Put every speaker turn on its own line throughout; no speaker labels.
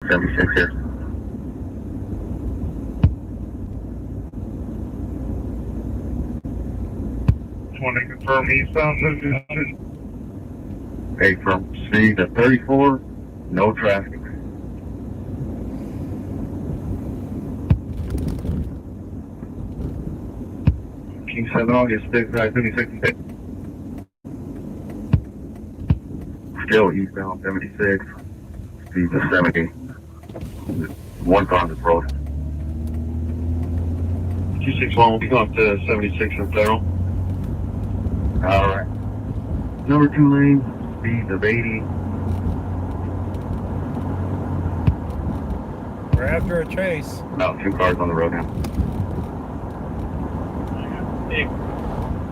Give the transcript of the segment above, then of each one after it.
76 here.
Just want to confirm eastbound 700.
Hey, from speed to 34, no traffic.
King 7 August 6, 76.
Still eastbound 76, speed to 70. One car on this road.
261 will be going to 76 from Federal.
Alright. Number 2 lane, speed of 80.
We're after a chase.
About 2 cars on the road now.
Big,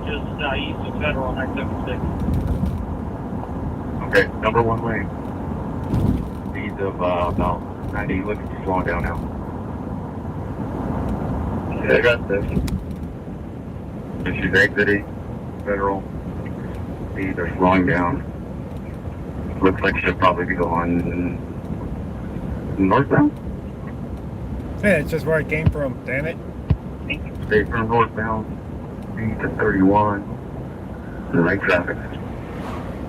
just east of Federal on I-76.
Okay, number 1 lane. Speed of about 90. Look, it's slowing down now.
Yeah, I got this.
She's exiting Federal. Speed are slowing down. Looks like she'll probably be going northbound.
Yeah, it's just where I came from, damn it.
Stay from northbound. Speed to 31. Light traffic.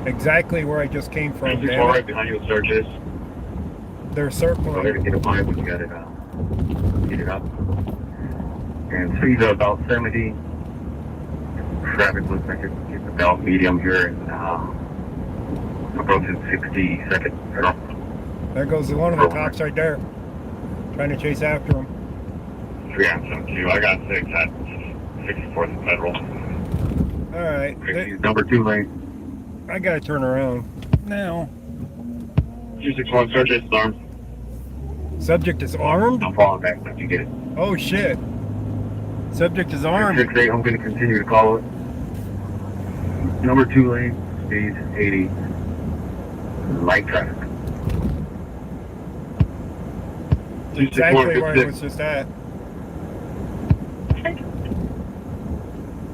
Exactly where I just came from,
Just
damn
right
it.
behind you with searches.
They're
Go ahead
circling.
and get a line when you got it up. Get it up. And speed of about 70. Traffic looks like it's about medium here and approaching 60 seconds.
There goes one of the cops right there. Trying to chase after him.
Yeah, 72. I got 6 at 64th and Federal.
Alright,
Number 2 lane.
I gotta turn around. Now.
261 searches armed.
Subject is armed?
I'm falling back once you get it.
Oh shit. Subject is armed.
6-8, I'm going to continue to call it. Number 2 lane, speed 80. Light traffic.
Exactly where I was just at.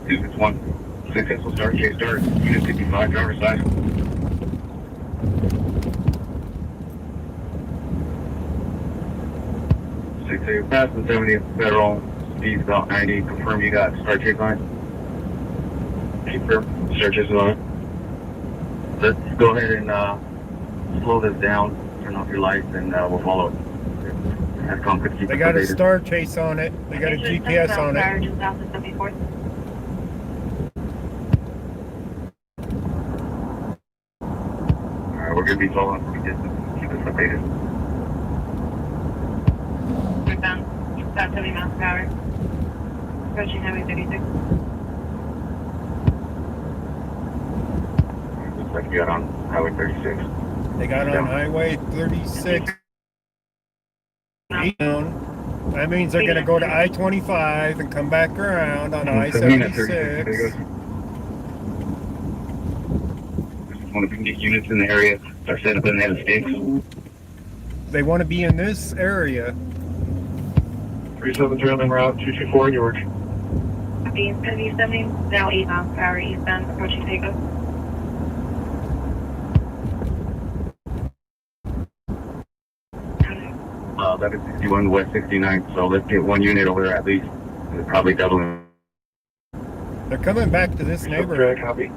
261. 6 will start, chase start. Unit 55, driver's side. Six eight past the 70th Federal. Speed's about 90. Confirm you got start chase line.
Confirm. Searches on it.
Let's go ahead and slow this down. Turn off your lights and we'll follow it. Have come could keep
They
us
got a
updated.
star chase on it. They got a GPS on it.
Just south of 74th.
Alright, we're going to be following for distance. Keep us updated.
Northbound, about 70 miles per hour. Approaching Highway 36.
Looks like you got on Highway 36.
They got on Highway 36. Down. That means they're gonna go to I-25 and come back around on I-76.
Just want to get units in the area. Start setting up in the sticks.
They want to be in this area.
373 on the route, 224 George.
Copy. It's going to be 70, now 8 miles per hour eastbound, approaching Pecos.
That is 61 West 69, so let's get 1 unit over there at least. It's probably doubling.
They're coming back to this neighborhood.
Copy.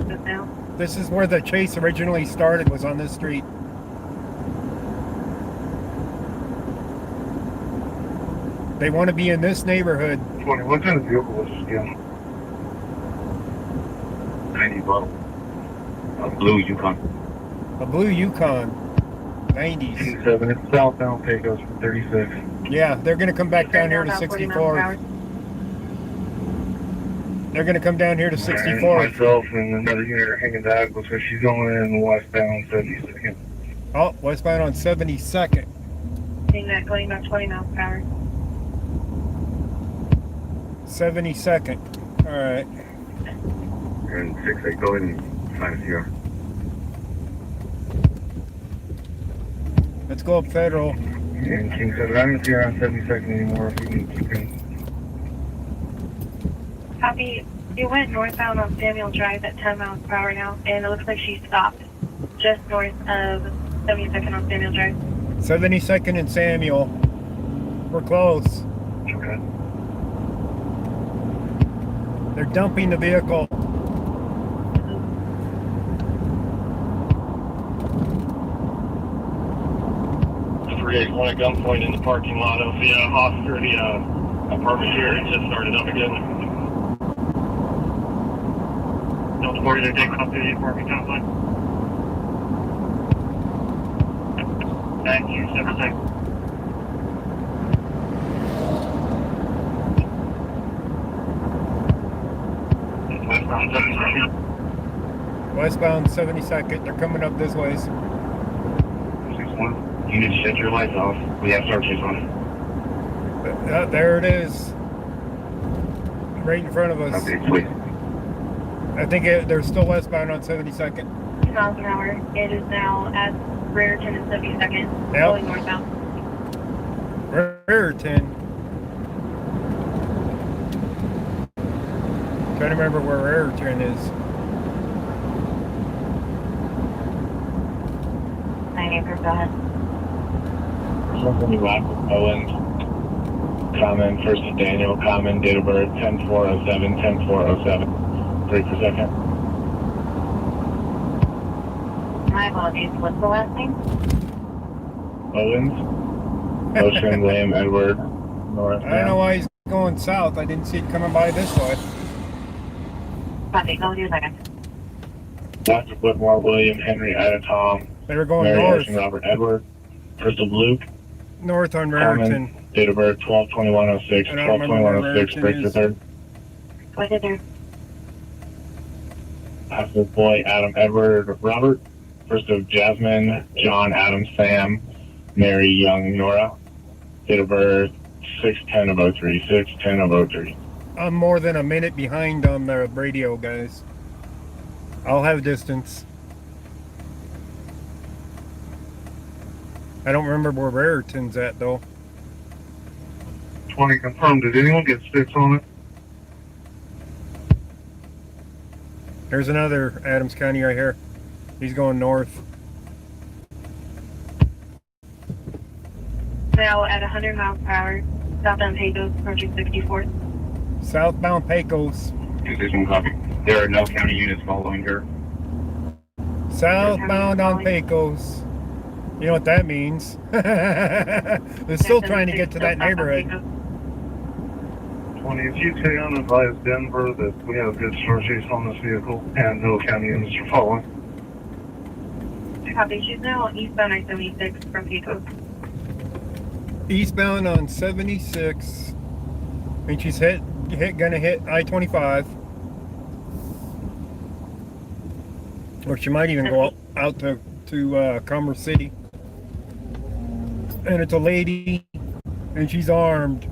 Just now.
This is where the chase originally started, was on this street. They want to be in this neighborhood.
20. What kind of vehicle was this again?
90 bottle. A blue Yukon.
A blue Yukon. 90s.
7. It's southbound Pecos from 36.
Yeah, they're going to come back down here to
About 40 miles per hour.
64. They're going to come down here to 64.
Myself and another unit are hanging diagonal, so she's going in westbound 72nd.
Oh, westbound on 72nd.
Seeing that going about 20 miles per hour.
72nd. All right.
And 6-8, go ahead and find us here.
Let's go up Federal.
And King 7, I don't see her on 72nd anymore if we can keep in.
Copy. You went northbound on Samuel Drive at 10 miles per hour now, and it looks like she stopped just north of 72nd on Samuel Drive.
72nd and Samuel. We're close.
Okay.
They're dumping the vehicle.
One at gunpoint in the parking lot of the officer, the apartment here. It just started up again.
Delta 40, they're taking up to the apartment complex. Thank you, 76.
Westbound 72.
Westbound 72nd. They're coming up this way.
6-1. You need to shut your lights off. We have searches on it.
There it is. Right in front of us.
Okay, please.
I think they're still westbound on 72nd.
2 miles an hour. It is now at Raritan and 72nd,
Yep.
going northbound.
Raritan. Trying to remember where Raritan is.
9 acres, go ahead.
Something last with Owens. Common, first is Daniel. Common, date of birth 10-4-07, 10-4-07. 3 per second.
My apologies. What's the last name?
Owens. Ocean, William, Edward, North.
I don't know why he's going south. I didn't see it coming by this way.
Copy. Go with you a second.
Dr. Whitmore, William, Henry, Ida, Tom,
They were going
Mary,
north.
Ocean, Robert, Edward. First of Luke.
North on Raritan.
Common, date of birth 12-21-06,
I don't remember where
12-21-06,
Raritan
break the
is.
third.
Go ahead there.
After boy, Adam, Edward, Robert. First of Jasmine, John, Adam, Sam, Mary, Young, Nora. Date of birth 6-10-03, 6-10-03.
I'm more than a minute behind on the radio, guys. I'll have distance. I don't remember where Raritan's at, though.
20 confirmed. Did anyone get sticks on it?
There's another Adams County right here. He's going north.
Now at 100 miles per hour, southbound Pecos, approaching 64th.
Southbound Pecos.
Position copy. There are no county units following her.
Southbound on Pecos. You know what that means. They're still trying to get to that neighborhood.
20, if you can advise Denver that we have good search chase on this vehicle and no county units are following.
Copy. She's now eastbound I-76 from Pecos.
Eastbound on 76. And she's gonna hit I-25. Or she might even go out to Commerce City. And it's a lady, and she's armed.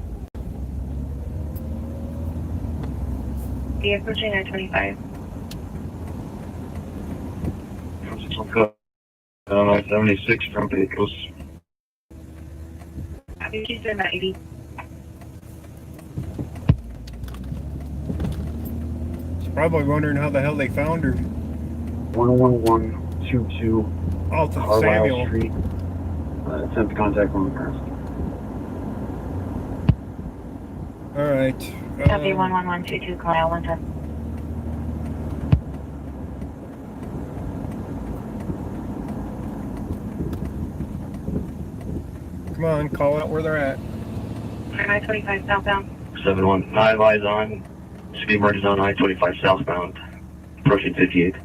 The approaching I-25.
I-76 from Pecos.
Copy. She's doing about 80.
She's probably wondering how the hell they found her.
11122
Off of
Carlisle
Samuel.
Street. Attempt contact on the past.
Alright.
Copy. 11122 Carlisle, 110.
Come on, call out where they're at.
I-25 southbound.
7-1. 5 eyes on. Speed mark is on I-25 southbound. Approaching 58.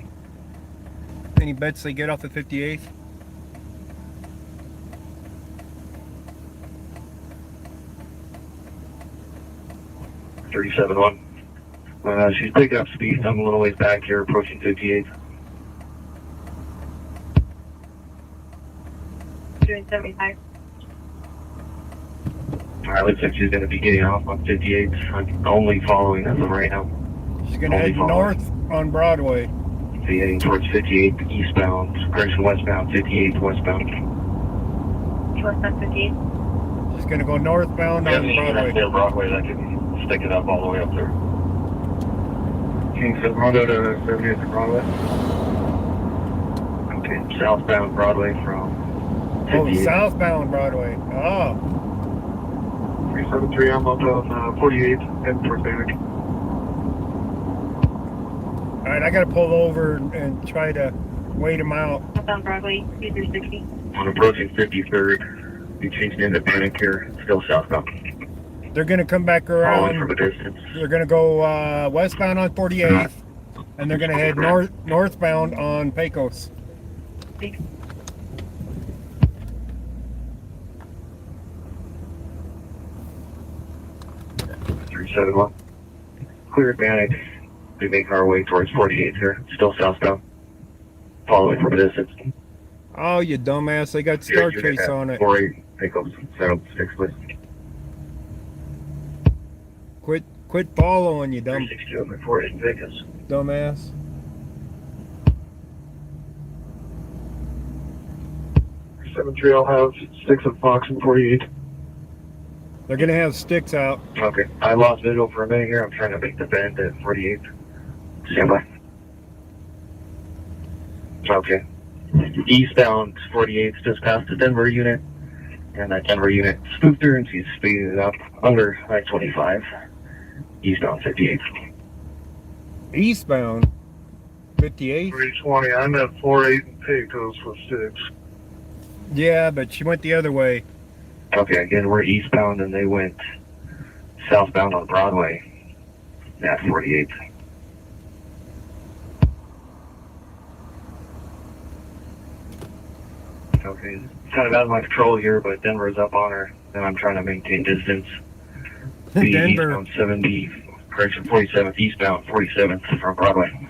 Any bets they get off the 58th?
37-1. She's picking up speed. I'm a little ways back here, approaching 58.
Doing 75.
Alright, looks like she's going to be getting off on 58. I'm only following as of right now.
She's gonna head north on Broadway.
So heading towards 58 eastbound, correction westbound, 58 westbound.
Westbound 58.
She's gonna go northbound
Yeah,
on
she's right
Broadway.
there, Broadway. That can stick it up all the way up there. King Rondo to 70th and Broadway. Okay, southbound Broadway from
Oh,
58.
southbound Broadway. Oh,
373, I'm up on 48 and towards Bannock.
all right. I gotta pull over and try to wait him out.
Southbound Broadway, 2360.
On approaching 53rd, we changed into Bannock here, still southbound.
They're gonna come back
Following from a
around.
distance.
They're gonna go westbound on 48th, and they're gonna head northbound on Pecos.
371. Clear Bannock. We make our way towards 48 here, still southbound. Following from a distance.
Oh, you dumbass! They got Star Chase on it.
48 Pecos, 706, please.
Quit following, you
360 over 48 Pecos.
dumbass.
Seven three, I'll have 6 of Fox and 48.
They're gonna have sticks out.
Okay, I lost visual for a minute here. I'm trying to make the bend at 48. Stand by. Okay. Eastbound 48's just past the Denver unit. And that Denver unit spooked her and she's speeding up under I-25. Eastbound 58.
Eastbound 58.
320, I'm at 48 and Pecos for 6.
Yeah, but she went the other way.
Okay, again, we're eastbound and they went southbound on Broadway at 48. Okay, kind of out of my control here, but Denver's up on her, and I'm trying to maintain distance. The
Denver.
eastbound 70, correction, 47th, eastbound 47th from Broadway.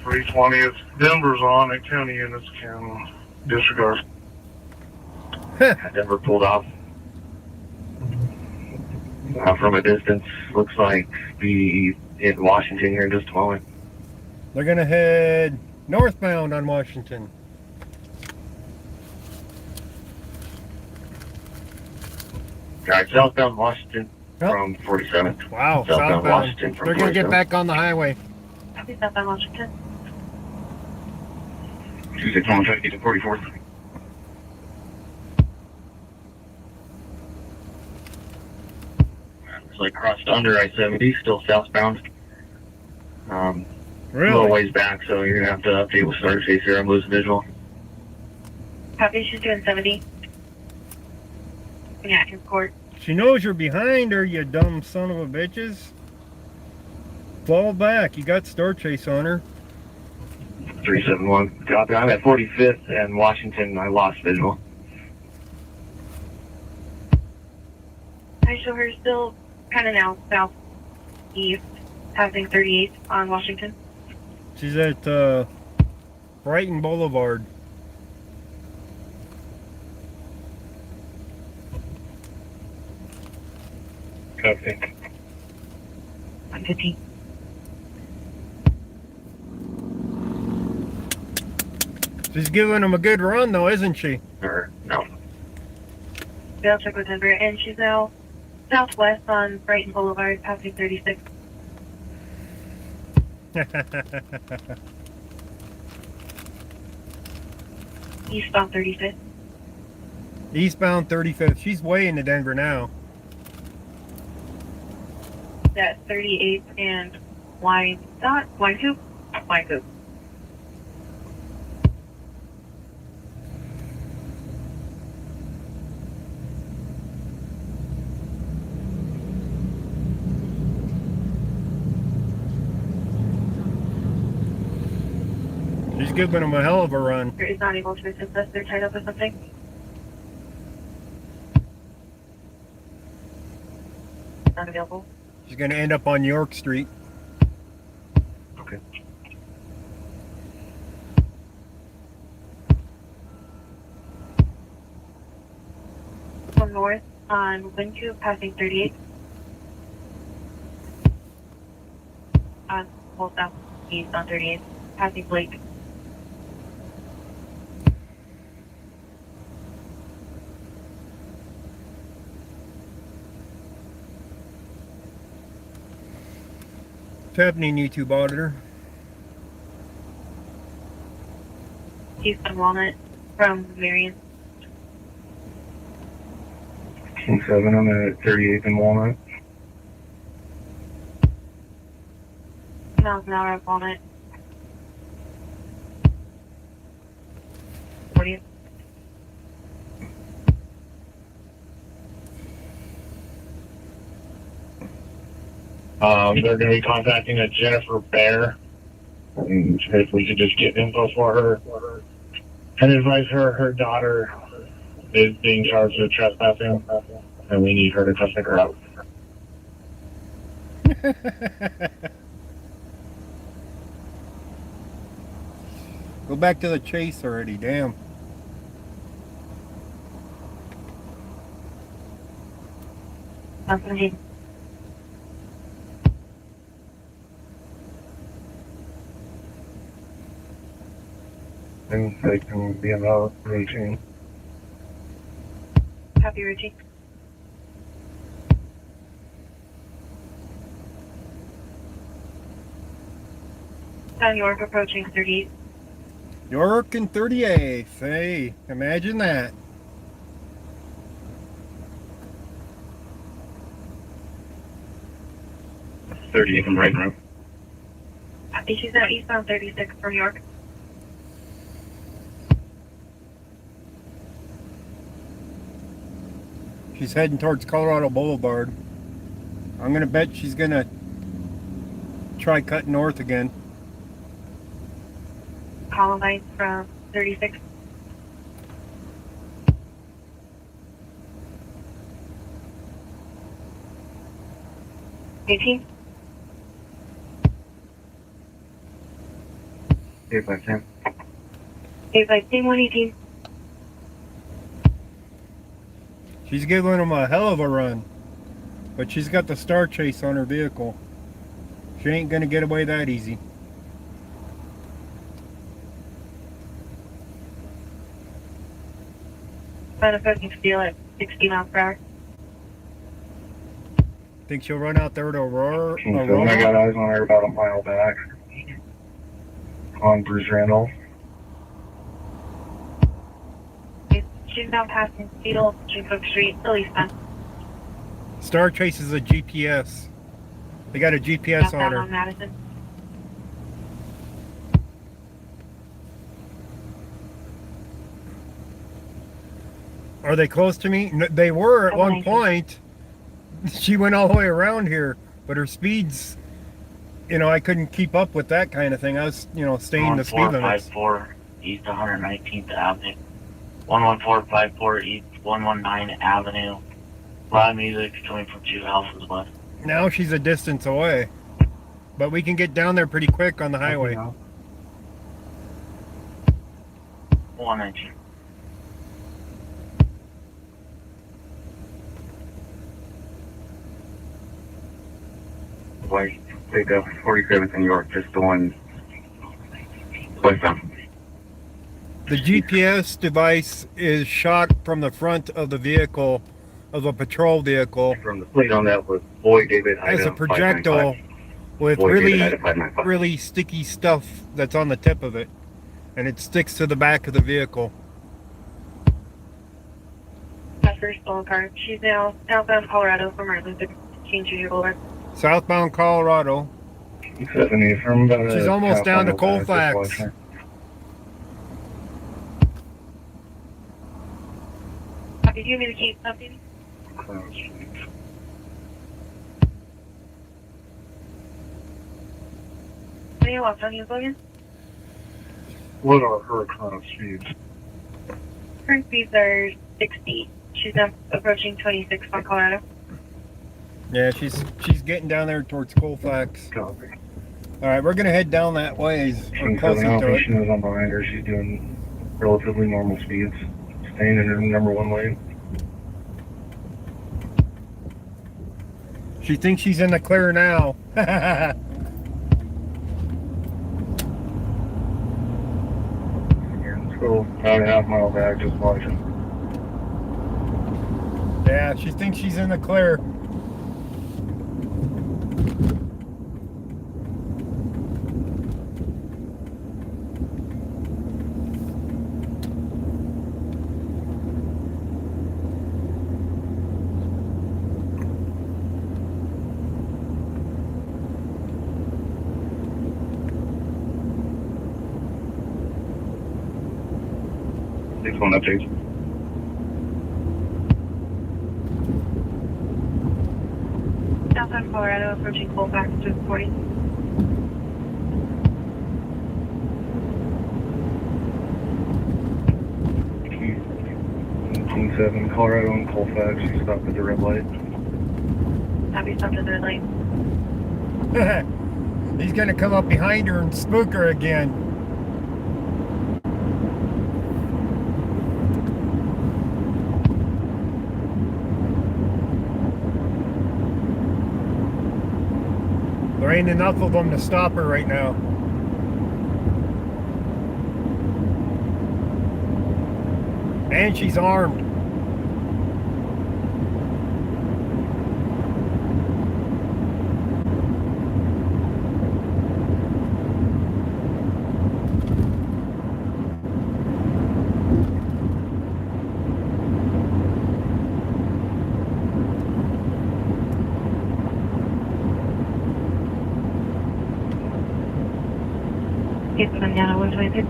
320, if Denver's on it, county units can disregard.
Denver pulled off from a distance. Looks like be in Washington here in just a moment.
They're gonna head northbound on Washington.
All right, southbound Washington
Yep.
from 47th.
Wow,
Southbound
southbound.
Washington from
They're gonna get
47th.
back on the highway.
Copy southbound Washington.
261, trying to get to 44th. Looks like crossed under I-70, still southbound. A little
Really?
ways back, so you're gonna have to update with Star Chase here. I'm losing visual.
Copy, she's doing 70. Yeah, in court.
She knows you're behind her, you dumb son of a bitches. Fall back. You got Star Chase on her.
371. Copy. I'm at 45th and Washington. I lost visual.
I show her still kind of now southeast, passing 38 on Washington.
She's at Brighton Boulevard.
Copy.
115.
She's giving him a good run, though, isn't she?
Or, no.
They'll check with Denver, and she's now southwest on Brighton Boulevard, passing 36. Eastbound 35th.
Eastbound 35th. She's way into Denver now.
That's 38 and line two.
She's giving him a hell of a run.
Is not able to assist us. They're tied up with something. Not available.
She's going to end up on York Street.
Okay.
From north on Wintu, passing 38. On full south east on 38, passing Blake.
happening, YouTube auditor?
Houston Walnut from Marion.
7, I'm at 38th and Walnut.
Miles an hour of Walnut. 40th.
They're going to be contacting a Jennifer Bear. And if we could just get info for her and advise her daughter is being charged with trespassing, and we need her to come pick her up.
Go back to the chase already, damn.
Nothing.
And they can be about routine.
Copy routine. Down York approaching 38.
York and 38th. Hey, imagine that.
Thirty from right now.
Copy, she's out eastbound 36 from York.
She's heading towards Colorado Boulevard. I'm gonna bet she's gonna try cut north again.
Columbine from 36. $18.
8x10.
8x10, 118.
She's giving him a hell of a run, but she's got the star chase on her vehicle. She ain't gonna get away that easy.
Find a fucking steel at 60 miles per hour.
Think she'll run out there to Aurora?
So I got eyes on her about a mile back. On Bruce Randolph.
She's now passing Cedal, Jungkook Street, still eastbound.
Star Chase is a GPS. They got a GPS on
Southbound
her.
on Madison.
Are they close to me? No, they were at one point. She went all the way around here, but her speeds, you know, I couldn't keep up with that kind of thing. I was, you know, staying the speed limits.
1454 East 119th Avenue. 11454 East 119 Avenue. Loud music coming from 2 houses west.
Now she's a distance away, but we can get down there pretty quick on the highway.
119.
Like, take up 47th in York, just the one westbound.
The GPS device is shot from the front of the vehicle, of a patrol vehicle,
From the plate on that was Boy David
as
Ida
a projectile
595.
with
Boy David
really,
Ida 595.
really sticky stuff that's on the tip of it, and it sticks to the back of the vehicle.
That first Boulevard. She's now southbound Colorado from Martin Luther King Jr. Boulevard.
Southbound Colorado.
70 from the
She's almost down to
Colfax.
Colfax.
Copy, do you need to keep updating? What do you want, Tony? Again?
What are her current speeds?
Current speeds are 60. She's now approaching 26 on Colorado.
Yeah, she's getting down there towards Colfax.
Copy.
All right, we're gonna head down that way, or closer to
She
it.
knows I'm behind her. She's doing relatively normal speeds, staying in her number one lane.
She thinks she's in the clear now.
So about a half mile back, just watching.
Yeah, she thinks she's in the clear.
6-1 updates.
Southwest Colorado approaching Colfax to 40.
7 Colorado and Colfax. She stopped at the red light.
Happy stopped at the red light.
He's gonna come up behind her and spook her again. There ain't enough of them to stop her right now. And she's armed.
It's Manana 126.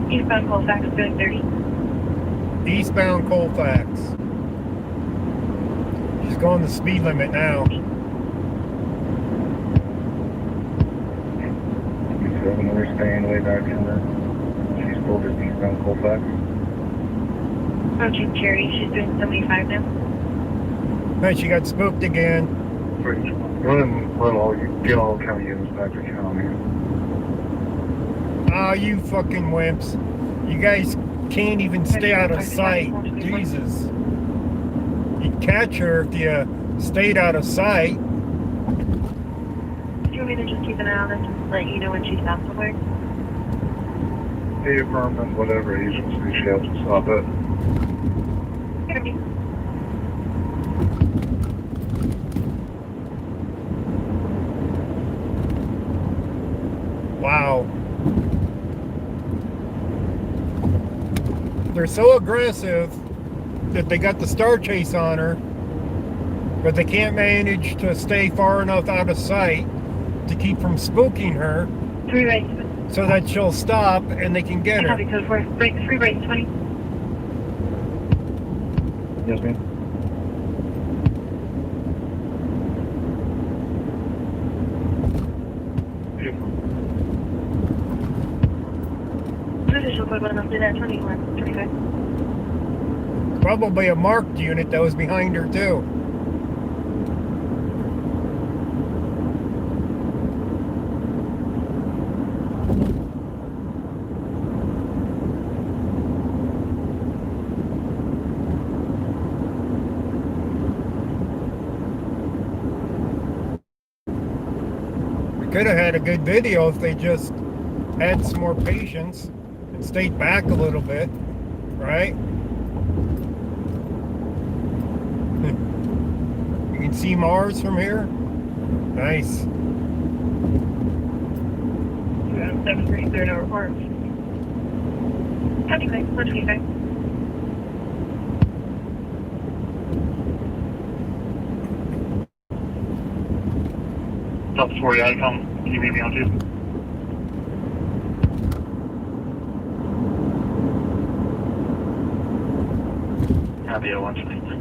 Eastbound Colfax doing 30.
Eastbound Colfax. She's going the speed limit now.
7, we're staying way back in the. She's pulled at eastbound Colfax.
Approaching Cherry, she's doing 75 now.
Hey, she got spooked again.
Get all county units back to county.
Oh, you fucking wimps. You guys can't even stay out of sight. Jesus. You'd catch her if you stayed out of sight.
Do you want me to just keep an eye on it and let you know when she's out somewhere?
Hey, affirmative, whatever agency she has to stop it.
Okay.
Wow. They're so aggressive that they got the star chase on her, but they can't manage to stay far enough out of sight to keep from spooking her
3 right.
so that she'll stop and they can get her.
Copy code 4. Break 3 right 20.
Yes, ma'am.
Official code 1 up to that 21. 25.
Probably a marked unit that was behind her too. We could have had a good video if they just had some more patience and stayed back a little bit, right? You can see Mars from here. Nice.
7-3, third hour report. Copy code 125.
South 40 Icon, can you meet me on 2?
Copy at 123.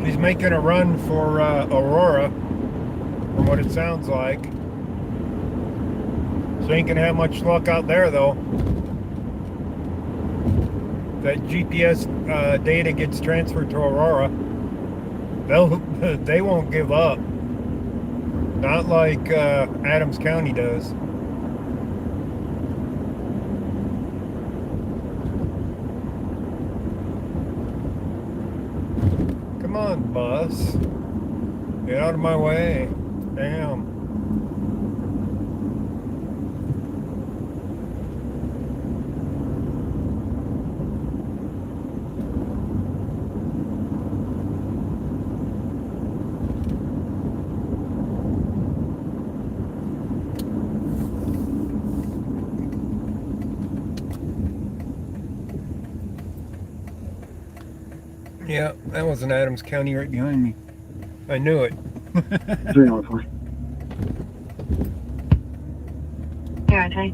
She's making a run for Aurora, from what it sounds like. She ain't gonna have much luck out there, though. That GPS data gets transferred to Aurora. They won't give up. Not like Adams County does. Come on, bus. Get out of my way. Damn. Yeah, that was in Adams County right behind me. I knew it.
304.
Yeah, okay.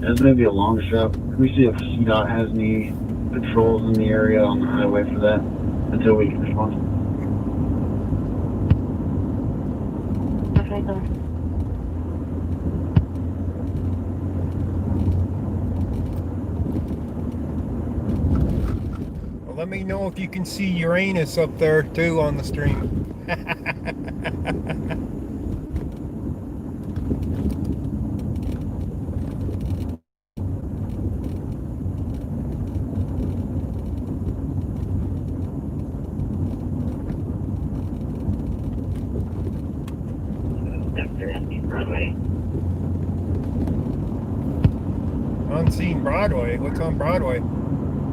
This may be a long shot. Can we see if CDOT has any patrols in the area on the highway for that until we can respond?
Okay, so
Well, let me know if you can see Uranus up there too on the stream.
Broadway.
Unseen Broadway. What's on Broadway?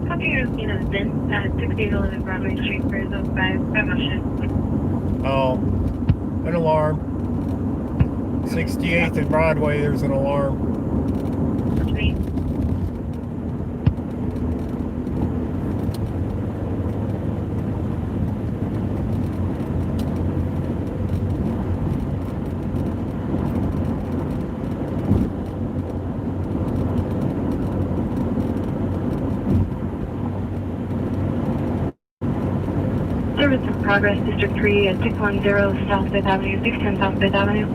copy your scene has been at 6811 Broadway Street for zone 5. I'm not sure.
Oh, an alarm. 68th and Broadway, there's an alarm.
What's me? Service in progress, District 3 at 610 South 5th Avenue, 610 South 5th Avenue.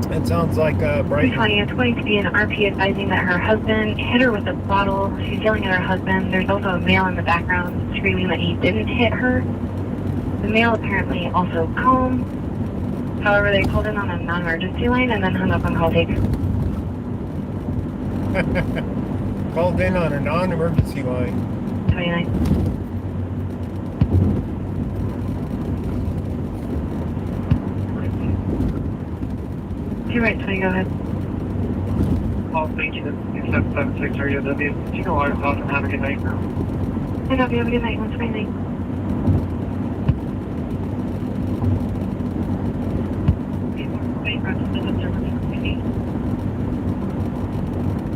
That sounds like Brighton.
320, it's going to be an RP advising that her husband hit her with a bottle. She's yelling at her husband. There's also a male in the background screaming that he didn't hit her. The male apparently also calm. However, they called in on a non-emergency line and then hung up on call tape.
Called in on a non-emergency line.
29. You're right, 20, go ahead.
All thank you. 776 RUW. You know what? Awesome. Have a good night.
I love you. Have a good night. 129.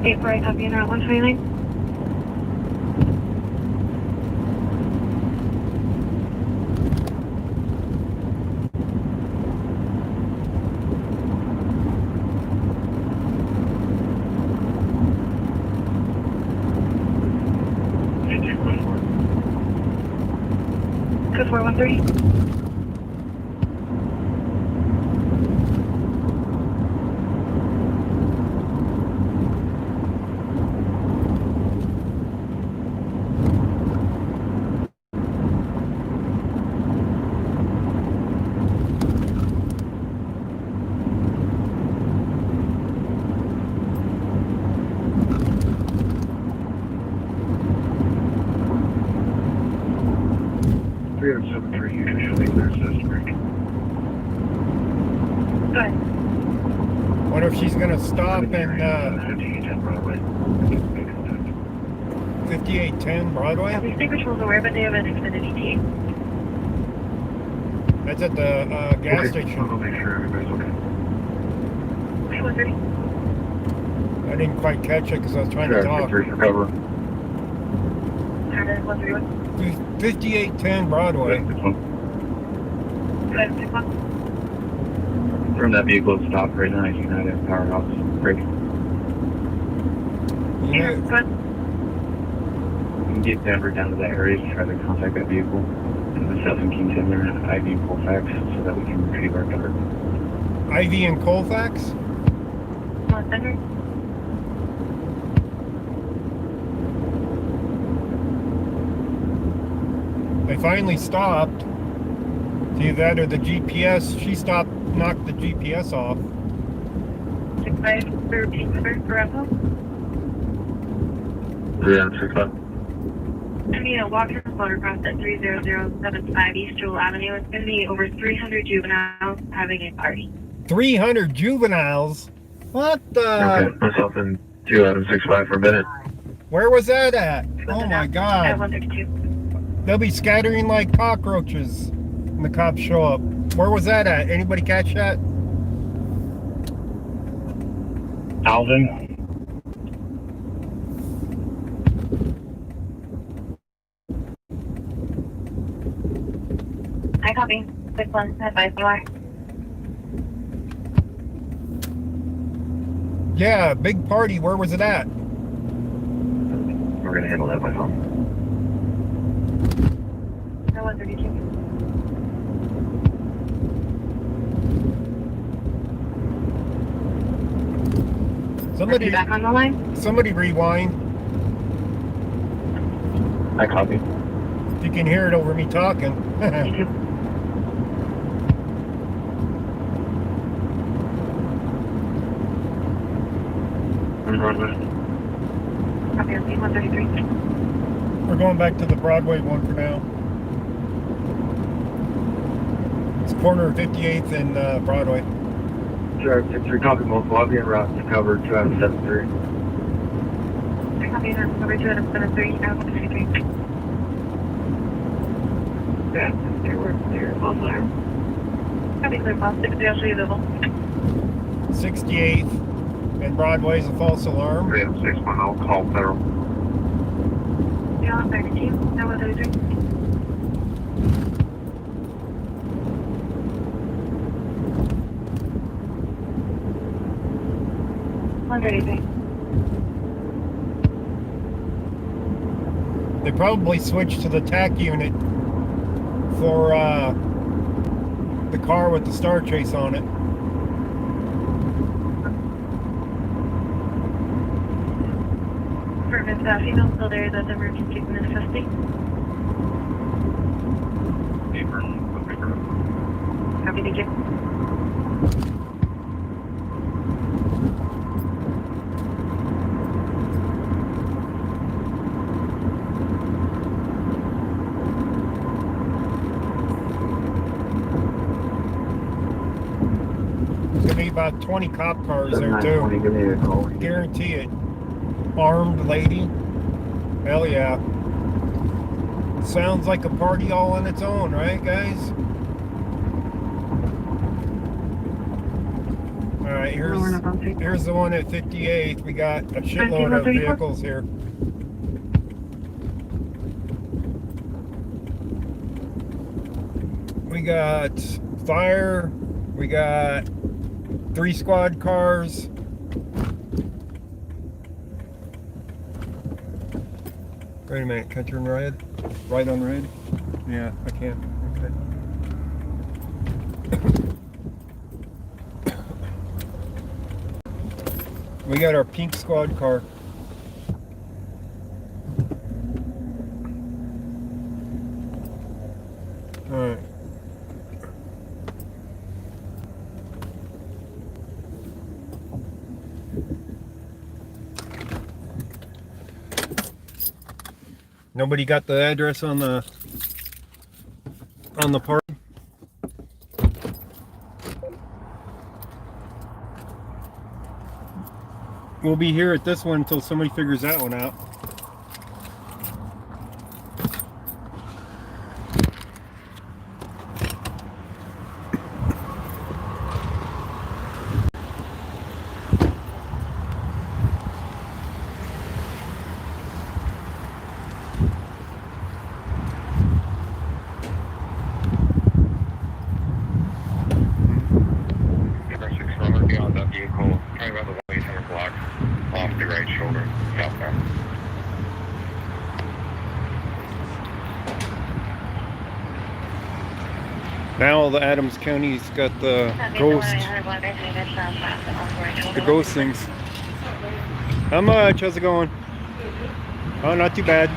Eight four, I copy in route 129. Code 4130. Go ahead.
Wonder if she's gonna stop and 5810 Broadway?
The state patrol's aware, but they have an extended ETA.
That's at the gas station.
I'll make sure everybody's okay.
Okay, 130.
I didn't quite catch it because I was trying to talk.
for cover.
Harder, 131.
5810 Broadway.
Go ahead, 61.
From that vehicle stopped right now, United Powerhouse. Break.
Yeah,
Go ahead.
You can get Denver down to that area to try to contact that vehicle. And the 7 Kington there, IV Colfax, so that we can retrieve our daughter.
IV and Colfax?
North Denver.
They finally stopped. It's either that or the GPS. She stopped, knocked the GPS off.
65 for Pittsburgh, Bravo.
Yeah, 6
I need a walk-in photograph at 30075 East Jewel Avenue. It's going to be over 300 juveniles having a party.
300 juveniles? What the?
Okay, myself and 2 out of 65 for a minute.
Where was that at? Oh my
At
God.
132.
They'll be scattering like cockroaches when the cops show up. Where was that at? Anybody catch that?
Alvin.
I copy. 6-1, advise Boulevard.
Yeah, big party. Where was it at?
We're gonna handle that by phone.
No 132.
Somebody,
Back on the line?
somebody rewind.
I copy.
If you can hear it over me talking.
You too.
On Broadway.
Copy, repeat 133.
We're going back to the Broadway one for now. It's corner of 58th and Broadway.
Sure, 6-3, copy multiple. I'll be en route to cover 2 out of 7-3.
I copy that. Cover 2 out of 7-3. Out of 63. Yeah, there were clear. False alarm. Copy, clear. False 60. I'll show you the visible.
68th and Broadway's a false alarm.
3 out of 6-1, I'll call federal.
Yeah, 32. No 133.
They probably switched to the TAC unit for the car with the Star Chase on it.
Perfect. Female still there. That's emergency manifesting. Copy, thank you.
Gonna be about 20 cop cars there
7920,
too.
give me a call.
Guarantee it. Armed lady. Hell yeah. Sounds like a party all on its own, right, guys? Alright, here's the one at 58th. We got a shitload of vehicles here. We got fire. We got 3 squad cars. Wait a minute, can I turn red? Right on red? Yeah, I can. Okay. We got our pink squad car. Alright. Nobody got the address on the party? We'll be here at this one until somebody figures that one out.
On that vehicle, probably about the 1-800 block, off the right shoulder, southbound.
Now the Adams County's got the ghost things. How much? How's it going? Oh, not too bad.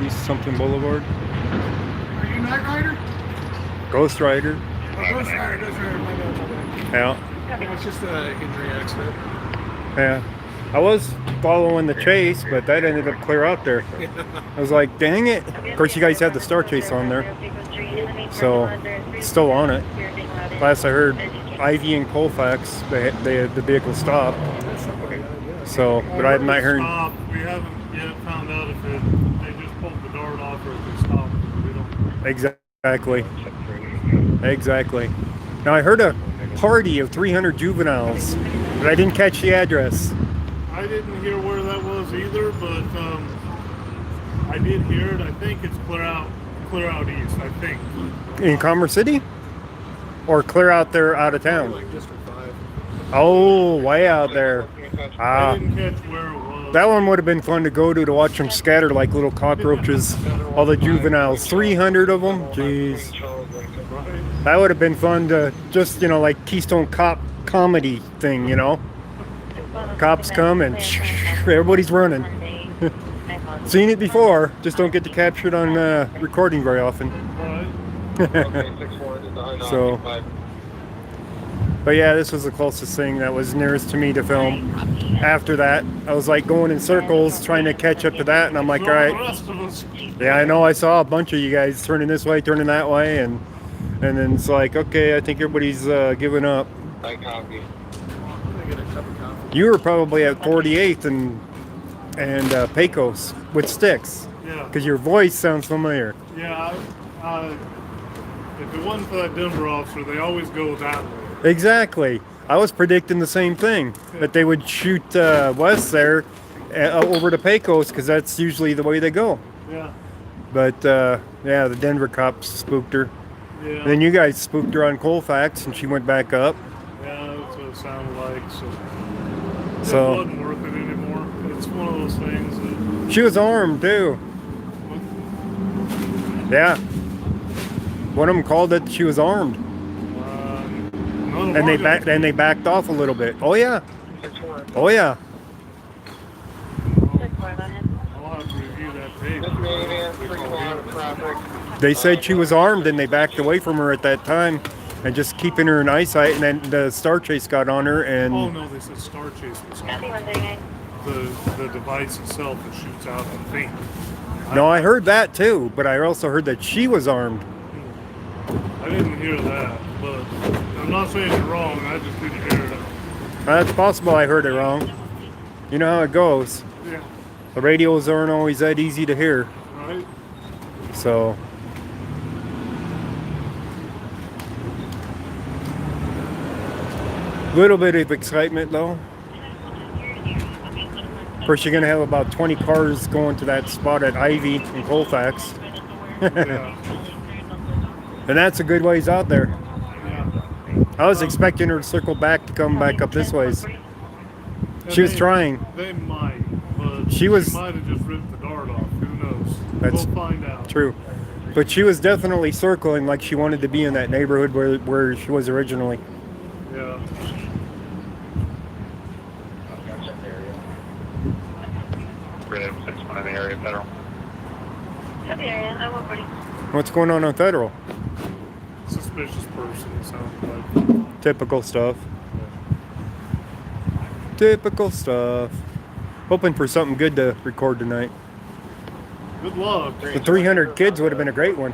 East something Boulevard.
Are you Night Rider?
Ghost Rider.
Ghost Rider doesn't have my notes on that.
Yeah.
It's just an injury accident.
Yeah. I was following the chase, but that ended up clear out there. I was like, dang it. Of course, you guys had the Star Chase on there. So, it's still on it. Last I heard, Ivy and Colfax, the vehicle stopped. So, but I'm not hearing.
We haven't yet found out if they just pulled the dart off or if they stopped. We don't.
Exactly. Exactly. Now I heard a party of 300 juveniles, but I didn't catch the address.
I didn't hear where that was either, but I did hear it. I think it's clear out east. I think.
In Commerce City? Or clear out there out of town?
Like District 5.
Oh, way out there.
I didn't catch where it was.
That one would have been fun to go to watch them scatter like little cockroaches. All the juveniles, 300 of them. Jeez. That would have been fun to just, like Keystone Cop comedy thing, Cops come and everybody's running. Seen it before, just don't get to capture it on recording very often. So, but yeah, this was the closest thing that was nearest to me to film. After that, I was like going in circles trying to catch up to that, and I'm like, all right. Yeah, I know. I saw a bunch of you guys turning this way, turning that way, and then it's like, okay, I think everybody's giving up.
I copy.
You were probably at 48th and Pecos with Sticks.
Yeah.
Because your voice sounds familiar.
Yeah. If it wasn't for that Denver officer, they always go that way.
Exactly. I was predicting the same thing, that they would shoot west there over to Pecos, because that's usually the way they go.
Yeah.
But yeah, the Denver cops spooked her.
Yeah.
And then you guys spooked her on Colfax, and she went back up.
Yeah, that's what it sounded like.
So
it wasn't worth it anymore. It's one of those things that...
She was armed too. Yeah. One of them called it she was armed. And they backed off a little bit. Oh yeah. Oh yeah.
I'll have to review that tape.
They said she was armed, and they backed away from her at that time, and just keeping her in eyesight. And then the Star Chase got on her, and
oh no, they said Star Chase was on. The device itself that shoots out the thing.
No, I heard that too, but I also heard that she was armed.
I didn't hear that, but I'm not saying you're wrong. I just didn't hear it.
That's possible. I heard it wrong. You know how it goes.
Yeah.
The radios aren't always that easy to hear.
Right.
So. Little bit of excitement though. Of course, you're gonna have about 20 cars going to that spot at Ivy and Colfax.
Yeah.
And that's a good ways out there.
Yeah.
I was expecting her to circle back to come back up this ways. She was trying.
They might, but
She was-
might have just ripped the dart off. Who knows?
That's
we'll find out.
True. But she was definitely circling like she wanted to be in that neighborhood where she was originally.
Yeah.
Area federal.
What's going on Federal?
Suspicious person, it sounds like.
Typical stuff. Typical stuff. Hoping for something good to record tonight.
Good luck.
The 300 kids would have been a great one.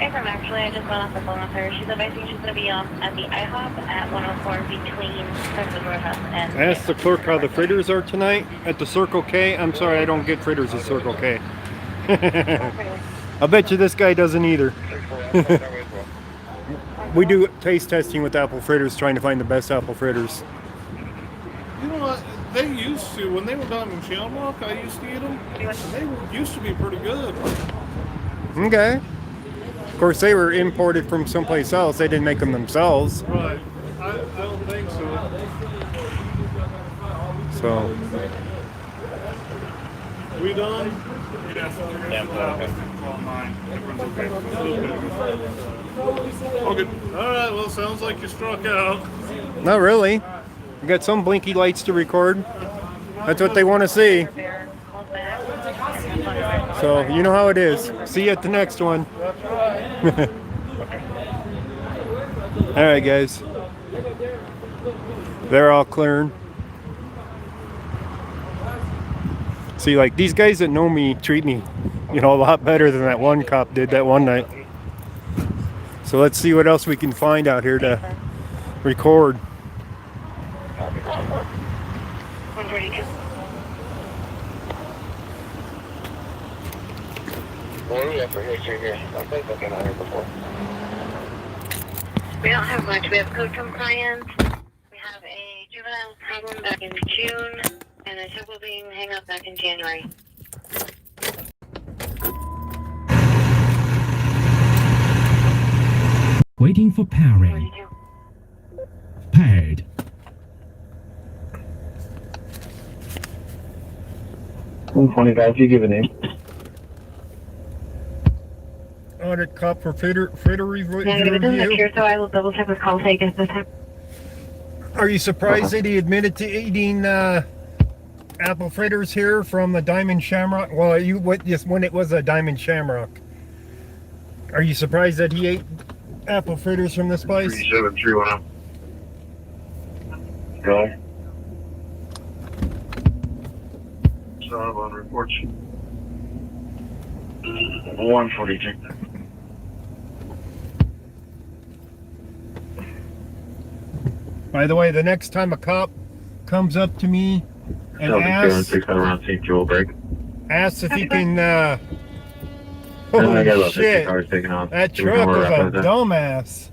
From actually, I just went off the phone with her. She's advising she's going to be at the IHOP at 104 between Texas Roadhouse and...
Ask the clerk how the fritters are tonight at the Circle K. I'm sorry, I don't get fritters at Circle K. I bet you this guy doesn't either. We do taste testing with apple fritters, trying to find the best apple fritters.
You know what? They used to, when they were down in Shamrock, I used to eat them. They used to be pretty good.
Okay. Of course, they were imported from someplace else. They didn't make them themselves.
Right. I don't think so.
So.
We done? Okay. All right. Well, sounds like you struck out.
Not really. We got some blinky lights to record. That's what they want to see. So, you know how it is. See you at the next one. All right, guys. They're all clearing. See, like, these guys that know me treat me, a lot better than that one cop did that one night. So let's see what else we can find out here to record.
142.
What do we have for history here? I think I've been out here before.
We don't have much. We have code compliance. We have a juvenile problem back in June, and a civil being hang up back in January.
Waiting for powering. Paired.
125, you give a name.
Audit cop for fritter review.
Negative, it doesn't appear so. I will double check with call take at this time.
Are you surprised that he admitted to eating apple fritters here from the Diamond Shamrock? Well, just when it was a Diamond Shamrock. Are you surprised that he ate apple fritters from this place?
3731.
Go ahead.
Job on reports.
142.
By the way, the next time a cop comes up to me and asks
around St. Joel break.
if he can,
I got
holy
about 50
shit,
cars taken off.
that
Do we know
truck
where
was
we're at
a
with that?
dumbass.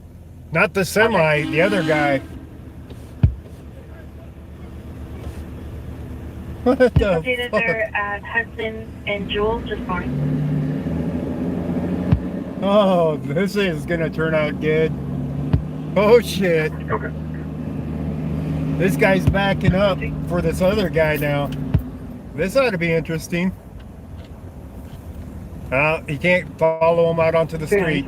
Not the semi, the other guy. What the
Updated
fuck?
there at Hudson and Jewel this morning.
Oh, this is gonna turn out good. Oh shit.
Okay.
This guy's backing up for this other guy now. This ought to be interesting. He can't follow him out onto the street.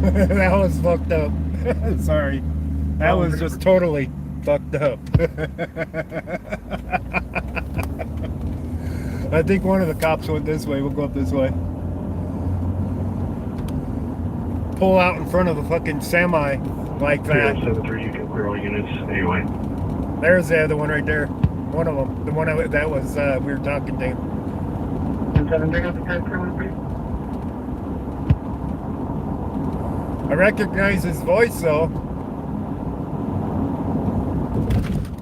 That was fucked up. Sorry. That was just totally fucked up. I think one of the cops went this way. We'll go up this way. Pull out in front of the fucking semi like that.
073, you can clear all units anyway.
There's the other one right there. One of them. The one that was we were talking to. I recognize his voice though.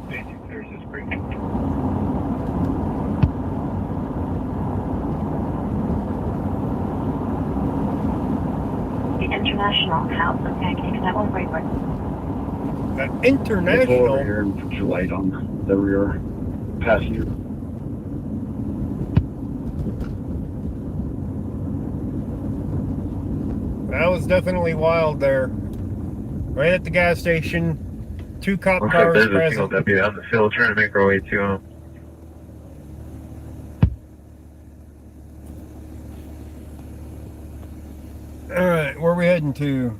There's this break.
The International House. Okay, can you get that one right quick?
The
Pull over
international.
here and put your light on the rear passenger.
That was definitely wild there. Right at the gas station. 2 cop
Looks like
cars
there's a single
present.
deputy on the field trying to make our way to him.
Alright, where are we heading to?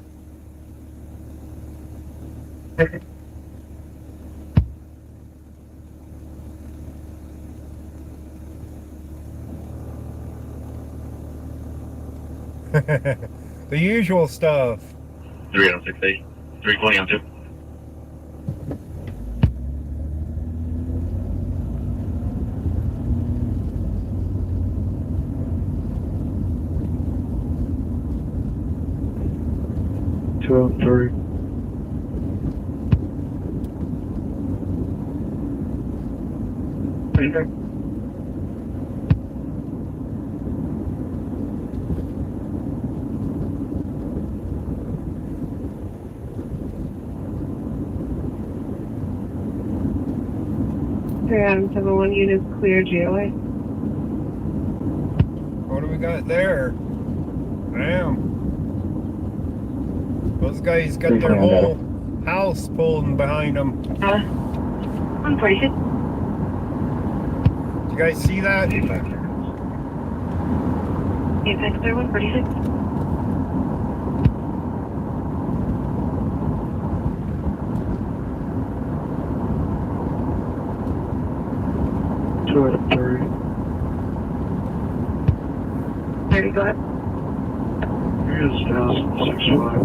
The usual stuff.
368. 320 on 2.
Three.
Adam 71 units clear GOA.
What do we got there? Damn. Those guys got their whole house pulling behind them.
146.
Did you guys see that?
86 clear 146.
Three.
30, go ahead.
Here's 65.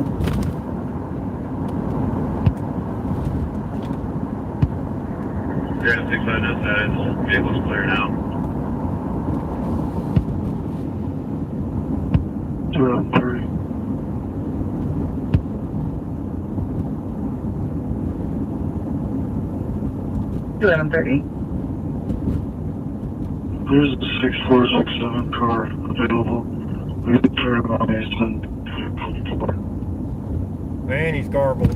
You're at 65 outside. Vehicle's clear now.
203. There's a 6467 car available. We have paramedics and
Man, he's garbled.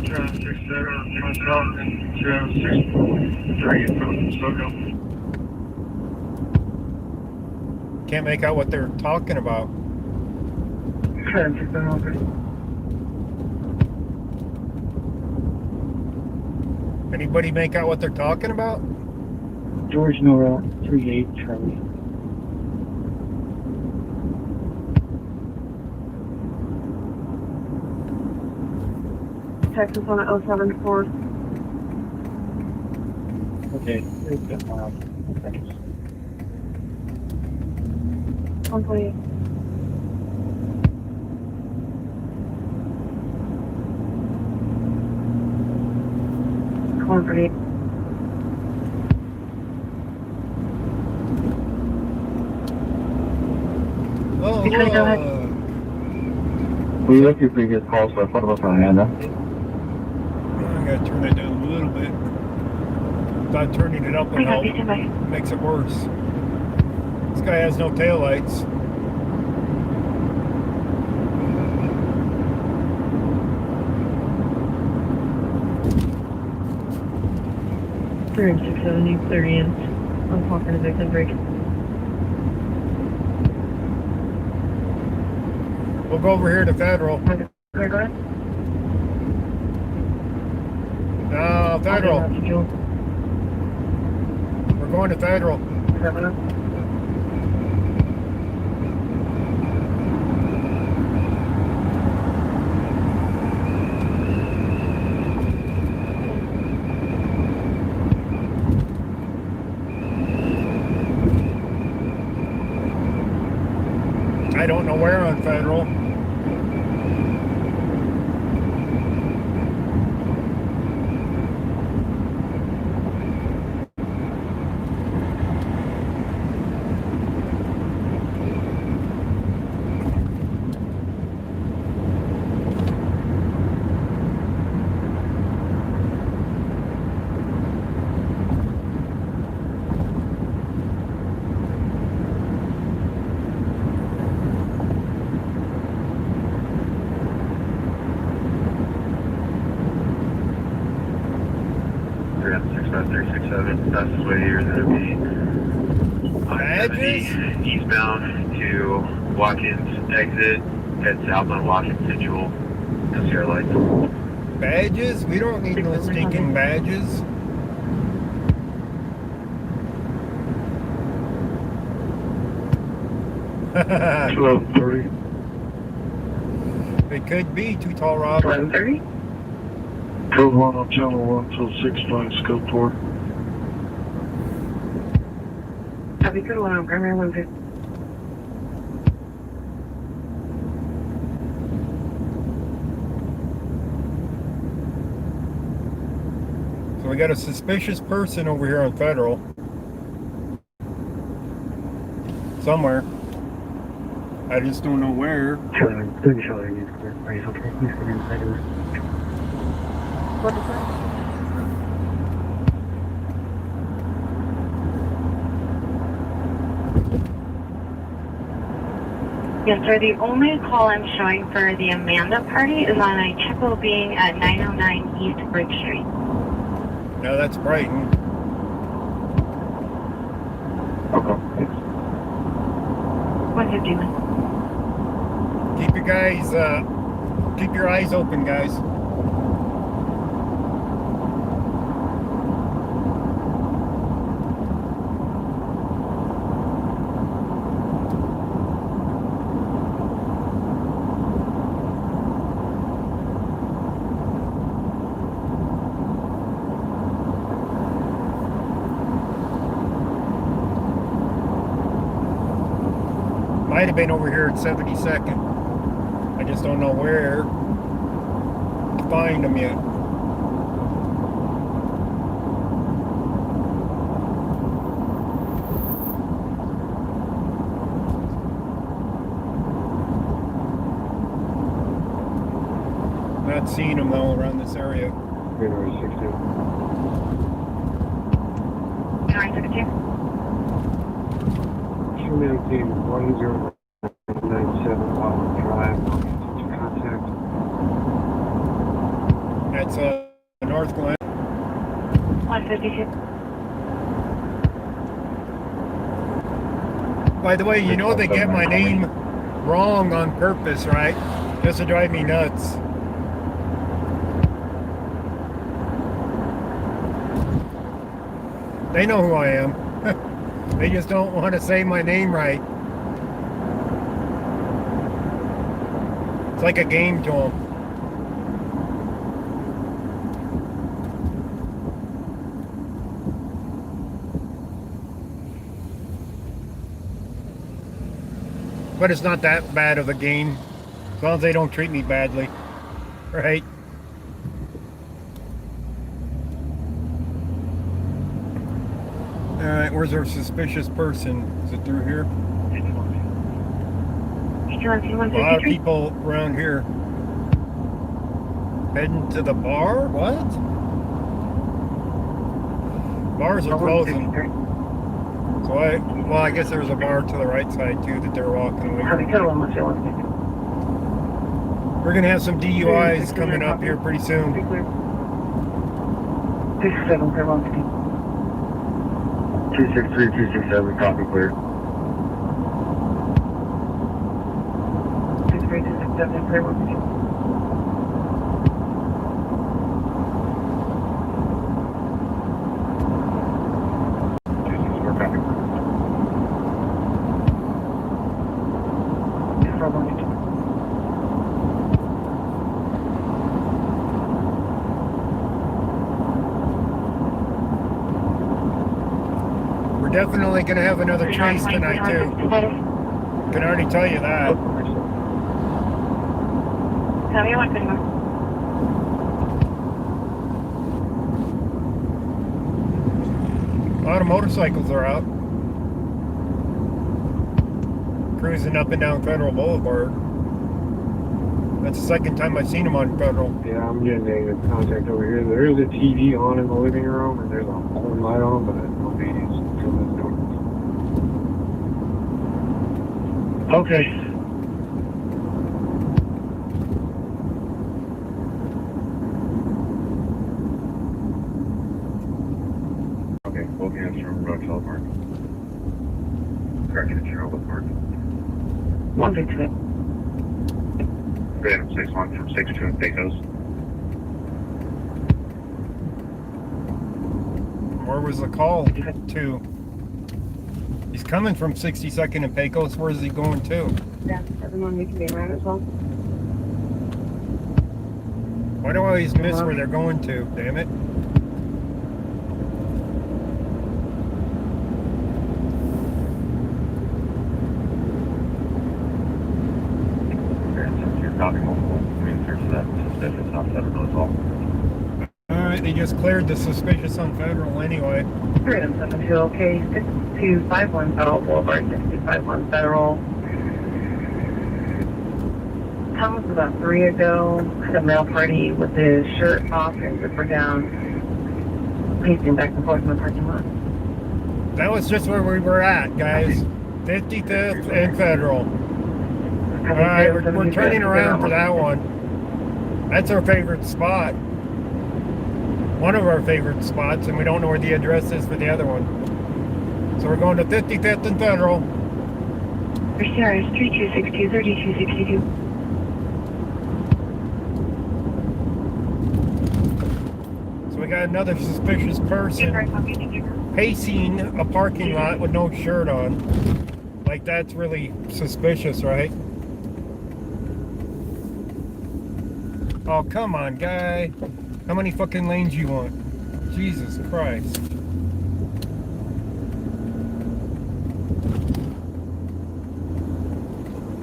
Traffic 67 myself and 263 from SoCo.
Can't make out what they're talking about.
Traffic 703.
Anybody make out what they're talking about?
George Nora, 38 Charlie.
Texas on a 074.
Okay.
128. Calling for me.
Oh,
You trying to go ahead?
We left your previous call, so I thought about Amanda.
I gotta turn that down a little bit. Thought turning it up would
I got
help.
you, somebody.
Makes it worse. This guy has no taillights.
Room 670, clear in. I'm talking to victim break.
We'll go over here to Federal.
Clear, go ahead.
No, Federal.
I'll do that to Joel.
We're going to Federal.
Is that enough?
I don't know where on Federal.
Fastest way here is going to be
Badges?
eastbound to Watkins exit, head south on Watkins Central, no zero lights.
Badges? We don't need no stinking badges. It
1230.
could be too tall, Rob.
1130?
Code 1 on channel 1 till 65 scope 4.
Copy, code 1 on primary 150.
So we got a suspicious person over here on Federal. Somewhere. I just don't know where.
Charlie, 30 Charlie, he's clear. Are you okay? He's clear inside of her.
What is that?
Yes, sir. The only call I'm showing for the Amanda party is on a triple being at 909 East Bridge Street.
No, that's Brighton.
Okay, thanks.
151.
Keep your eyes open, guys. Might have been over here at 72nd. I just don't know where to find them yet. Not seeing them all around this area.
January 16th.
962.
219-1097 Boulevard Drive. Contact.
That's North Glen.
152.
By the way, you know they get my name wrong on purpose, right? Just to drive me nuts. They know who I am. They just don't want to say my name right. It's like a game to them. But it's not that bad of a game, as long as they don't treat me badly, right? Alright, where's our suspicious person? Is it through here? A lot of people around here. Heading to the bar? What? Bars are closing. So I guess there was a bar to the right side too that they were walking away from. We're gonna have some DUIs coming up here pretty soon.
267, clear 150.
263, 267, copy clear.
263, 267, clear 150.
Definitely gonna have another chase tonight too. Can already tell you that.
Tell me what, good morning.
A lot of motorcycles are out. Cruising up and down Federal Boulevard. That's the second time I've seen them on Federal.
Yeah, I'm getting negative contact over here. There is a TV on in the living room, and there's a phone light on, but nobody's coming to the door.
Okay.
Okay, both hands from Rotel Park. Correction, Sherwood Park.
152.
Random 61 from 62 in Pecos.
Where was the call to? He's coming from 62nd and Pecos. Where is he going to?
Yeah, everyone needs to be around as well.
Why do I always miss where they're going to? Damn it.
You're copying multiple. I mean, there's that suspicious on Federal as well.
Alright, they just cleared the suspicious on Federal anyway.
372, okay. 6251 Federal Boulevard, 6251 Federal. Time was about 3 ago. Had a male party with his shirt off and zipper down, pacing back and forth in the parking lot.
That was just where we were at, guys. 55th and Federal. Alright, we're turning around for that one. That's our favorite spot. One of our favorite spots, and we don't know where the address is for the other one. So we're going to 55th and Federal.
Your CR is 3262, 3262.
So we got another suspicious person pacing a parking lot with no shirt on. Like, that's really suspicious, right? Oh, come on, guy. How many fucking lanes you want? Jesus Christ.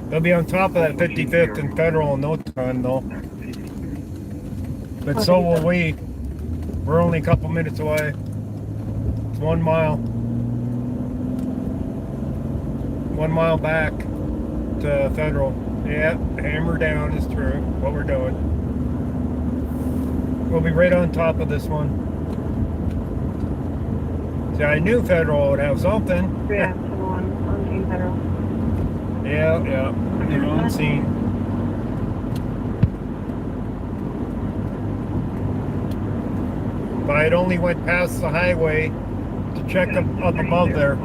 They'll be on top of that 55th and Federal in no time, though. But so will we. We're only a couple minutes away. It's 1 mile. 1 mile back to Federal. Yeah, hammer down is true. What we're doing. We'll be right on top of this one. See, I knew Federal would have something.
Yeah, on Team Federal.
Yeah, they're on scene. If I had only went past the highway to check up above there.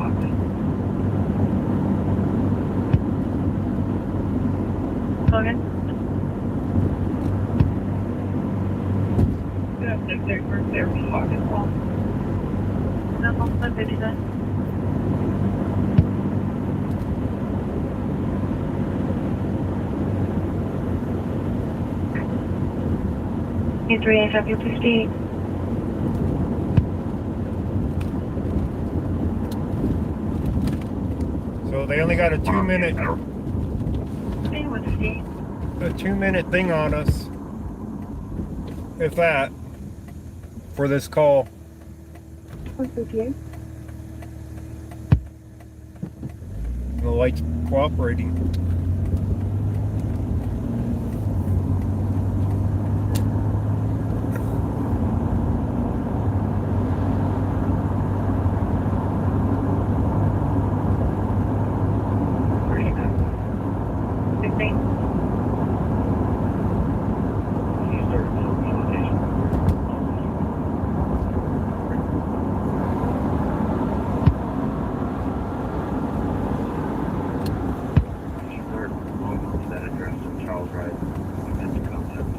Logan? Yeah, they're talking well. No, I'm 59. A3AW58.
So they only got a 2-minute thing on us. If that. For this call.
What's with you?
The light's cooperating.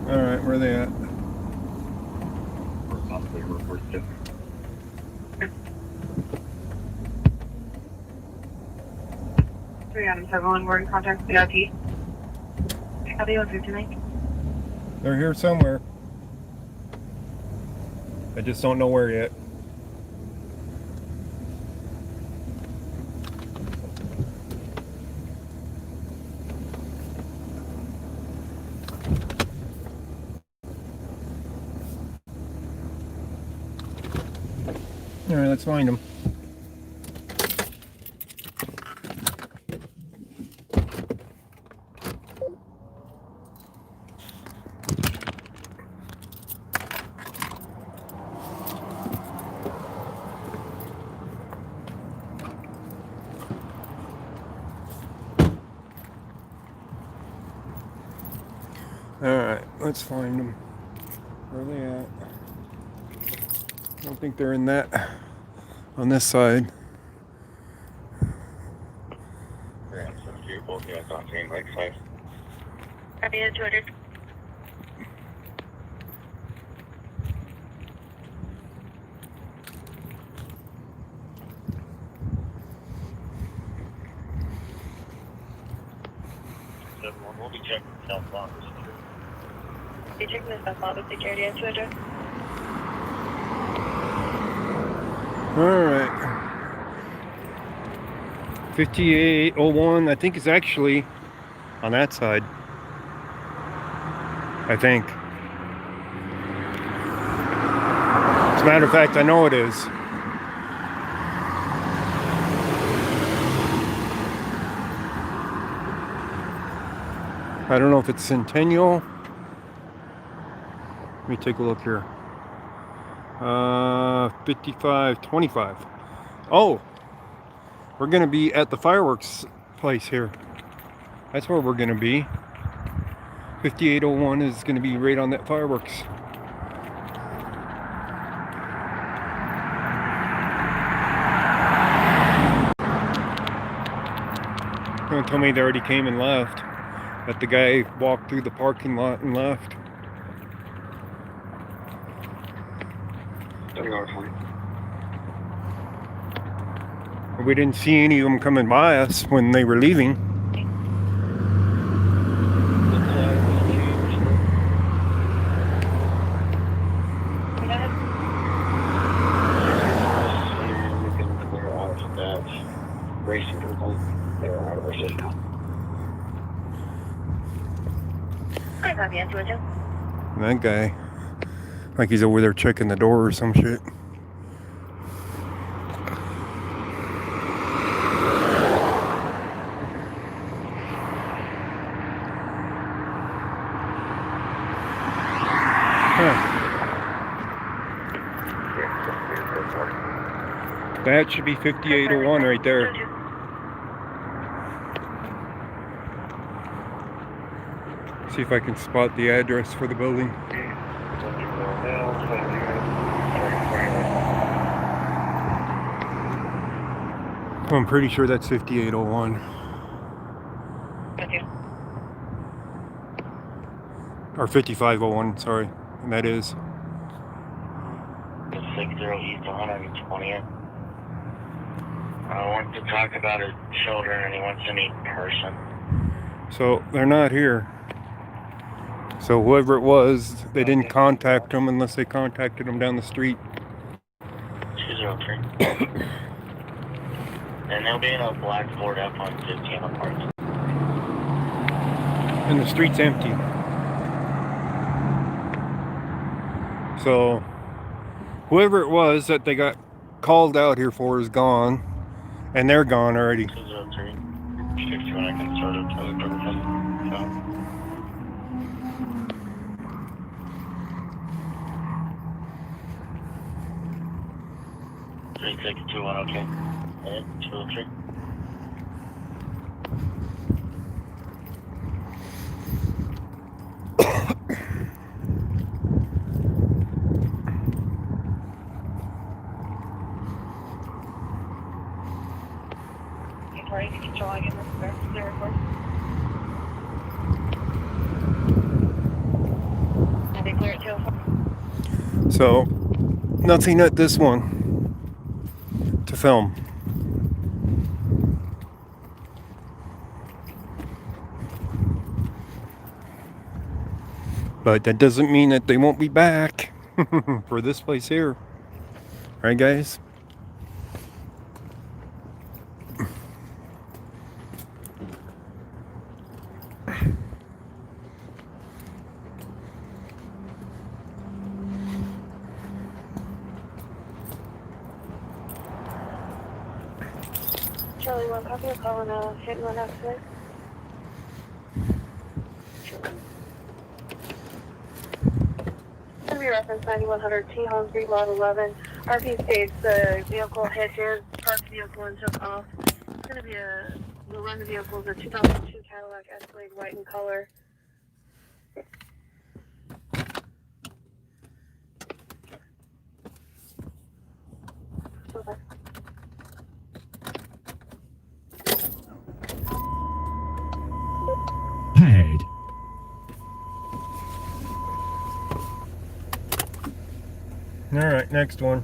Alright, where are they at?
Everyone, we're in contact with the RP. How do you want to tonight?
They're here somewhere. I just don't know where yet. Alright, let's find them. Alright, let's find them. Where are they at? I don't think they're in that. On this side.
Copy, 200.
We'll be checking self-lock security.
Be checking the self-lock security, 200.
Alright. 5801, I think it's actually on that side. I think. As a matter of fact, I know it is. I don't know if it's Centennial. Let me take a look here. 5525. Oh, we're gonna be at the fireworks place here. That's where we're gonna be. 5801 is gonna be right on that fireworks. Don't tell me they already came and left. That the guy walked through the parking lot and left. We didn't see any of them coming by us when they were leaving. That guy, like he's over there checking the door or some shit. That should be 5801 right there. See if I can spot the address for the building. I'm pretty sure that's 5801. Or 5501, sorry. And that is
60 East 120th. I want to talk about his children and he wants to meet in person.
So they're not here. So whoever it was, they didn't contact them unless they contacted them down the street.
203. And they'll be in a black Ford F-150 apartment.
And the street's empty. So whoever it was that they got called out here for is gone. And they're gone already.
203. 61, I can start up to the purpose. 3621, okay. And 203.
So nothing at this one to film. But that doesn't mean that they won't be back for this place here. Right, guys?
Charlie, one copy of calling a hit and run accident. It's going to be reference 9100 T Home Street Lot 11. RP states the vehicle hit his parked vehicle and took off. It's going to be we'll run the vehicle as a 2002 Cadillac Escalade white in color. Okay.
Paid.
Alright, next one.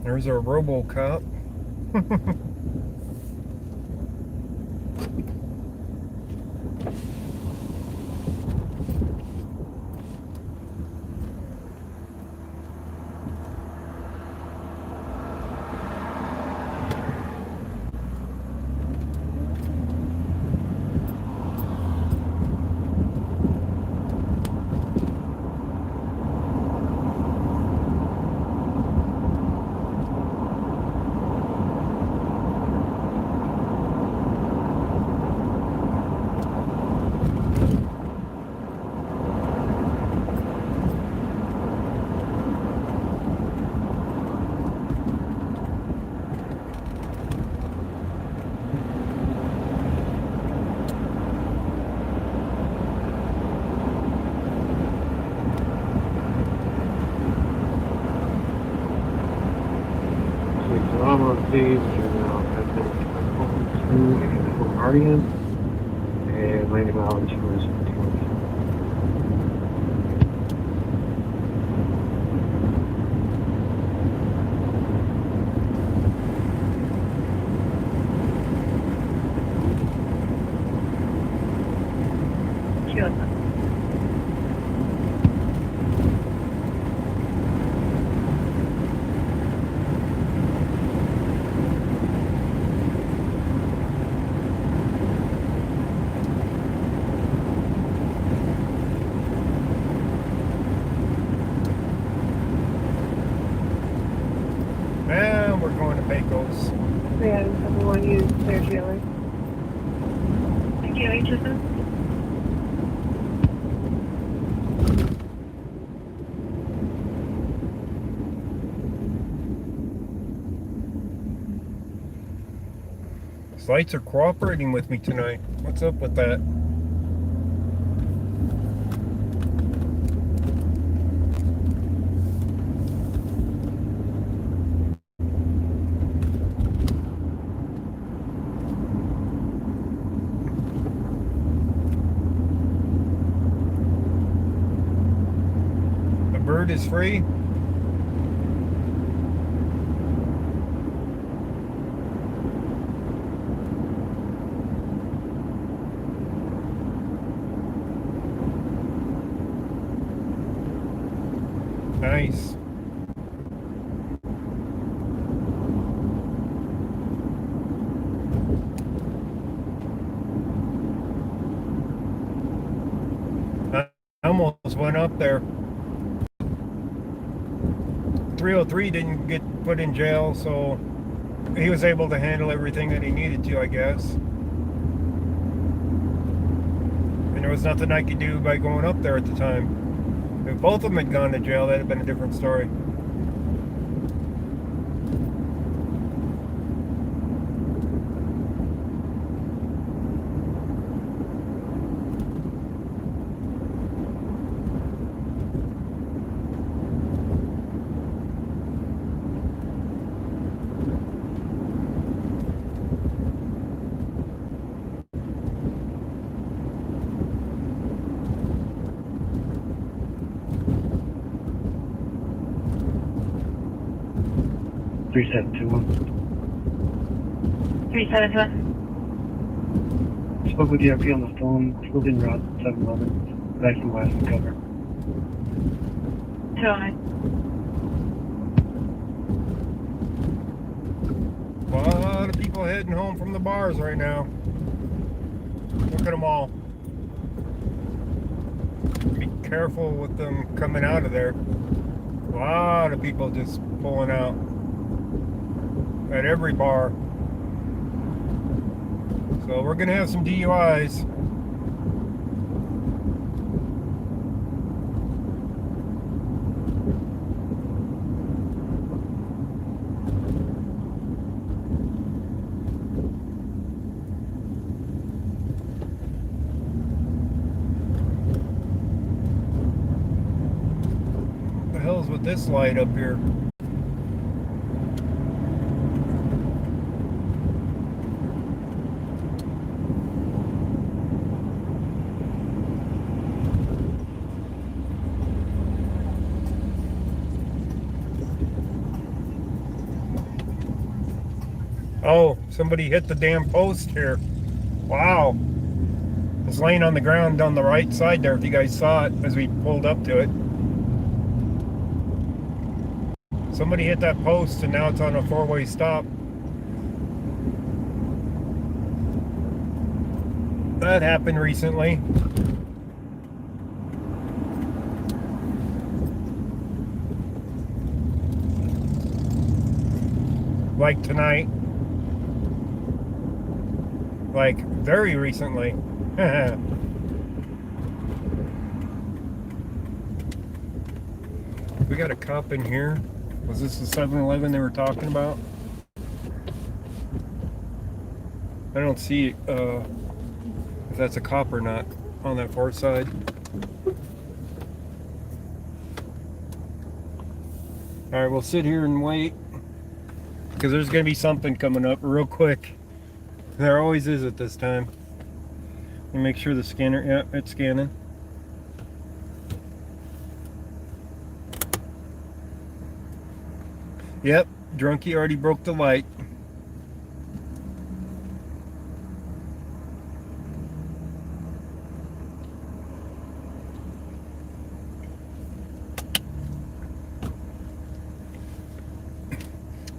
There's our RoboCop.
Days now have been home to individual guardian and landing out to his
we're going to Pecos.
3 Adam 71, use clear trailer.
Thank you, HSS.
These lights are cooperating with me tonight. What's up with that? The bird is free. Nice. I almost went up there. 303 didn't get put in jail, so he was able to handle everything that he needed to, I guess. And there was nothing I could do by going up there at the time. If both of them had gone to jail, that'd have been a different story.
Three 721.
371.
Spoke with the RP on the phone. Building route 711. Back from west and cover.
209.
A lot of people heading home from the bars right now. Look at them all. Be careful with them coming out of there. A lot of people just pulling out at every bar. So we're gonna have some DUIs. What the hell's with this light up here? Oh, somebody hit the damn post here. Wow. It's laying on the ground on the right side there, if you guys saw it as we pulled up to it. Somebody hit that post and now it's on a four-way stop. That happened recently. Like tonight. Like very recently. We got a cop in here. Was this the 7-Eleven they were talking about? I don't see if that's a cop or not on that far side. Alright, we'll sit here and wait because there's going to be something coming up real quick. There always is at this time. Let me make sure the scanner, yeah, it's scanning. Yep, drunkie already broke the light.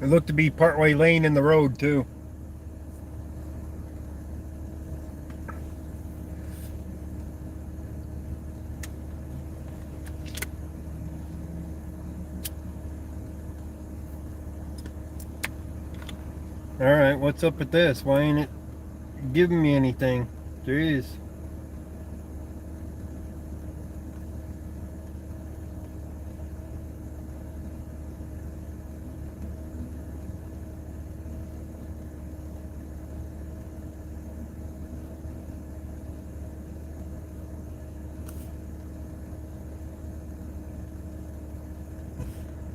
It looked to be partway lane in the road too. Alright, what's up with this? Why ain't it giving me anything? Jeez.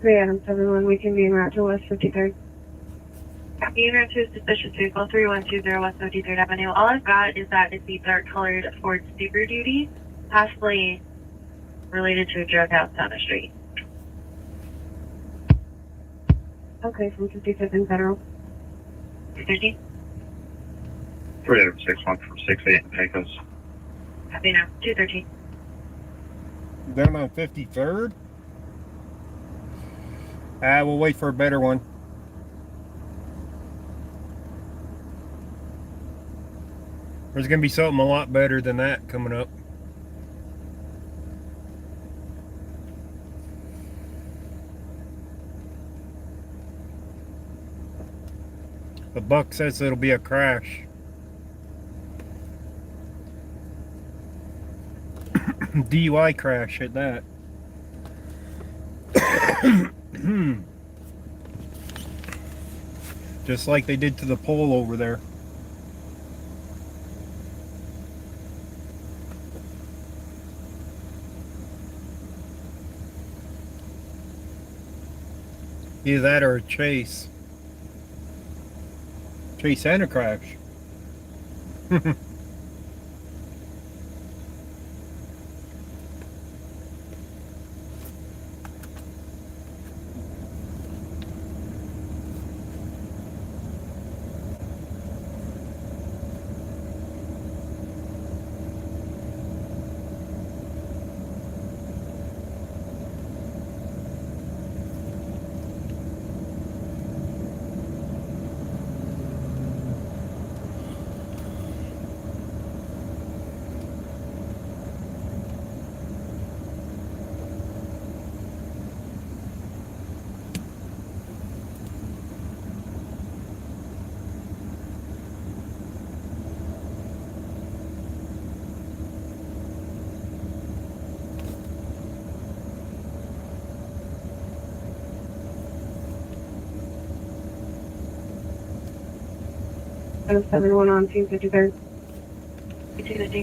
Adam 71, we can be en route to West 53rd. Copy, en route to suspicious vehicle 3120 West 53rd Avenue. All I've got is that it's the dark colored Ford Super Duty, possibly related to a drug house down the street. Okay, from 55th and Federal. 213?
361 from 68 in Pecos.
Copy now, 213.
Down on 53rd? We'll wait for a better one. There's going to be something a lot better than that coming up. The buck says it'll be a crash. DUI crash at that. Just like they did to the pole over there. Either that or a chase. Chase and a crash.
Adam 71 on 253rd. 250.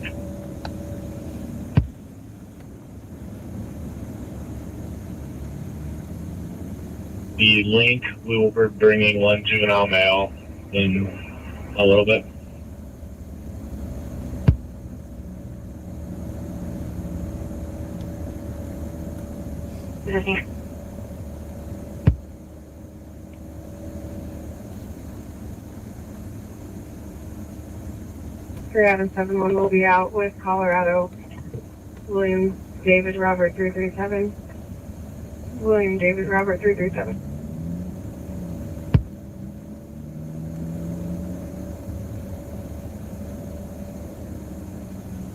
The link, we will be bringing one juvenile male in a little bit.
Position. Adam 71 will be out with Colorado. William David Robert 337. William David Robert 337.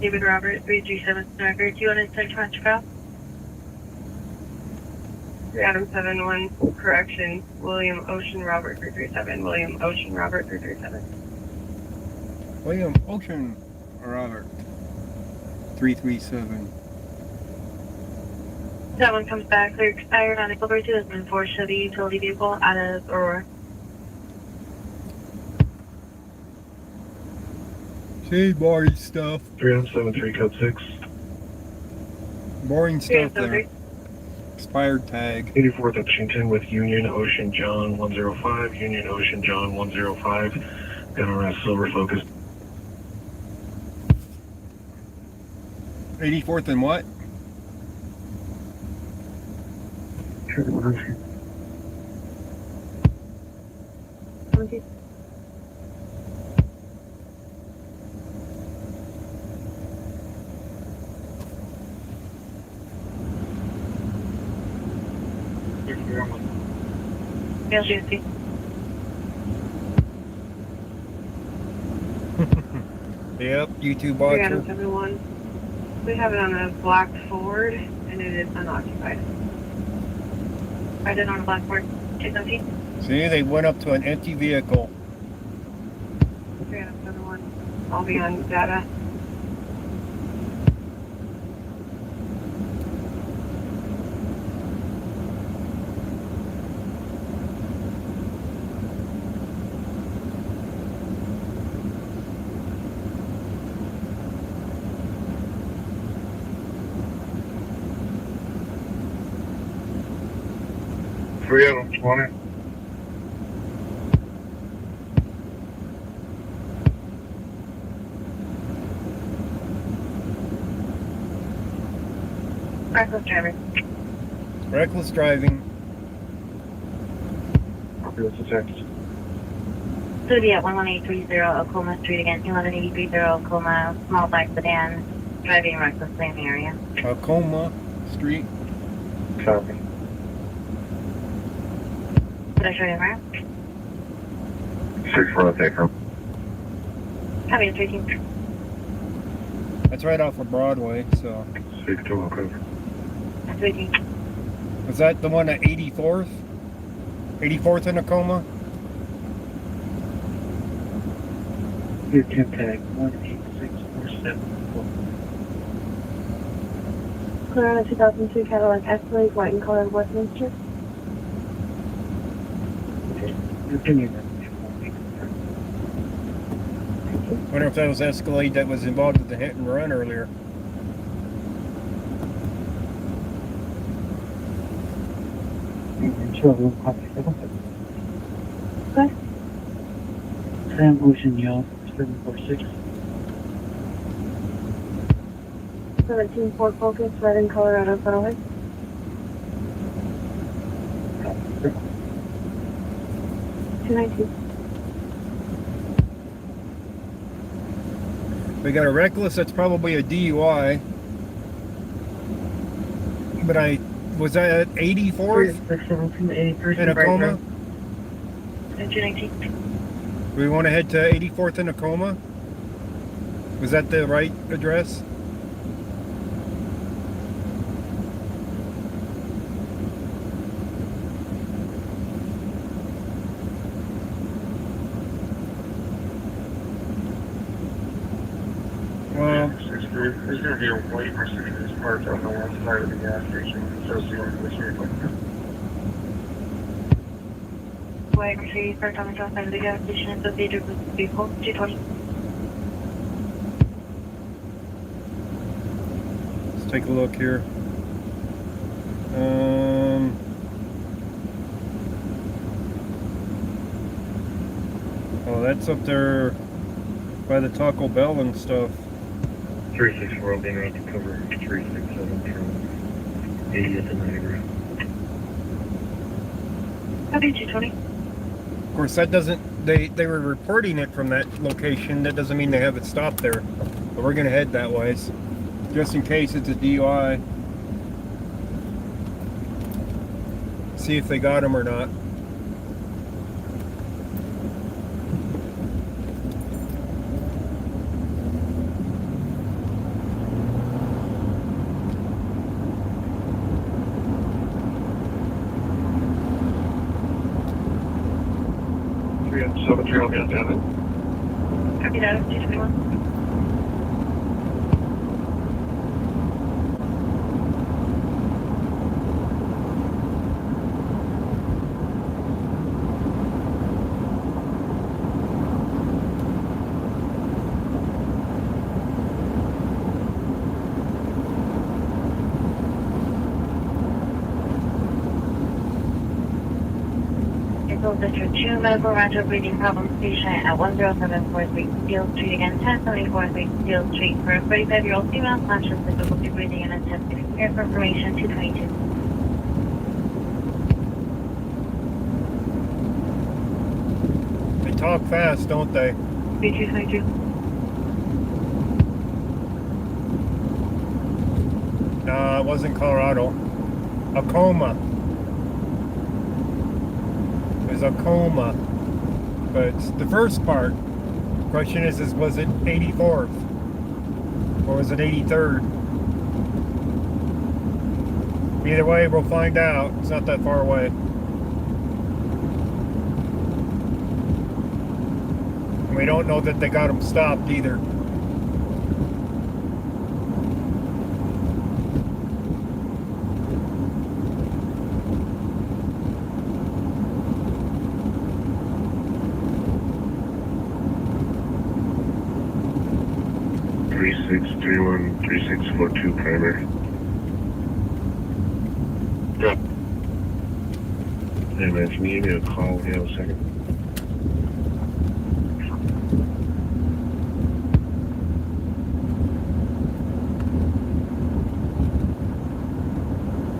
David Robert 337 record. Do you want to take much file? Adam 71 correction. William Ocean Robert 337. William Ocean Robert 337.
William Ocean Robert 337.
That one comes back. Clear expired on October 2004 Chevy utility vehicle out of Aurora.
See, boring stuff.
3073 code 6.
Boring stuff there.
373.
Expired tag.
84th at Washington with Union Ocean John 105. Union Ocean John 105. Gonna silver focus.
84th and what?
LGC.
Yep, YouTube
371. We have it on a black Ford, and it is unoccupied. I did on a black Ford. 217.
See, they went up to an empty vehicle.
I'll be on data.
Three of them, 20.
Reckless driver.
Reckless driving.
Here's the text.
So it'll be at 11830 Oklahoma Street again, 11830 Oklahoma, small black sedan, driving recklessly in the area.
Tacoma Street.
Copy.
Did I show you the map?
6-4, take her.
Copy, 13.
That's right off of Broadway, so.
6-2, okay.
13.
Was that the one at 84th? 84th in Tacoma?
Your tip tag 18647.
Clear on a 2002 Cadillac Escalade, white in color, Westminster.
Continue.
Wonder if that was Escalade that was involved with the hit and run earlier.
Okay.
Sam Ocean Yacht 746.
17 Ford Focus, red in Colorado, Federal. 292.
We got a reckless, that's probably a DUI. But was that at 84th in Tacoma?
219.
We want to head to 84th in Tacoma? Was that the right address? Well,
There's going to be a white Mercedes parked on the one side of the gas station associated with this vehicle.
White Mercedes parked on the south side of the gas station associated with the vehicle. 220.
let's take a look here. Oh, that's up there by the Taco Bell and stuff.
364 will be around to cover 367 from 80th and Niagara.
Copy, 220.
Of course, that doesn't, they were reporting it from that location. That doesn't mean they have it stopped there. But we're going to head that way, just in case it's a DUI. See if they got him or not.
So the trail gets down it.
Copy that, 221. District 2, medical rental breathing problems patient at 10743 Steel Street again, 1074 Steel Street for a 45-year-old female conscious difficulty breathing and intensive care for information 222.
They talk fast, don't they?
222.
No, it wasn't Colorado. Tacoma. It was Tacoma. But the first part, the question is was it 84th? Or was it 83rd? Either way, we'll find out. It's not that far away. We don't know that they got him stopped either.
(3631) 3642 primary.
Drop.
Hey man, can you give me a call in a second?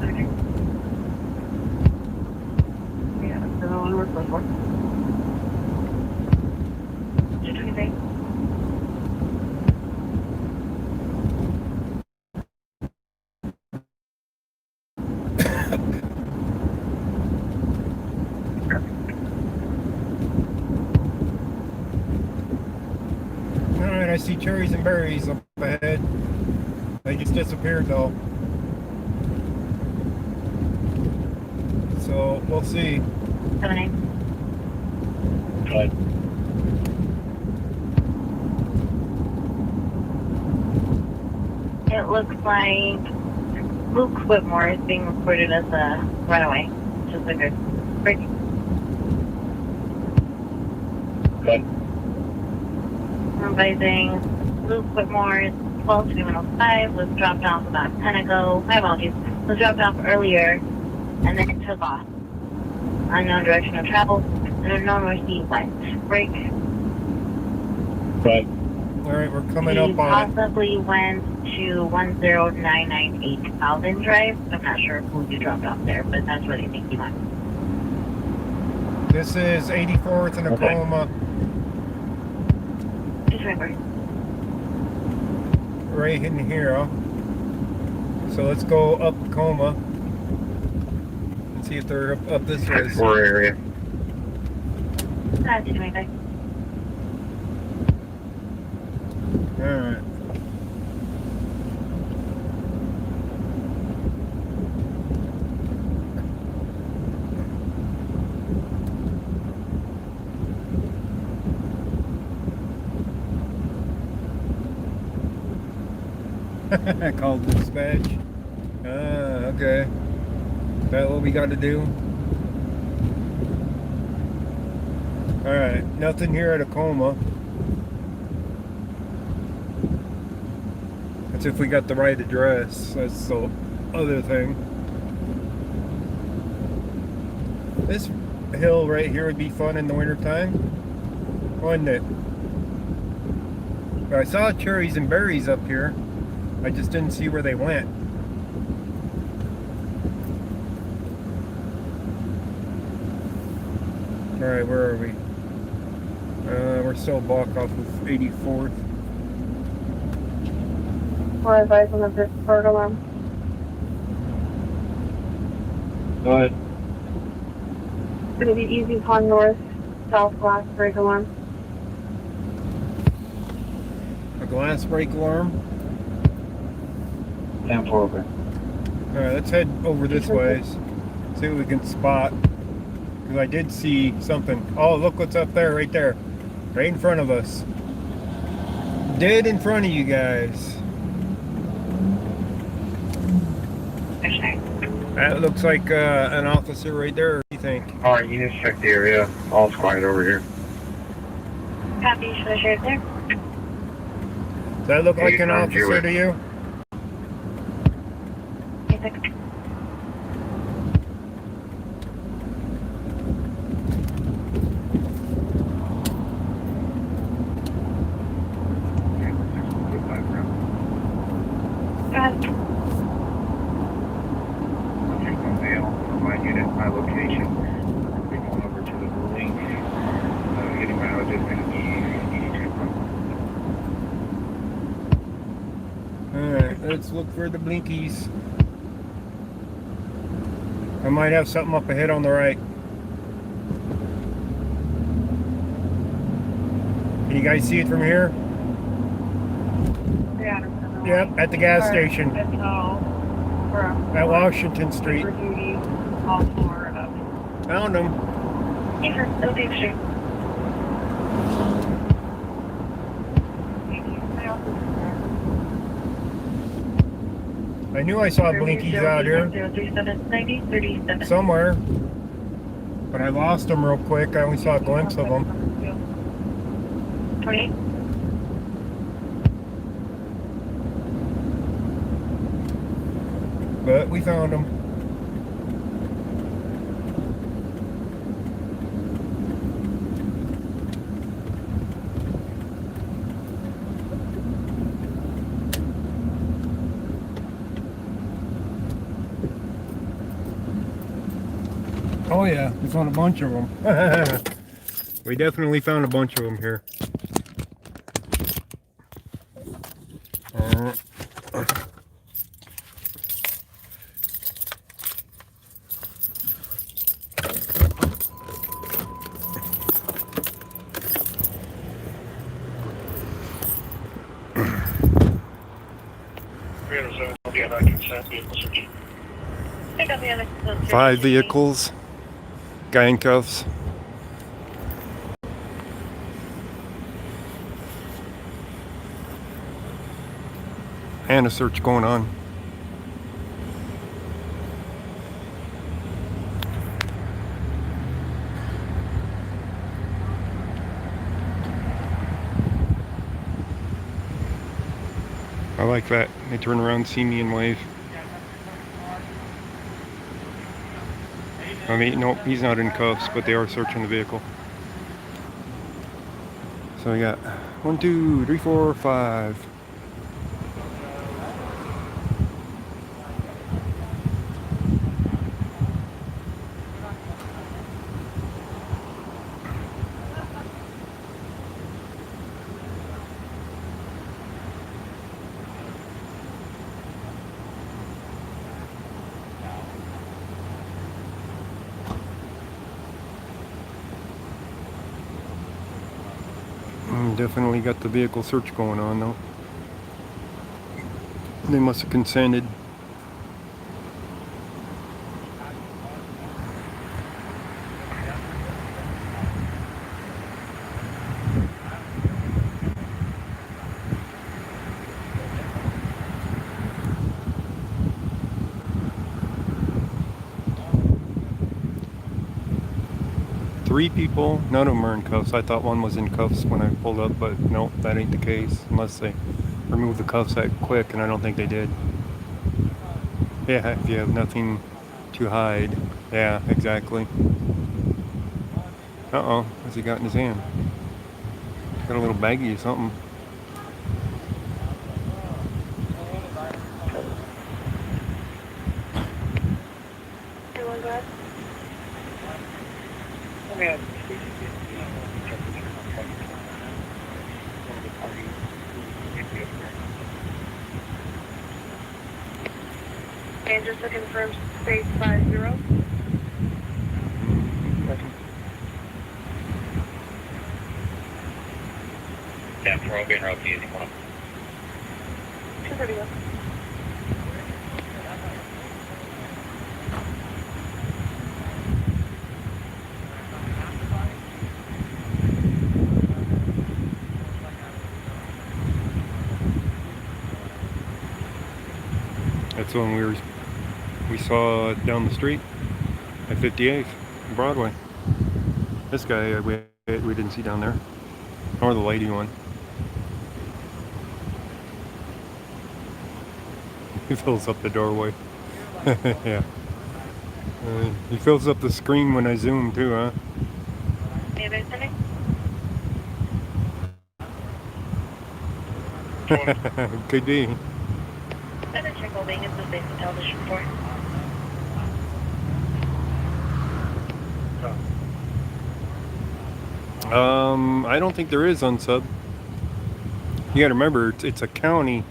Okay. Yeah, that's the one we're looking for. 223.
Alright, I see cherries and berries up ahead. They just disappeared though. So, we'll see.
78.
Cut.
It looks like Luke Whitmore is being reported as a runaway. Just like a break.
Cut.
I'm advising Luke Whitmore is 12-2105, was dropped off about 10 ago. My apologies. Was dropped off earlier and then it took off. Unknown direction of travel and unknown where he went. Break.
Cut.
Alright, we're coming
He
up on it.
possibly went to 10998 Alvin Drive. I'm not sure who you dropped off there, but that's where they think he went.
This is 84th and
Okay.
Tacoma.
Just remember.
Right in here. So let's go up Tacoma and see if they're up this way.
4 area.
That's anyway.
Alright. Called dispatch. Okay. Is that what we got to do? Alright, nothing here at Tacoma. That's if we got the right address. That's the other thing. This hill right here would be fun in the wintertime, wouldn't it? I saw cherries and berries up here. I just didn't see where they went. Alright, where are we? We're still blocked off of 84th.
We're advising of this bird alarm.
Go ahead.
It's going to be easy upon north, southwest break alarm.
A glass break alarm.
10-4 open.
Alright, let's head over this way. See what we can spot. Because I did see something. Oh, look what's up there, right there. Right in front of us. Dead in front of you guys. That looks like an officer right there. What do you think?
Alright, units check the area. All's quiet over here.
Copy, should I share it there?
Does that look like an
89
officer
Jewish.
to you?
Basic. Go ahead.
I'll take one mail from my unit, my location. I'll be going over to the link. Getting mileage is going to be 82.
Alright, let's look for the blinkies. I might have something up ahead on the right. Can you guys see it from here?
Yeah.
Yep, at the gas station. At Washington Street. Found them.
Yeah, sure. It'll be extreme.
I knew I saw blinkies out here
0379037.
somewhere, but I lost them real quick. I only saw a glimpse of them.
28.
But we found them. Oh yeah, we found a bunch of them. We definitely found a bunch of them here.
Pick up the other.
5 vehicles, guy in cuffs. And a search going on. I like that. They turn around, see me, and wave. I mean, no, he's not in cuffs, but they are searching the vehicle. So we got 1, 2, 3, 4, 5. Definitely got the vehicle search going on though. They must have consented. Three people, none of them are in cuffs. I thought one was in cuffs when I pulled up, but no, that ain't the case. Unless they removed the cuffs that quick, and I don't think they did. Yeah, if you have nothing to hide. Yeah, exactly. Uh-oh, what's he got in his hand? Got a little baggie or something.
And just to confirm, space 50.
Yeah, we're all getting route to using one.
231.
That's when we saw down the street at 58th Broadway. This guy we didn't see down there, or the lady one. He fills up the doorway. Yeah. He fills up the screen when I zoom too, huh? Could be.
Better check holding is the safe hotel district report.
I don't think there is on sub. You gotta remember, it's a county,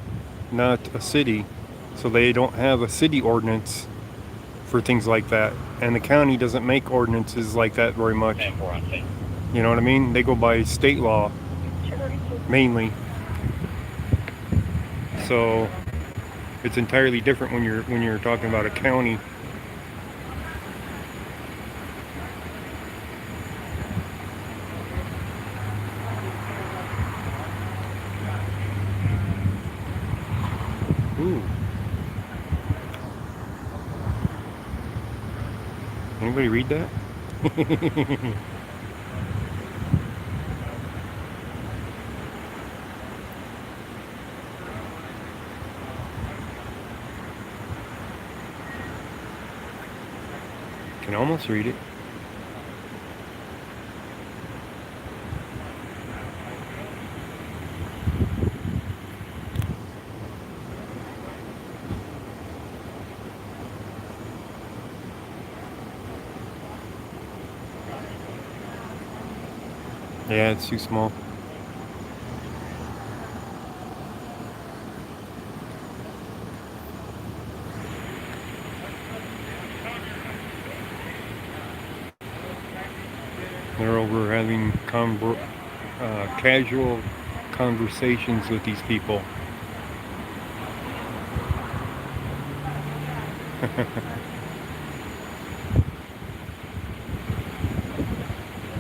not a city. So they don't have a city ordinance for things like that. And the county doesn't make ordinances like that very much. You know what I mean? They go by state law, mainly. So it's entirely different when you're talking about a county. Ooh. Anybody read that? Can almost read it. Yeah, it's too small. They're over having casual conversations with these people.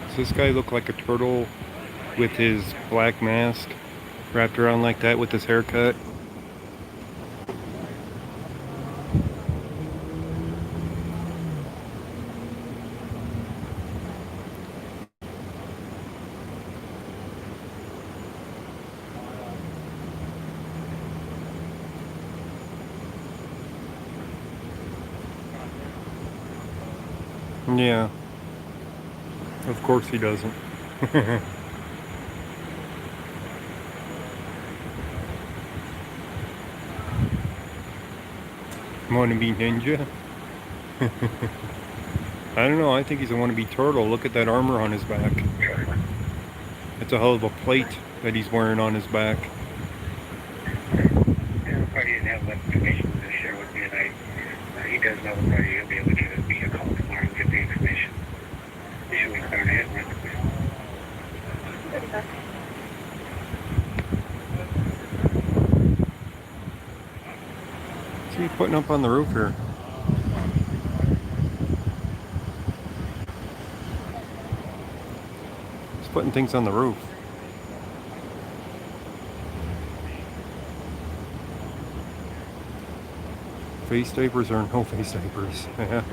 Does this guy look like a turtle with his black mask wrapped around like that with his haircut? Yeah. Of course he doesn't. Wannabe ninja? I don't know, I think he's a wannabe turtle. Look at that armor on his back. It's a hell of a plate that he's wearing on his back.
The party didn't have enough information to share with me tonight. He does know the party. He'll be able to give me a call tomorrow and get the information. Should we start ahead?
What's he putting up on the roof here? He's putting things on the roof. Face diapers or no face diapers? Yeah.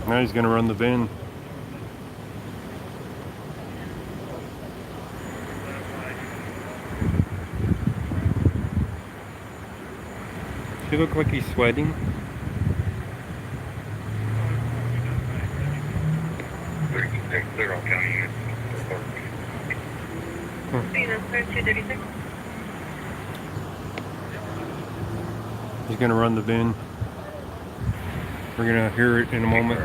Now he's gonna run the bin. Does he look like he's sweating?
Clear all county units.
He's gonna run the bin. We're gonna hear it in a moment.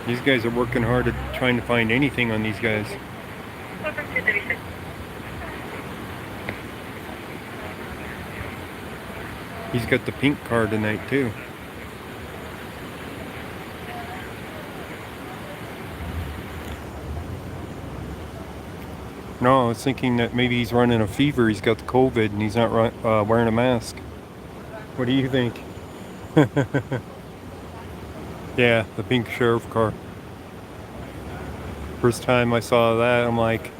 These guys are working hard at trying to find anything on these guys. He's got the pink car tonight too. No, I was thinking that maybe he's running a fever. He's got the COVID and he's not wearing a mask. What do you think? Yeah, the pink sheriff car. First time I saw that, I'm like,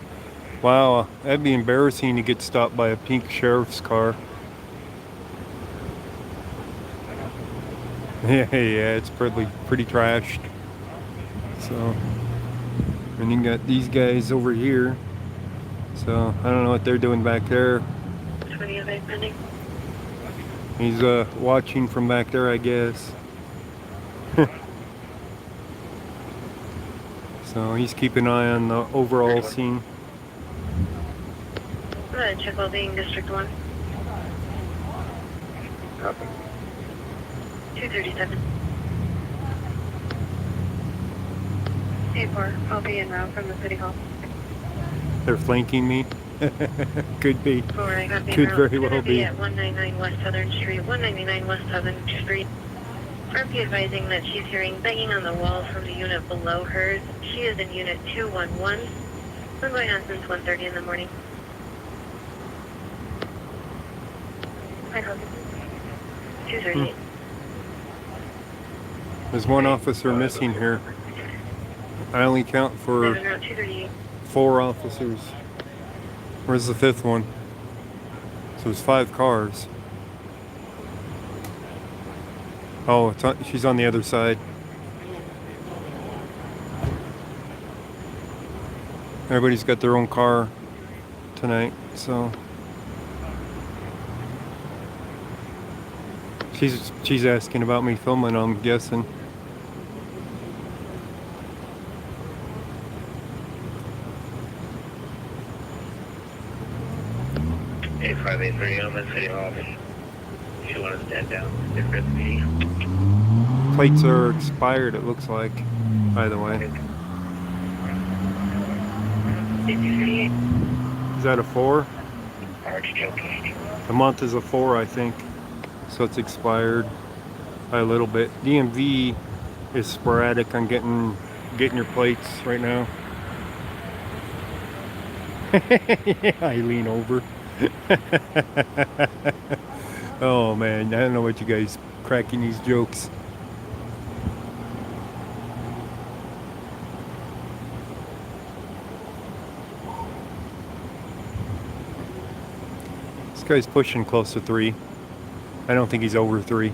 wow, that'd be embarrassing to get stopped by a pink sheriff's car. Yeah, it's pretty trashed. So, and you got these guys over here. So, I don't know what they're doing back there. He's watching from back there, I guess. So, he's keeping an eye on the overall scene.
Check well being District 1.
Copy.
237. 8-4, I'll be en route from the City Hall.
They're flanking me. Could be. Could very well be.
At 199 West Southern Street, 199 West Southern Street. RP advising that she's hearing banging on the wall from the unit below hers. She is in Unit 211. Been going on since 1:30 in the morning. I hope. 238.
There's one officer missing here. I only count for
238.
4 officers. Where's the 5th one? So there's 5 cars. Oh, she's on the other side. Everybody's got their own car tonight, so she's asking about me filming, I'm guessing.
Hey, 583, I'm in City Hall. If you want to stand down, different speed.
Plates are expired, it looks like, by the way.
238.
Is that a 4?
Arch joking.
The month is a 4, I think. So it's expired by a little bit. DMV is sporadic on getting your plates right now. Yeah, I lean over. Oh man, I don't know what you guys cracking these jokes. This guy's pushing close to 3. I don't think he's over 3.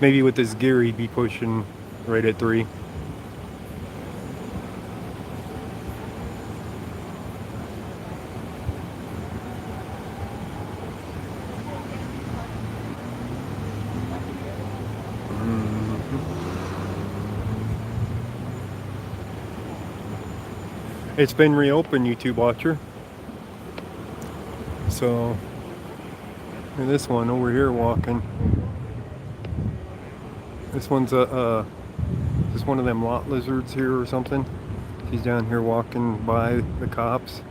Maybe with his gear he'd be pushing right at 3. It's been reopened, YouTube watcher. So, look at this one over here walking. This one's just one of them lot lizards here or something. He's down here walking by the cops.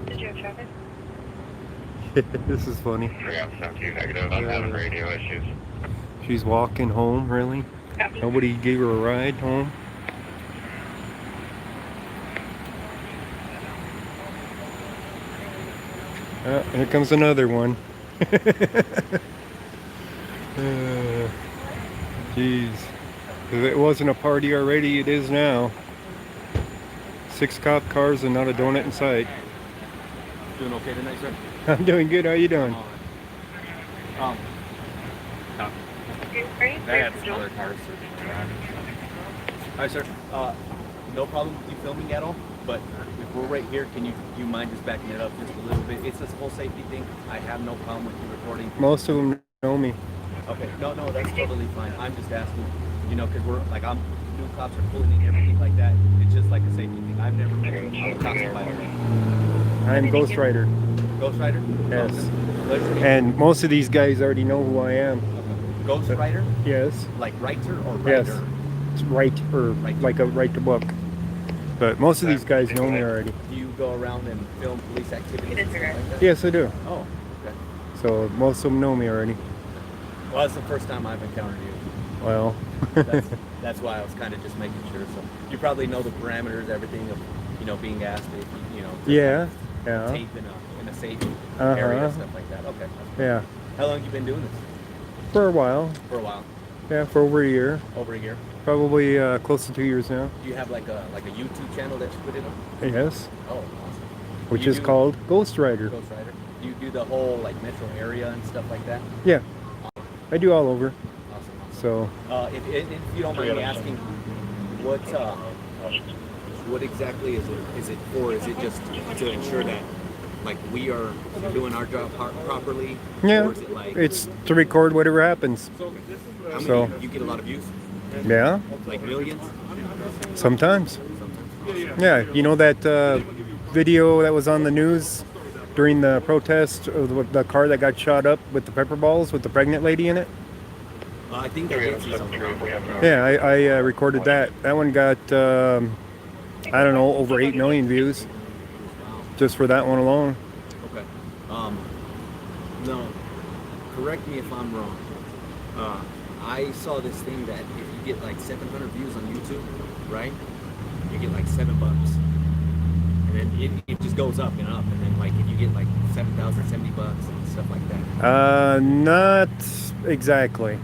Did you have traffic?
This is funny.
3-2 negative. I'm having radio issues.
She's walking home, really? Nobody gave her a ride home? Here comes another one. Jeez. If it wasn't a party already, it is now. 6 cop cars and not a donut in sight.
Doing okay tonight, sir?
I'm doing good. How you doing?
That's other cars. Alright, sir. No problem with you filming at all, but if we're right here, do you mind just backing it up just a little bit? It's this whole safety thing. I have no problem with you recording.
Most of them know me.
Okay, no, that's totally fine. I'm just asking, because we're like, new cops are pulling in everything like that. It's just like a safety thing. I've never been classified.
I'm Ghost Rider.
Ghost Rider?
Yes.
Okay.
And most of these guys already know who I am.
Okay. Ghost Rider?
Yes.
Like writer or writer?
Yes. It's writer, like a write the book. But most of these guys know me already.
Do you go around and film police activities and stuff like that?
Yes, I do.
Oh, okay.
So most of them know me already.
Well, that's the first time I've encountered you.
Well.
that's why I was kind of just making sure. So you probably know the parameters, everything of, being asked if
Yeah.
tape in a safe area, stuff like that. Okay.
Yeah.
How long have you been doing this?
For a while.
For a while.
Yeah, for over a year.
Over a year.
Probably close to 2 years now.
Do you have like a YouTube channel that you put it on?
Yes.
Oh, awesome.
Which is called Ghost Rider.
Ghost Rider. Do you do the whole metro area and stuff like that?
Yeah. I do all over.
Awesome.
So.
If you don't mind me asking, what exactly is it? Is it for? Is it just to ensure that we are doing our job properly?
Yeah.
Or is it
it's to record whatever happens.
So you get a lot of views?
Yeah.
Like millions?
Sometimes. Yeah, that video that was on the news during the protest of the car that got shot up with the pepper balls with the pregnant lady in it?
I think I did see something.
Yeah, I recorded that. That one got, I don't know, over 8 million views. Just for that one alone.
Okay. No, correct me if I'm wrong. I saw this thing that if you get 700 views on YouTube, right? You get $7. And it just goes up and up, and then like if you get like $7,000, $70 and stuff like that.
Not exactly.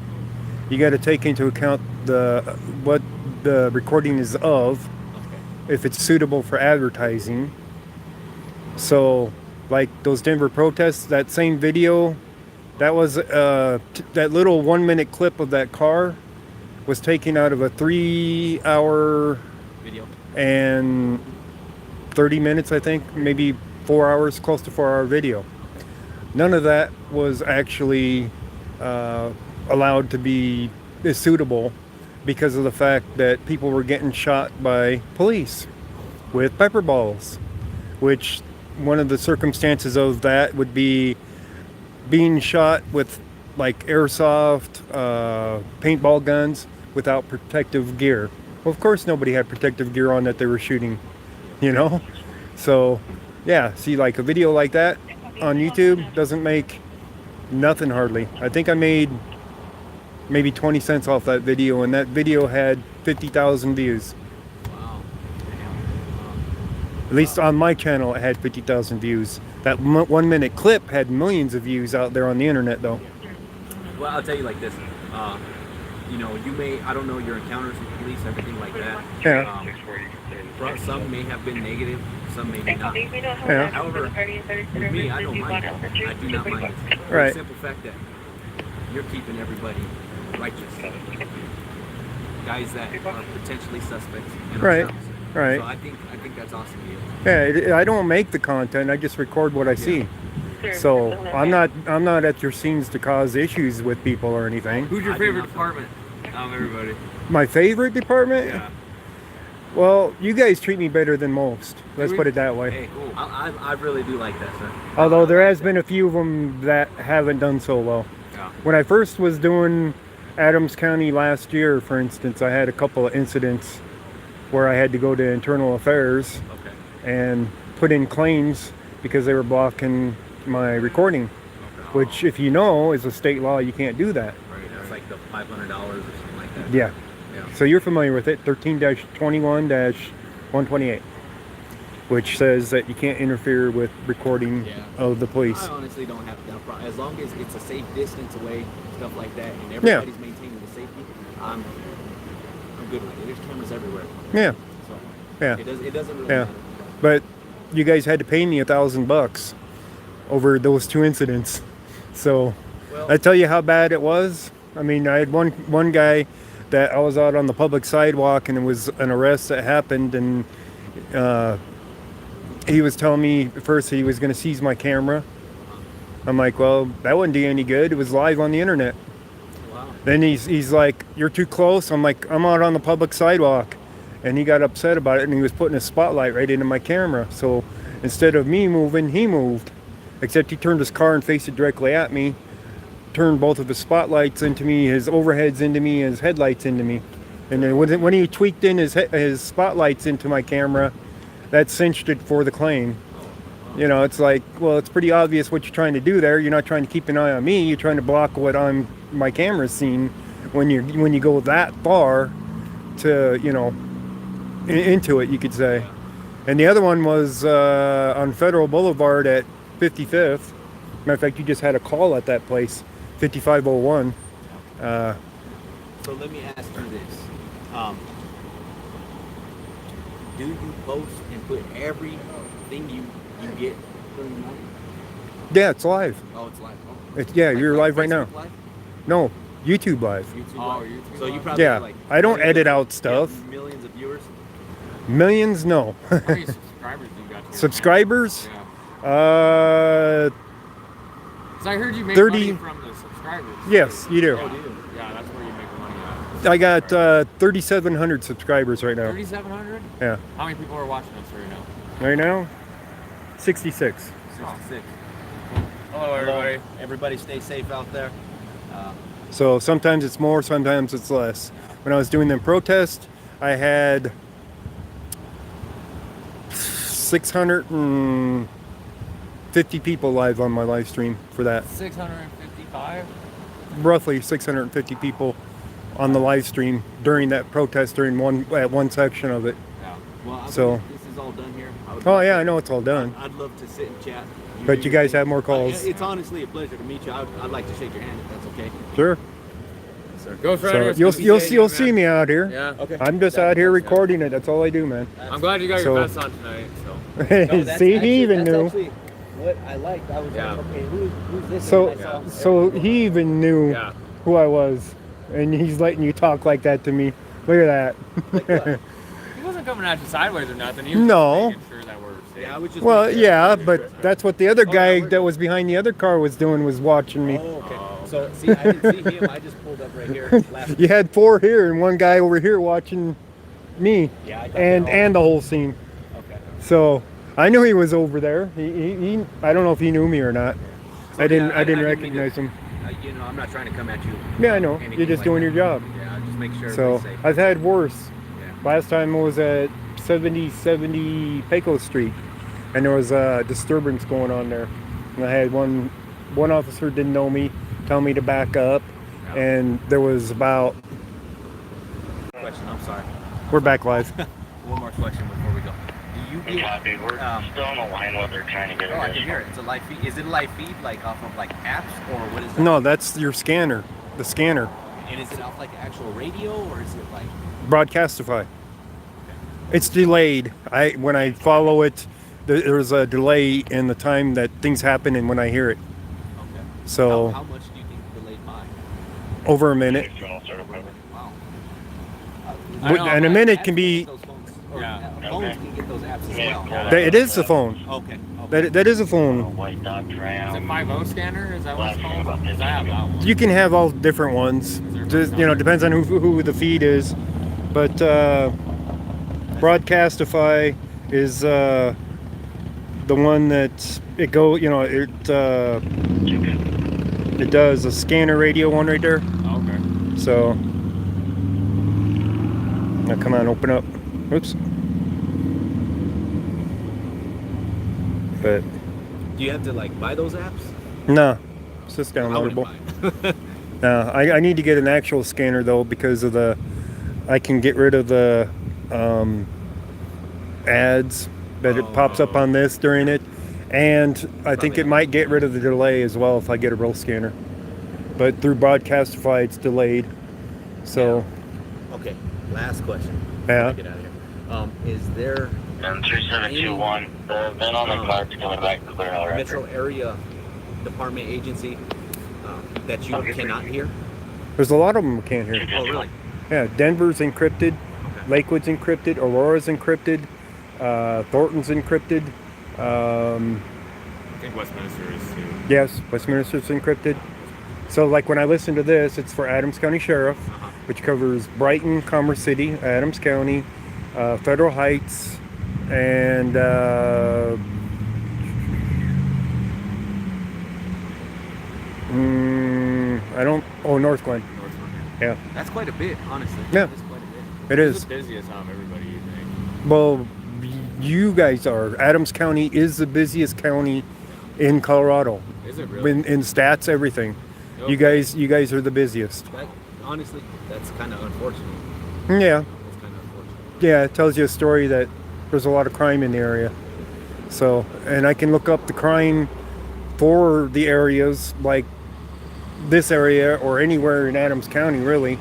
You got to take into account what the recording is of, if it's suitable for advertising. So, like those Denver protests, that same video, that was that little 1-minute clip of that car was taken out of a 3-hour
Video.
and 30 minutes, I think, maybe 4 hours, close to 4-hour video. None of that was actually allowed to be suitable because of the fact that people were getting shot by police with pepper balls, which one of the circumstances of that would be being shot with like airsoft paintball guns without protective gear. Well, of course nobody had protective gear on that they were shooting, you know? So yeah, see, like a video like that on YouTube doesn't make nothing hardly. I think I made maybe 20 cents off that video, and that video had 50,000 views.
Wow.
At least on my channel it had 50,000 views. That 1-minute clip had millions of views out there on the internet though.
Well, I'll tell you like this. You know, you may, I don't know your encounters with police, everything like that.
Yeah.
Some may have been negative, some may not.
Yeah.
However, with me, I don't mind it. I do not mind it. For
Right.
the simple fact that you're keeping everybody righteous. Guys that are potentially suspects and
Right.
ourselves.
Right.
So I think that's awesome to you.
Yeah, I don't make the content, I just record what I see. So I'm not at your scenes to cause issues with people or anything.
Who's your favorite department out of everybody?
My favorite department?
Yeah.
Well, you guys treat me better than most. Let's put it that way.
Hey, cool. I really do like that, sir.
Although there has been a few of them that haven't done so well.
Yeah.
When I first was doing Adams County last year, for instance, I had a couple of incidents where I had to go to internal affairs and put in claims because they were blocking my recording, which, if you know, is a state law. You can't do that.
Right. That's like the $500 or something like that.
Yeah.
Yeah.
So you're familiar with it, 13-21-128, which says that you can't interfere with recording of the police.
I honestly don't have that problem. As long as it's a safe distance away, stuff like that, and everybody's maintaining the safety, I'm good with it. There's cameras everywhere.
Yeah.
So
Yeah.
it doesn't really
Yeah.
matter.
But you guys had to pay me $1,000 over those 2 incidents. So I tell you how bad it was. I mean, I had one guy that I was out on the public sidewalk, and it was an arrest that happened, and he was telling me first he was going to seize my camera. I'm like, well, that wouldn't do any good. It was live on the internet.
Wow.
Then he's like, you're too close. I'm like, I'm out on the public sidewalk. And he got upset about it, and he was putting a spotlight right into my camera. So instead of me moving, he moved. Except he turned his car and faced it directly at me, turned both of his spotlights into me, his overheads into me, his headlights into me. And then when he tweaked in his spotlights into my camera, that cinched it for the claim. You know, it's like, well, it's pretty obvious what you're trying to do there. You're not trying to keep an eye on me. You're trying to block what my camera's seeing when you go that far to, you know, into it, you could say. And the other one was on Federal Boulevard at 55th. Matter of fact, you just had a call at that place, 5501.
So let me ask you this. Do you post and put everything you get during the morning?
Yeah, it's live.
Oh, it's live.
You're live right now.
Facebook Live?
No, YouTube live.
YouTube
Oh,
Live?
YouTube
So you
Live?
probably
Yeah,
have, like,
I don't edit out stuff.
millions of viewers.
Millions, no.
How many subscribers do you got? To your
Subscribers?
channel? Yeah. 'Cause I heard you make
30
money from the subscribers.
Yes, you do.
Oh, do you? Yeah, that's where you make the money at.
I got 3,700 subscribers right now.
3,700?
Yeah.
How many people are watching us right now?
Right now, 66.
66.
Hello, everybody.
Everybody stay safe out there.
So sometimes it's more, sometimes it's less. When I was doing the protest, I had 650 people live on my live stream for that.
655?
Roughly 650 people on the live stream during that protest during one section of it.
Yeah.
Well,
So-
this is all done here.
Oh yeah, I know it's all done.
I'd love to sit and chat.
But you guys have more calls.
It's honestly a pleasure to meet you. I'd like to shake your hand if that's okay.
Sure.
Sir.
Ghost
So
Rider.
you'll see me out here.
Yeah.
Okay.
I'm just out here recording it. That's all I do, man.
I'm glad you got your vest on tonight. So.
See, he even
that's
knew.
Actually what I liked. I was like, okay, who's this?
So he even knew who I was, and he's letting you talk like that to me. Look at that.
He wasn't coming at you sideways or nothing. He was
No.
just making sure that we're safe.
Yeah, I was just.
Well, yeah, but that's what the other guy that was behind the other car was doing, was watching me.
Oh, okay. So see, I didn't see him. I just pulled up right here.
You had 4 here and one guy over here watching me,
Yeah,
and the whole scene.
Okay.
So I knew he was over there. He I don't know if he knew me or not.
So,
I didn't
yeah,
didn't
mean
recognize him.
You know, I'm not trying to come at you.
Yeah, I know.
anything
You're just
like
doing
that.
your job.
Yeah, just make sure
So
everybody's safe.
I've had worse.
Yeah.
Last time I was at 7070 Pecos Street, and there was a disturbance going on there. And I had one officer didn't know me, tell me to back up, and there was about.
Question. I'm sorry.
We're back live.
One more question before we go. Do you get?
Copy. We're still on the line while they're trying to get
Oh, I can hear it. It's a live feed. Is it a live feed, like off of like apps, or what is that?
No, that's your scanner, the scanner.
And is it off like actual radio, or is it like?
Broadcastify. It's delayed. When I follow it, there's a delay in the time that things happen and when I hear it.
Okay.
So
How much do you think delayed by?
over a minute.
Wow.
And a minute can be.
Phones can get those apps as well.
It is the phone.
Okay.
That is a phone.
White Dodge Ram.
Is it 5.0 scanner? Is that what it's called? Because I have that one.
You can have all different ones. Just, depends on who the feed is. But Broadcastify is the one that it go. It does a scanner radio one right there.
Okay.
So now come on, open up. Oops. But
Do you have to like buy those apps?
no, it's just downloadable. No, I need to get an actual scanner though, because of I can get rid of the ads that it pops up on this during it, and I think it might get rid of the delay as well if I get a real scanner. But through Broadcastify, it's delayed. So.
Okay. Last question.
Yeah.
Get out of here. Is there?
And 3721. The men on the car's coming back to clear already.
Metro area department agency that you cannot hear?
There's a lot of them we can't hear.
Oh, really?
Yeah, Denver's encrypted, Lakewood's encrypted, Aurora's encrypted, Thornton's encrypted.
I think Westminster is too.
Yes, Westminster's encrypted. So like when I listen to this, it's for Adams County Sheriff, which covers Brighton, Commerce City, Adams County, Federal Heights, and North Glen. Yeah.
That's quite a bit, honestly.
Yeah.
That's quite a bit.
It is.
It's the busiest out of everybody, you think?
Well, you guys are. Adams County is the busiest county in Colorado.
Is it really?
In stats, everything.
Okay.
You guys are the busiest.
Honestly, that's kind of unfortunate.
Yeah.
That's kind of unfortunate.
Yeah, it tells you a story that there's a lot of crime in the area. So, and I can look up the crime for the areas like this area or anywhere in Adams County, really.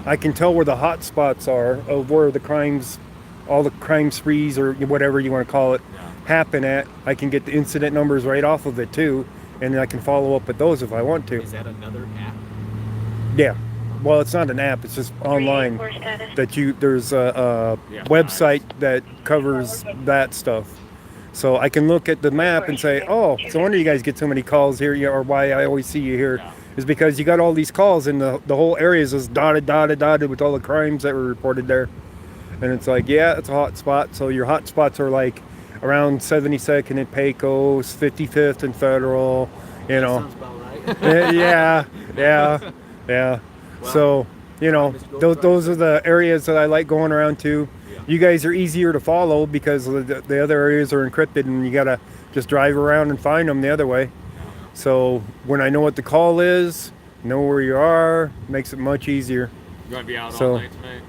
I can tell where the hot spots are of where the crimes, all the crime sprees or whatever you want to call it, happen at. I can get the incident numbers right off of it too, and I can follow up with those if I want to.
Is that another app?
Yeah. Well, it's not an app, it's just online there's a website that covers that stuff. So I can look at the map and say, oh, so wonder you guys get so many calls here, or why I always see you here is because you got all these calls and the whole area is just dotted with all the crimes that were reported there. And it's like, yeah, it's a hot spot. So your hot spots are like around 72nd and Pecos, 55th and Federal, you know.
That sounds about right.
Yeah. So, those are the areas that I like going around to. You guys are easier to follow because the other areas are encrypted and you got to just drive around and find them the other way. So when I know what the call is, know where you are, makes it much easier.
You want to be out all night tonight?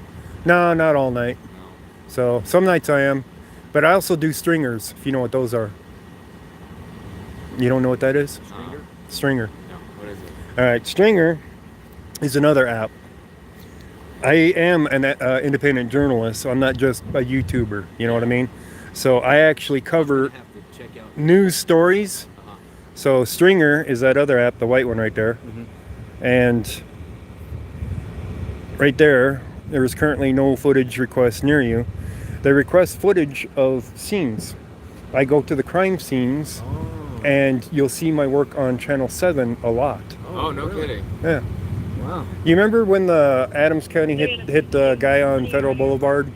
No, not all night.
No.
So some nights I am. But I also do stringers, if you know what those are. You don't know what that is?
Stringer?
Stringer.
No, what is it?
All right, Stringer is another app. I am an independent journalist, so I'm not just a YouTuber. You know what I mean? So I actually cover
Have to check out.
news stories.
Uh-huh.
So Stringer is that other app, the white one right there.
Mhm.
And right there is currently no footage request near you. They request footage of scenes. I go to the crime scenes, and you'll see my work on Channel 7 a lot.
Oh, no kidding.
Yeah.
Wow.
You remember when the Adams County hit the guy on Federal Boulevard?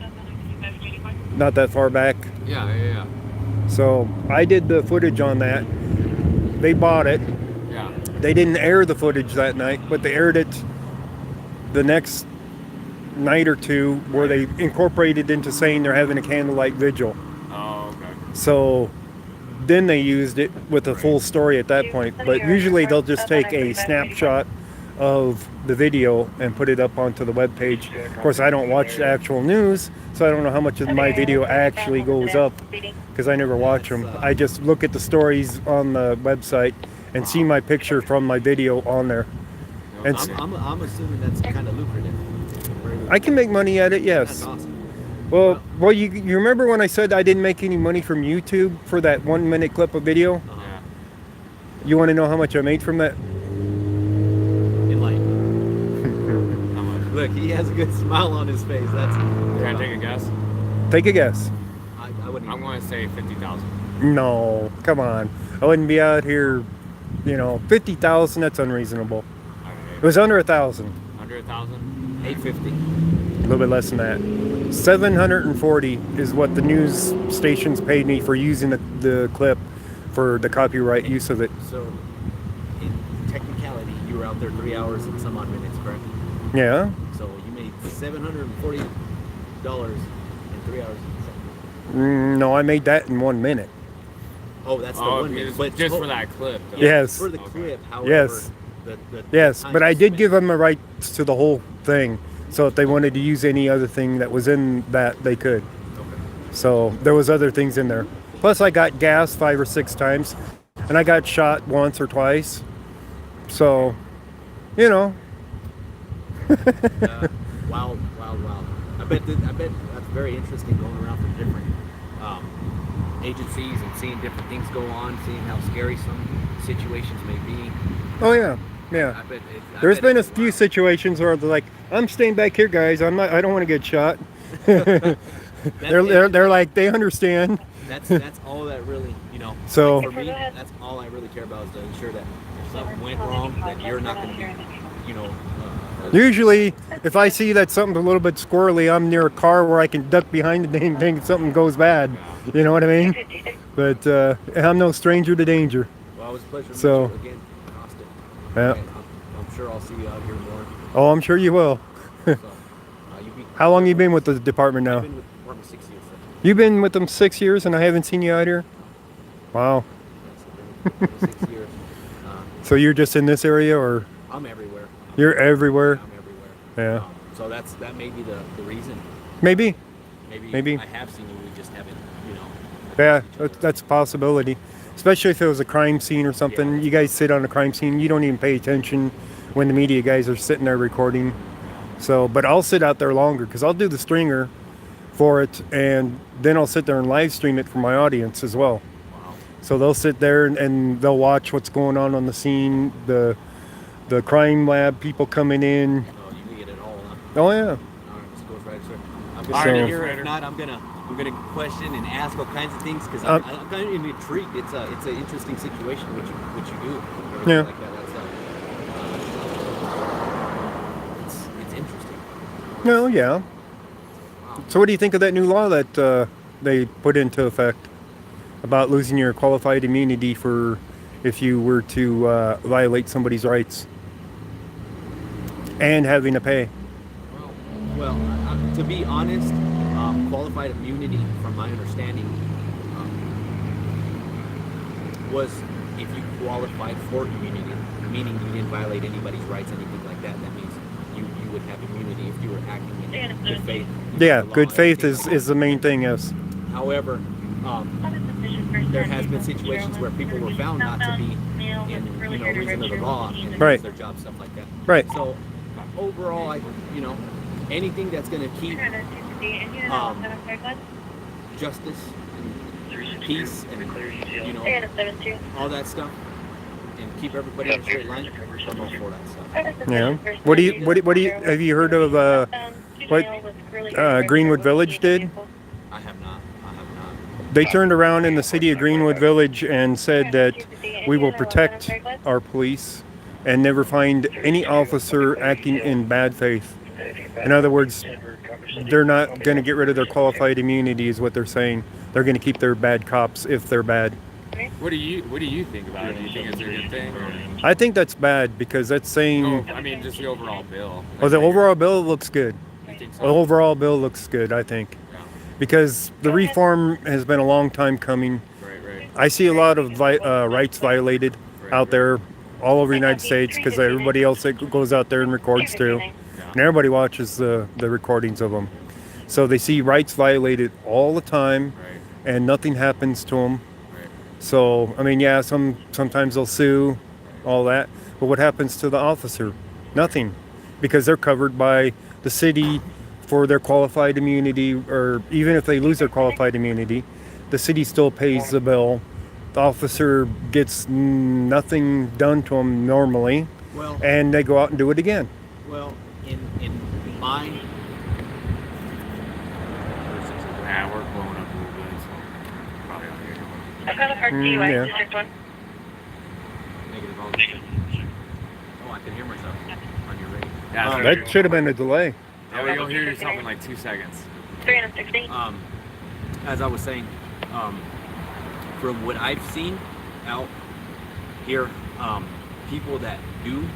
Not that far back.
Yeah.
So I did the footage on that. They bought it.
Yeah.
They didn't air the footage that night, but they aired it the next night or two, where they incorporated into saying they're having a candlelight vigil.
Oh, okay.
So then they used it with a full story at that point. But usually they'll just take a snapshot of the video and put it up onto the webpage. Of course, I don't watch the actual news, so I don't know how much of my video actually goes up, because I never watch them. I just look at the stories on the website and see my picture from my video on there. And
I'm assuming that's kind of lucrative.
I can make money at it, yes.
That's awesome.
Well, you remember when I said I didn't make any money from YouTube for that 1 minute clip of video?
Yeah.
You want to know how much I made from that?
Enlightened. How much? Look, he has a good smile on his face. That's.
Can I take a guess?
Take a guess.
I wouldn't.
I'm going to say 50,000.
No, come on. I wouldn't be out here, 50,000, that's unreasonable. It was under 1,000.
Under 1,000?
850.
A little bit less than that. 740 is what the news stations paid me for using the clip for the copyright use of it.
So, in technicality, you were out there 3 hours and some odd minutes, correct?
Yeah.
So you made $740 in 3 hours.
No, I made that in 1 minute.
Oh, that's the 1 minute.
But just for that clip, though.
Yes.
For the clip, however.
Yes. Yes, but I did give them the rights to the whole thing. So if they wanted to use any other thing that was in that, they could.
Okay.
So there was other things in there. Plus I got gassed 5 or 6 times, and I got shot once or twice. So,
Wild. I bet that's very interesting, going around from different agencies and seeing different things go on, seeing how scary some situations may be.
Oh yeah. Yeah. There's been a few situations where they're like, I'm staying back here, guys. I don't want to get shot. they're like, they understand.
That's all that really,
So
for me, that's all I really care about, is to ensure that if something went wrong, that you're not going to be,
usually, if I see that something's a little bit squirrely, I'm near a car where I can duck behind the dang thing if something goes bad. You know what I mean? But I'm no stranger to danger.
Well, it was a pleasure to
So,
meet you again, Austin.
Yeah.
I'm sure I'll see you out here more.
Oh, I'm sure you will. How long you been with the department now?
I've been with the department 6 years. So.
You've been with them 6 years, and I haven't seen you out here? Wow.
Yes, I've been with 6 years.
So you're just in this area, or?
I'm everywhere.
You're everywhere?
I'm everywhere.
Yeah.
So that may be the reason.
Maybe.
Maybe I have seen you, we just haven't,
Yeah, that's a possibility. Especially if it was a crime scene or something. You guys sit on a crime scene, you don't even pay attention when the media guys are sitting there recording. So, but I'll sit out there longer, because I'll do the stringer for it, and then I'll sit there and live stream it for my audience as well.
Wow.
So they'll sit there and they'll watch what's going on the scene, the crime lab people coming in.
Oh, you can get it all, huh?
Oh yeah.
All right, let's go right, sir. I'm gonna here. If not, I'm gonna question and ask all kinds of things, because I'm kind of intrigued. It's an interesting situation which you do.
Yeah.
Like that. It's interesting.
No, yeah. So what do you think of that new law that they put into effect about losing your qualified immunity for if you were to violate somebody's rights and having to pay?
Well, to be honest, qualified immunity, from my understanding, was if you qualified for immunity, meaning you didn't violate anybody's rights, anything like that. That means you would have immunity if you were acting in good faith.
Yeah, good faith is the main thing, yes.
However, there has been situations where people were found not to be in reason of the law and
Right.
their job, stuff like that.
Right.
So overall, anything that's going to keep justice and peace and all that stuff and keep everybody on a straight line, I'm all for that stuff.
Yeah. What do you have you heard of what Greenwood Village did?
I have not.
They turned around in the city of Greenwood Village and said that we will protect our police and never find any officer acting in bad faith. In other words, they're not going to get rid of their qualified immunity is what they're saying. They're going to keep their bad cops if they're bad.
What do you think about it? Do you think it's a good thing? Or?
I think that's bad because that's saying...
No, I mean, just the overall bill.
Oh, the overall bill looks good.
You think so?
The overall bill looks good, I think.
Yeah.
Because the reform has been a long time coming.
Right.
I see a lot of rights violated out there all over the United States because everybody else that goes out there and records too. And everybody watches the recordings of them. So they see rights violated all the time and nothing happens to them. So, I mean, yeah, sometimes they'll sue, all that. But what happens to the officer? Nothing. Because they're covered by the city for their qualified immunity, or even if they lose their qualified immunity, the city still pays the bill. The officer gets nothing done to them normally, and they go out and do it again.
Well, in my...
We're blowing up a little bit, so probably out here.
I've got a hard DUI,
yeah.
District 1.
Negative all Oh, I can hear myself on your radio.
Yeah,
That should have been a delay.
Yeah, you'll hear yourself in like 2 seconds.
360.
As I was saying, from what I've seen out here, people that do,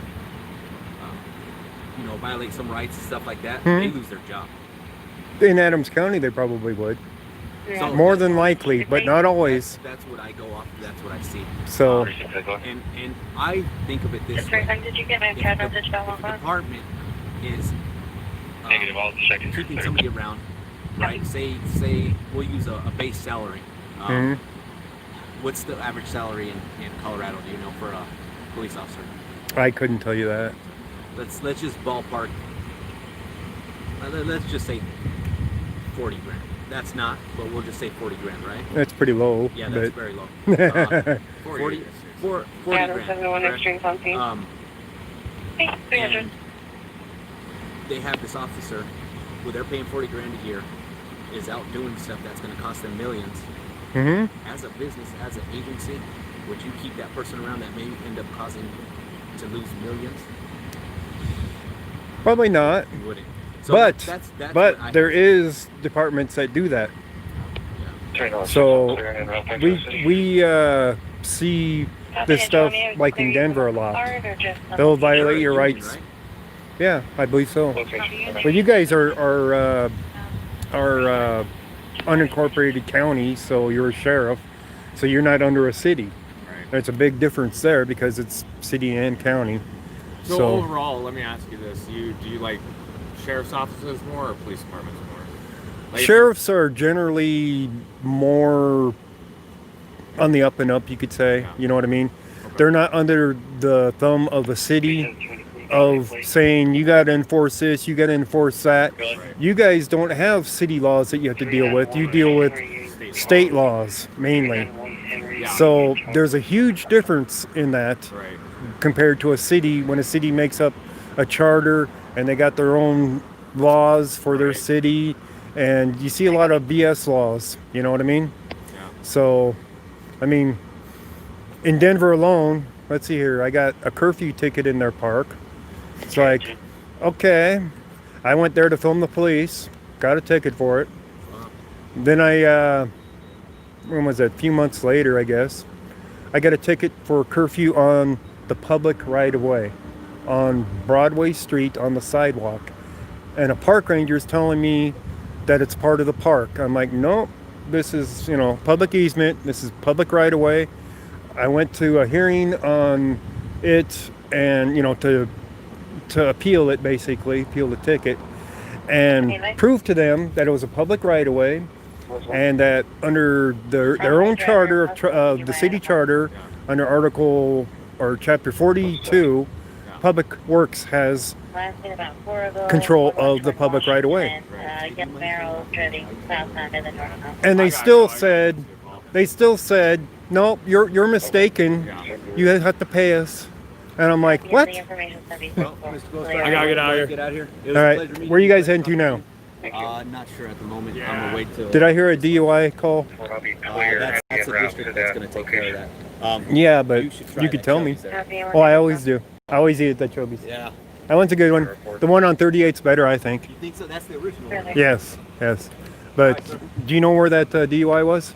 violate some rights and stuff like that, they lose their job.
In Adams County, they probably would.
Yeah.
More than likely, but not always.
That's what I go off. That's what I see.
So,
and I think of it this way.
Did you get my chat message down
If the department is keeping somebody around, right? Say we'll use a base salary. What's the average salary in Colorado? Do you know for a police officer?
I couldn't tell you that.
Let's just ballpark. Let's just say 40 grand. That's not, but we'll just say 40 grand, right?
That's pretty low.
Yeah, that's very low. 40 grand. And they have this officer who they're paying 40 grand a year is out doing stuff that's going to cost them millions. As a business, as an agency, would you keep that person around that may end up causing to lose millions?
Probably not.
You wouldn't. So
but there is departments that do that.
Yeah.
So we see this stuff like in Denver a lot. They'll violate your rights.
Right?
Yeah, I believe so. But you guys are unincorporated county, so you're a sheriff, so you're not under a city.
Right.
There's a big difference there because it's city and county.
So overall, let me ask you this: do you like sheriff's offices more or police departments more? Like,
sheriffs are generally more on the up and up, you could say.
Yeah.
You know what I mean?
Okay.
They're not under the thumb of a city of saying you got to enforce this, you got to enforce that.
Right.
You guys don't have city laws that you have to deal with. You deal with state laws mainly.
Yeah.
So there's a huge difference in that
Right.
compared to a city. When a city makes up a charter and they got their own laws for their city, and you see a lot of BS laws, you know what I mean?
Yeah.
So, I mean, in Denver alone, let's see here, I got a curfew ticket in their park. It's like, okay, I went there to film the police, got a ticket for it. Then when was it? A few months later, I guess, I got a ticket for curfew on the public right-of-way on Broadway Street on the sidewalk. And a park ranger is telling me that it's part of the park. I'm like, nope, this is, public easement. This is public right-of-way. I went to a hearing on it and, to appeal it, basically, appeal the ticket, and prove to them that it was a public right-of-way. and that under their own charter of the city charter, under Article or Chapter 42, Public Works has control of the public right of way. And they still said, no, you're mistaken. You have to pay us. And I'm like, what?
I gotta get out of here.
All right, where are you guys heading to now?
Not sure at the moment. I'm gonna wait till.
Did I hear a DUI call?
That's the district that's gonna take care of that.
Yeah, but you could tell me. Oh, I always do. I always eat at that Chobi's.
Yeah.
That one's a good one. The one on 38's better, I think.
You think so? That's the original one.
Yes. But do you know where that DUI was?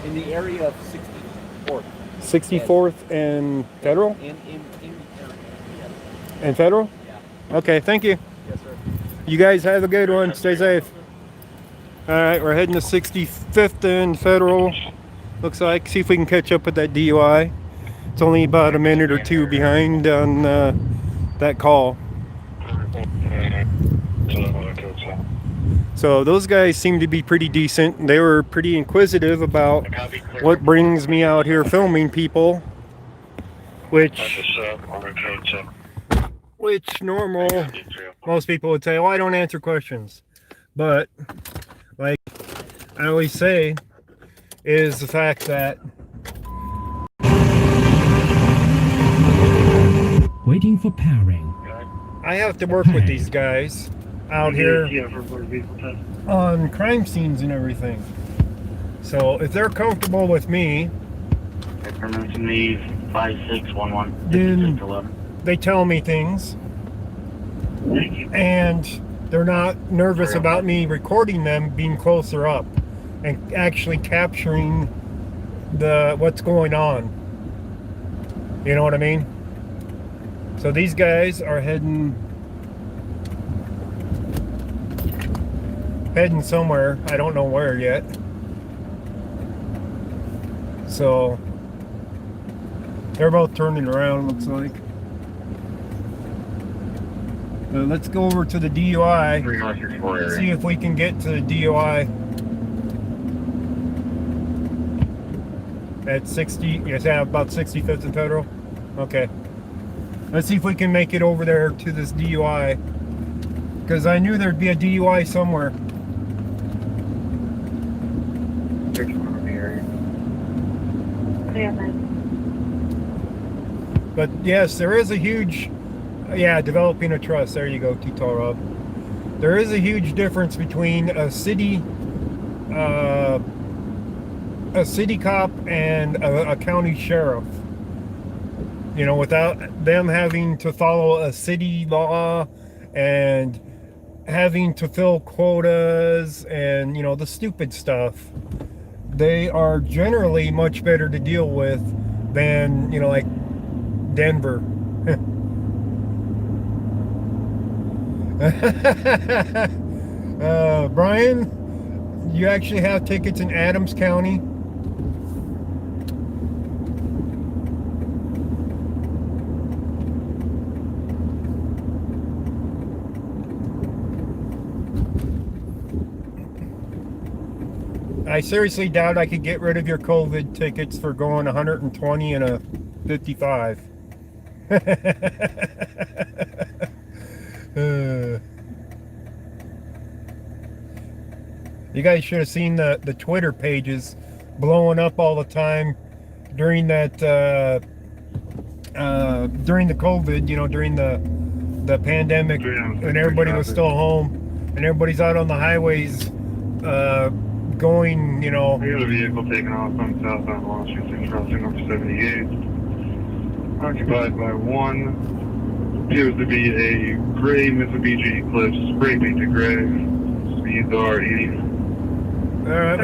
In the area of 64th.
64th and Federal? And Federal?
Yeah.
Okay, thank you.
Yes, sir.
You guys have a good one. Stay safe. All right, we're heading to 65th and Federal. Looks like. See if we can catch up with that DUI. It's only about a minute or two behind on that call. So those guys seem to be pretty decent. They were pretty inquisitive about what brings me out here filming people, which normal, most people would say, oh, I don't answer questions. But like I always say, is the fact that
Waiting for powering.
I have to work with these guys out here on crime scenes and everything. So if they're comfortable with me,
Information needs 5611.
then they tell me things, and they're not nervous about me recording them being closer up and actually capturing what's going on. You know what I mean? So these guys are heading somewhere. I don't know where yet. So they're both turning around, looks like. Let's go over to the DUI. See if we can get to the DUI. At 60, yes, yeah, about 65th and Federal. Okay. Let's see if we can make it over there to this DUI. Because I knew there'd be a DUI somewhere. But yes, there is a huge, developing a trust. There you go, T-Tar Rob. There is a huge difference between a city cop and a county sheriff. You know, without them having to follow a city law and having to fill quotas and, you know, the stupid stuff, they are generally much better to deal with than, you know, like Denver. Brian, you actually have tickets in Adams County? I seriously doubt I could get rid of your COVID tickets for going 120 and a 55. You guys should have seen the Twitter pages blowing up all the time during that during the COVID, you know, during the pandemic, when everybody was still home and everybody's out on the highways going, you know.
We got a vehicle taking off on southbound Wall Street, crossing number 78. Occupied by one. Appears to be a gray Mitsubishi Eclipse, spray painted gray. Speeds are 80.
Alright,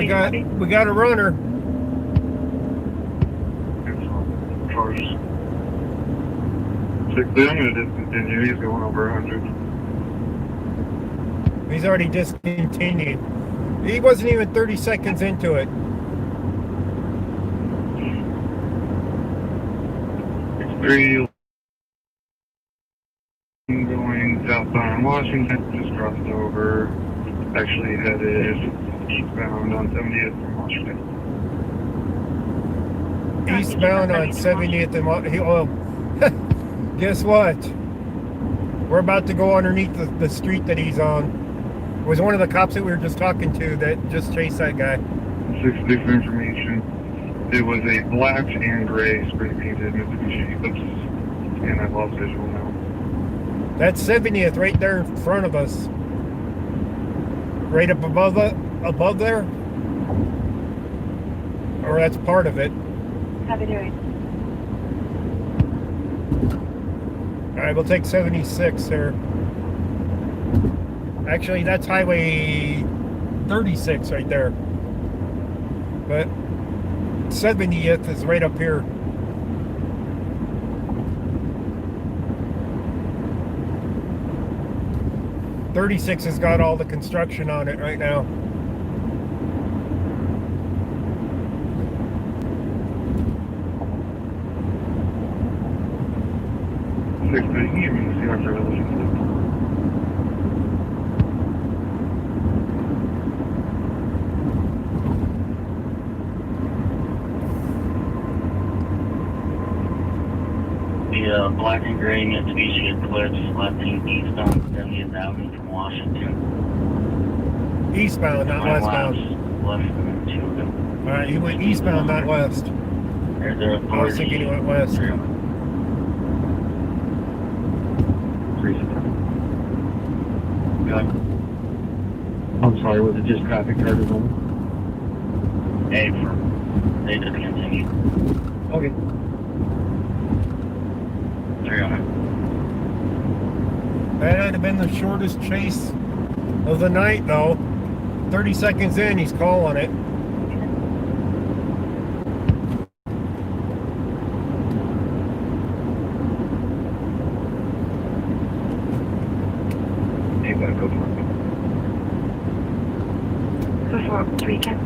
we got a runner.
Cars. 6 I'm gonna discontinue. He's going over 100.
He's already discontinued. He wasn't even 30 seconds into it.
It's 3 going southbound Washington, just crossed over. Actually headed eastbound on 70th from Washington.
Eastbound on 70th and guess what? We're about to go underneath the street that he's on. It was one of the cops that we were just talking to that just chased that guy.
6 information. It was a black and gray spray painted Mitsubishi Eclipse, and I've lost visual now.
That's 70th right there in front of us. Right up above there? Or that's part of it.
Copy doing.
Alright, we'll take 76 there. Actually, that's Highway 36 right there. But 70th is right up here. .36 has got all the construction on it right now.
The black and gray Mitsubishi Eclipse left eastbound 70th Avenue from Washington.
Eastbound, not westbound.
Less than 2 of them.
Alright, he went eastbound, not west. I was thinking he went west.
I'm sorry, was it just traffic charges only?
Hey, they just continue.
Okay.
300.
That had been the shortest chase of the night, though. 30 seconds in, he's calling it.
Hey, go for it.
Before 3 can.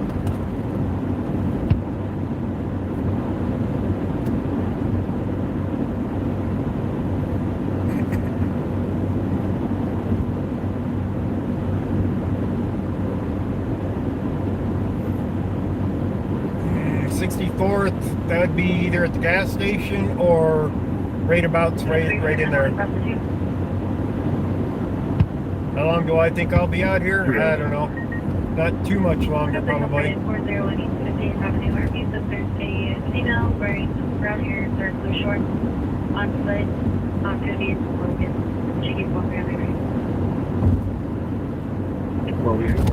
That would be either at the gas station or right in there. How long do I think I'll be out here? I don't know. Not too much longer, probably.
401 East 15th Avenue, Arby's. If there's a female wearing brown hair, dark blue shorts, on foot, on 50th Logan. She keeps walking around right.
Well, we have 6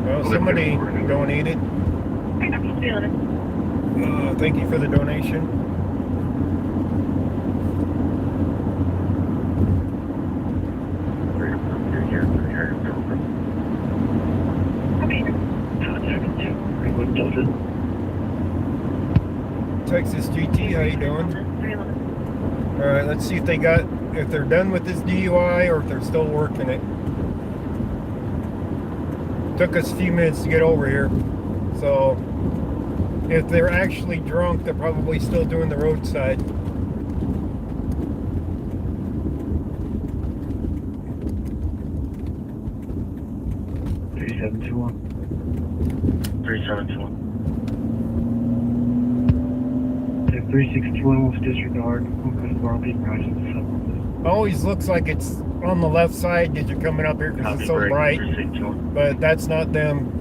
Well, somebody donated. Thank you for the donation. Texas GT, how you doing? All right, let's see if they're done with this DUI or if they're still working it. Took us a few minutes to get over here, so if they're actually drunk, they're probably still doing the roadside.
If 361 will disregard,
Always looks like it's on the left side as you're coming up here because it's so bright, but that's not them.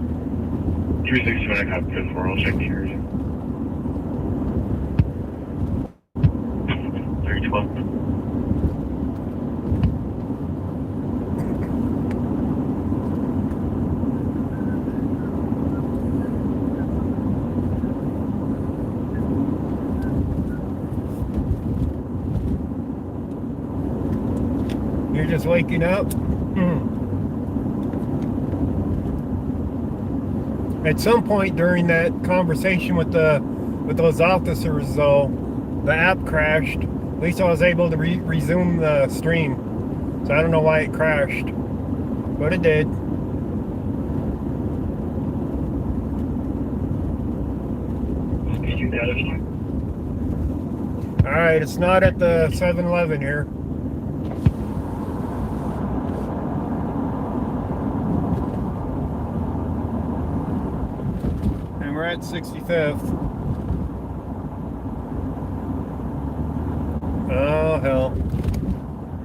361, I got good for. I'll check the area.
312.
You're just waking up. At some point during that conversation with those officers, though, the app crashed. At least I was able to resume the stream. So I don't know why it crashed. But it did. Alright, it's not at the 7-Eleven here. And we're at 65th. Oh, hell.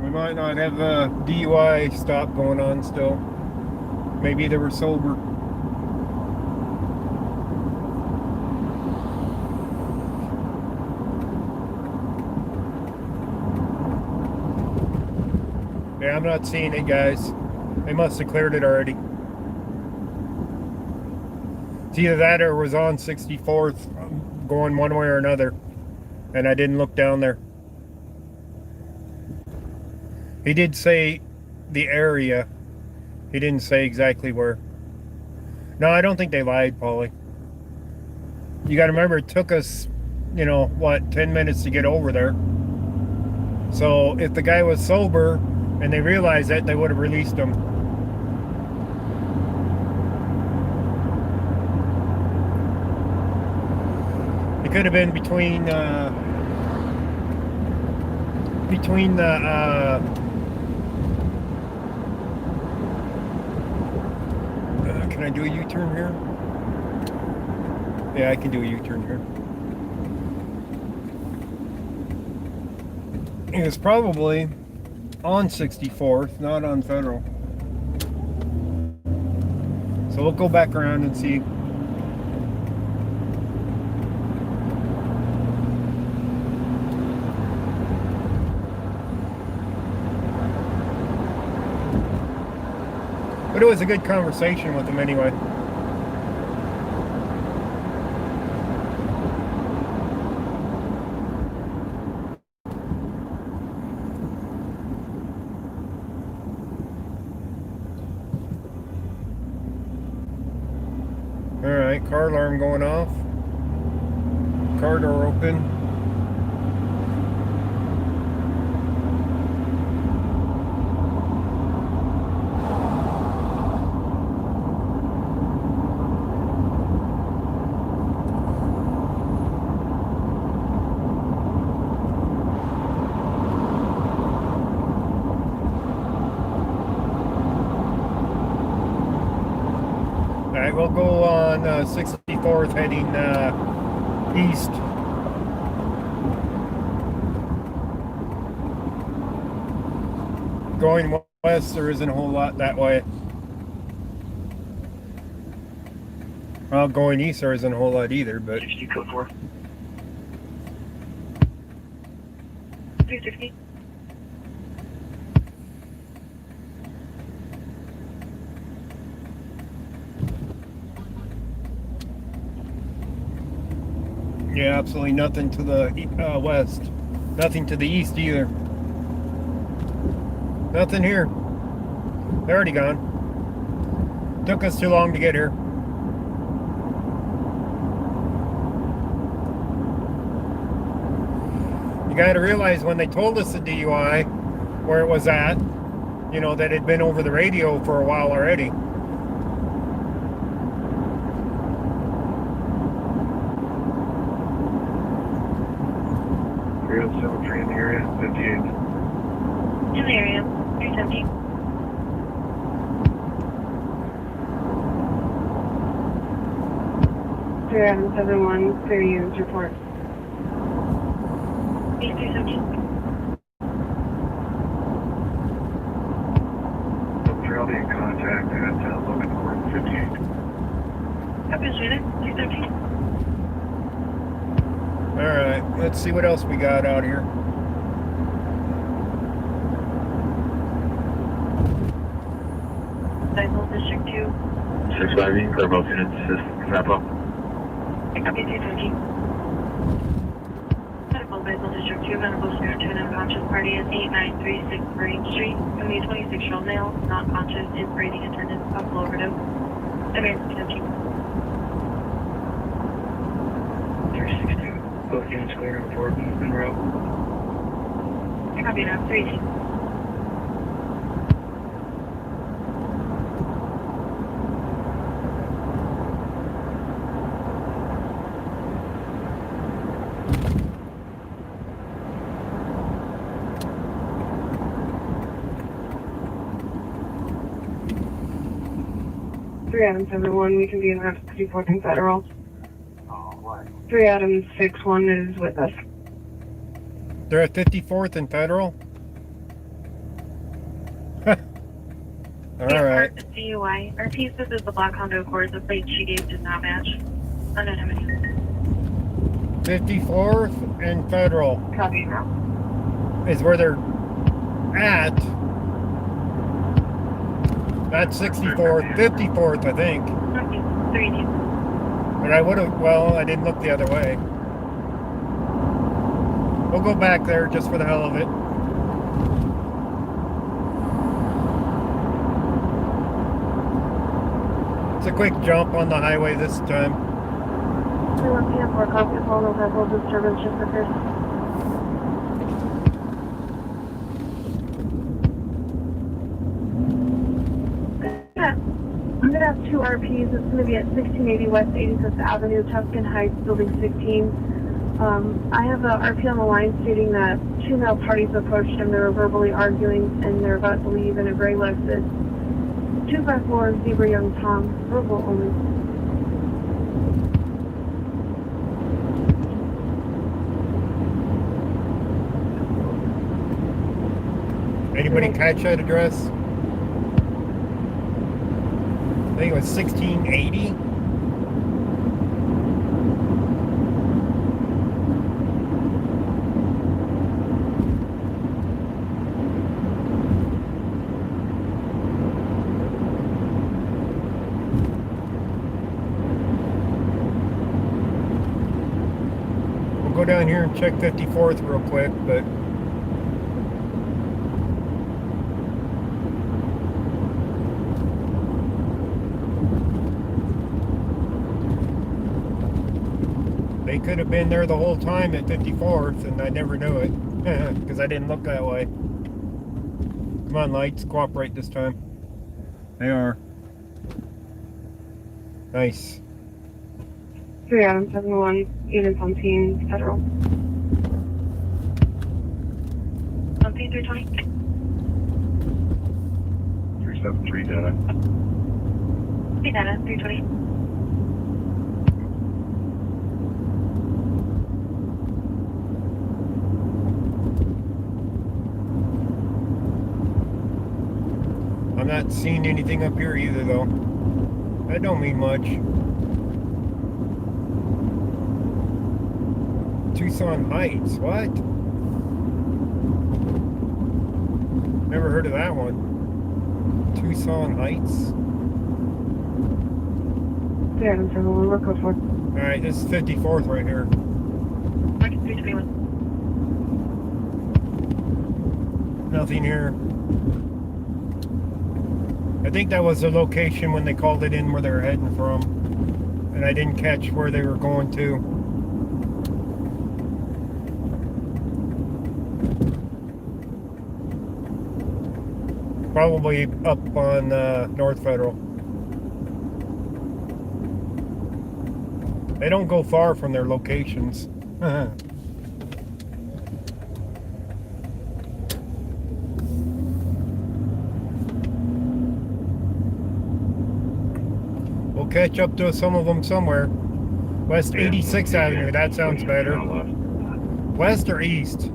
We might not have a DUI stop going on still. Maybe they were sober. Yeah, I'm not seeing it, guys. They must have cleared it already. It's either that or it was on 64th, going one way or another. And I didn't look down there. He did say the area. He didn't say exactly where. No, I don't think they lied, Paulie. You got to remember, it took us, you know, what, 10 minutes to get over there. So if the guy was sober and they realized that, they would have released him. It could have been between the can I do a U-turn here? Yeah, I can do a U-turn here. It was probably on 64th, not on Federal. So we'll go back around and see. But it was a good conversation with him anyway. Alright, car alarm going off. Car door open. We'll go on 64th heading east. Going west, there isn't a whole lot that way. Well, going east, there isn't a whole lot either, but...
60 code 4.
360.
Yeah, absolutely nothing to the west. Nothing to the east either. Nothing here. They're already gone. Took us too long to get here. You got to realize when they told us the DUI, where it was at, you know, that it'd been over the radio for a while already.
373 in the area, 58.
In the area, 370.
Clear 771, clear units report.
370.
I'll be in contact at Logan Court, 58.
Copy, Sweden, 370.
Alright, let's see what else we got out here.
Cycle District 2.
6-5E, clear both units, wrap up.
Copy, 320. Medical Cycle District 2, medical scenario to an unconscious party at 8936 Marine Street. Going to be a 26-year-old male, not conscious, is breathing attendance, possible overdose. American 320.
362. Both units clear and report en route.
Copy now, 318.
3 Adams 7-1, we can be in route to 54th and Federal. 3 Adams 6-1 is with us.
They're at 54th and Federal? Alright.
DUI. RP says is the black Honda Accord. The plate she gave does not match. Unidentified.
54th and Federal.
Copy now.
Is where they're at. That's 64th, 54th, I think. But I would have, well, I didn't look the other way. We'll go back there just for the hell of it. It's a quick jump on the highway this time.
31 PM for copy of all no vessel disturbance just occurred. I'm gonna have 2 RPs. It's gonna be at 1680 West 85th Avenue, Tuscan Heights, Building 16. I have a RP on the line stating that 2 male parties approached him. They were verbally arguing and they're about to leave in a gray Lexus. 254 Zebra Young Tom, verbal only.
Anybody catch that address? I think it was 1680. We'll go down here and check 54th real quick, but they could have been there the whole time at 54th, and I never knew it because I didn't look that way. Come on, lights, cooperate this time. They are. Nice.
3 Adams 7-1, units on scene, Federal.
On scene 320.
373 data.
Hey, data 320.
I'm not seeing anything up here either, though. That don't mean much. Tucson Heights, what? Never heard of that one. Tucson Heights.
3 Adams 7-1, we're code 4.
Alright, this is 54th right here.
Market 321.
Nothing here. I think that was the location when they called it in where they were heading from. And I didn't catch where they were going to. Probably up on North Federal. They don't go far from their locations. We'll catch up to some of them somewhere. West 86th Avenue, that sounds better. West or east?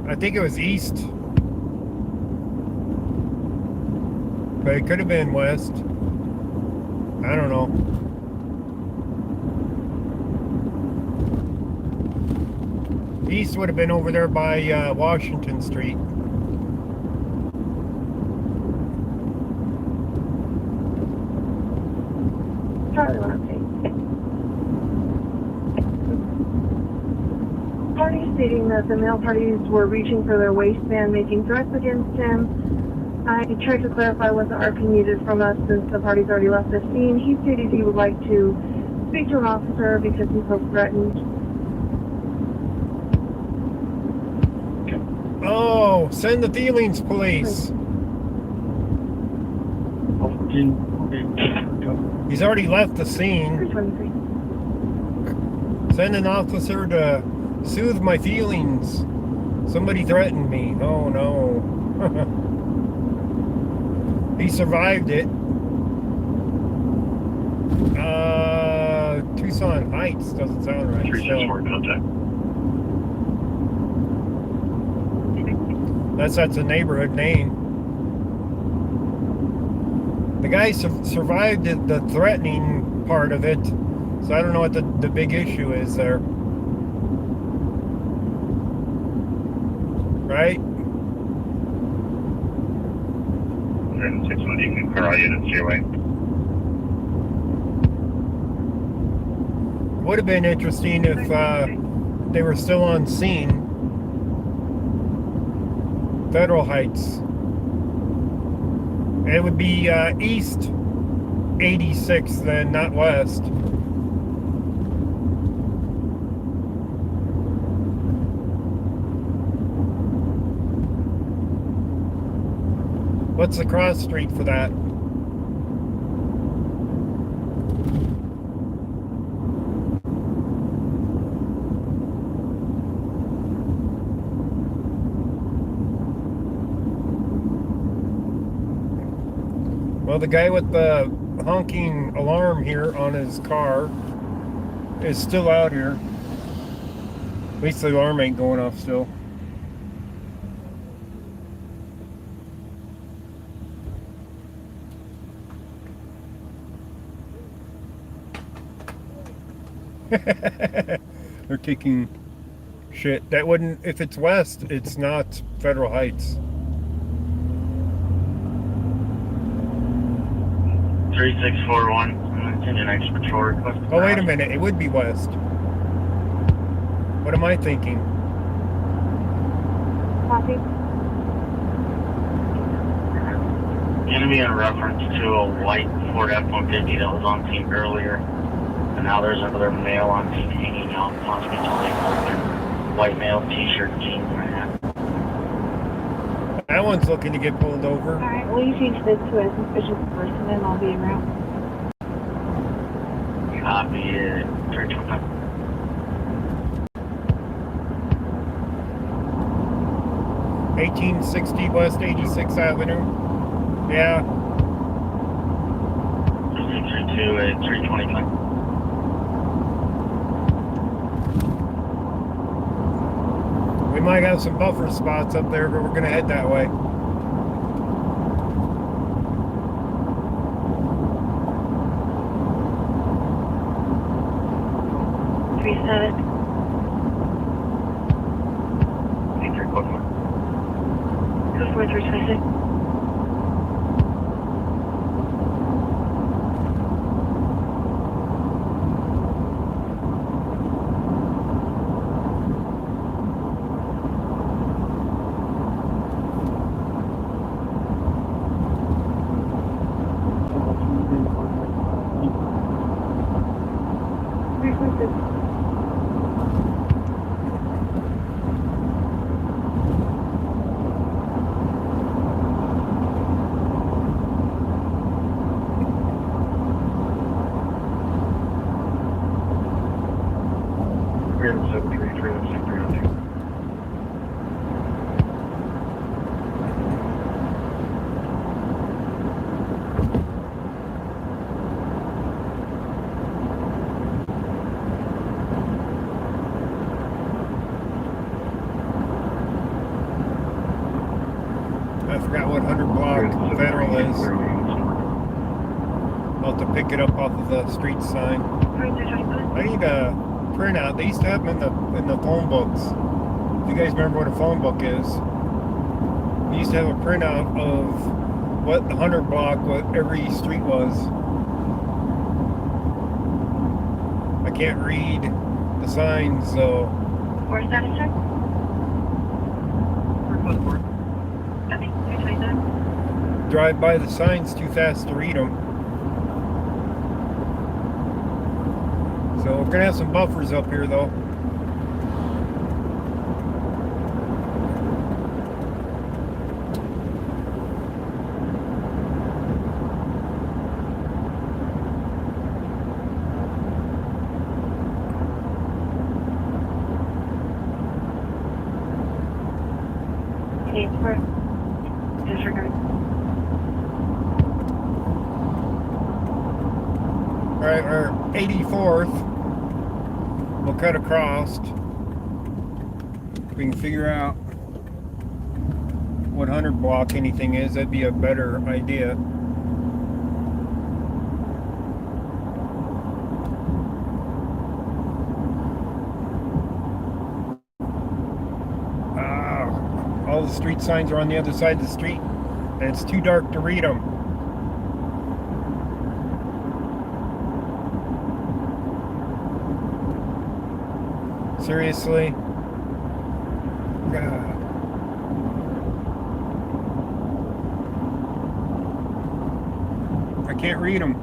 I think it was east. But it could have been west. I don't know. East would have been over there by Washington Street.
Charlie 1 update. Parties stating that the male parties were reaching for their waistband, making threats against him. I tried to clarify what the RP needed from us since the parties already left the scene. He stated he would like to speak to an officer because he felt threatened.
Oh, send the Thielings police. He's already left the scene.
323.
Send an officer to soothe my feelings. Somebody threatened me. Oh no. He survived it. Tucson Heights doesn't sound right.
364 contact.
That's a neighborhood name. The guy survived the threatening part of it, so I don't know what the big issue is there. Right?
6-1, you can clear all units your way.
Would have been interesting if they were still on scene. Federal Heights. It would be east 86 then, not west. What's the cross street for that? Well, the guy with the honking alarm here on his car is still out here. At least the alarm ain't going off still. They're kicking shit. That wouldn't, if it's west, it's not Federal Heights.
3641, continue next patrol request.
Oh, wait a minute, it would be west. What am I thinking?
Copy.
Gonna be in reference to a white Ford F-150 that was on scene earlier. And now there's another male on scene hanging out, possibly totally open. White male, t-shirt, jeans, and a hat.
That one's looking to get pulled over.
Alright, will you change this to a suspicious person and I'll be en route?
Copy it. 325.
$1860 West 86th Avenue. Yeah.
632 at 325.
We might have some buffer spots up there, but we're going to head that way.
Go for 326. I forgot what 100 block Federal is. I'll have to pick it up off of the street sign. I need a printout. They used to have them in the phone books. If you guys remember what a phone book is, they used to have a printout of what the 100 block, what every street was. I can't read the signs, so. Where's that check?
Drive by the signs too fast to read them. So we're gonna have some buffers up here though.
Okay, disregard.
Right, or 84th. We'll cut across. We can figure out what 100 block anything is. That'd be a better idea. All the street signs are on the other side of the street, and it's too dark to read them. Seriously? I can't read them.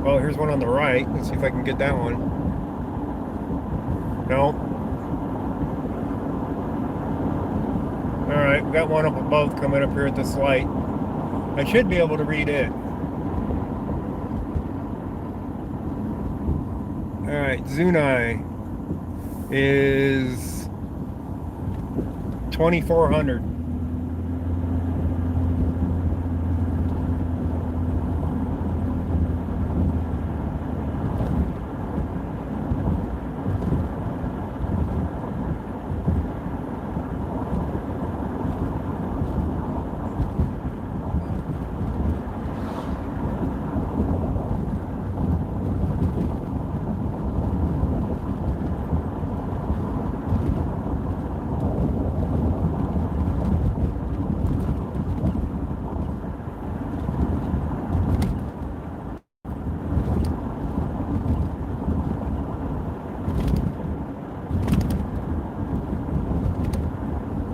Well, here's one on the right. Let's see if I can get that one. No. Alright, we got one up above coming up here at this light. I should be able to read it. Alright, Zunai is 2400.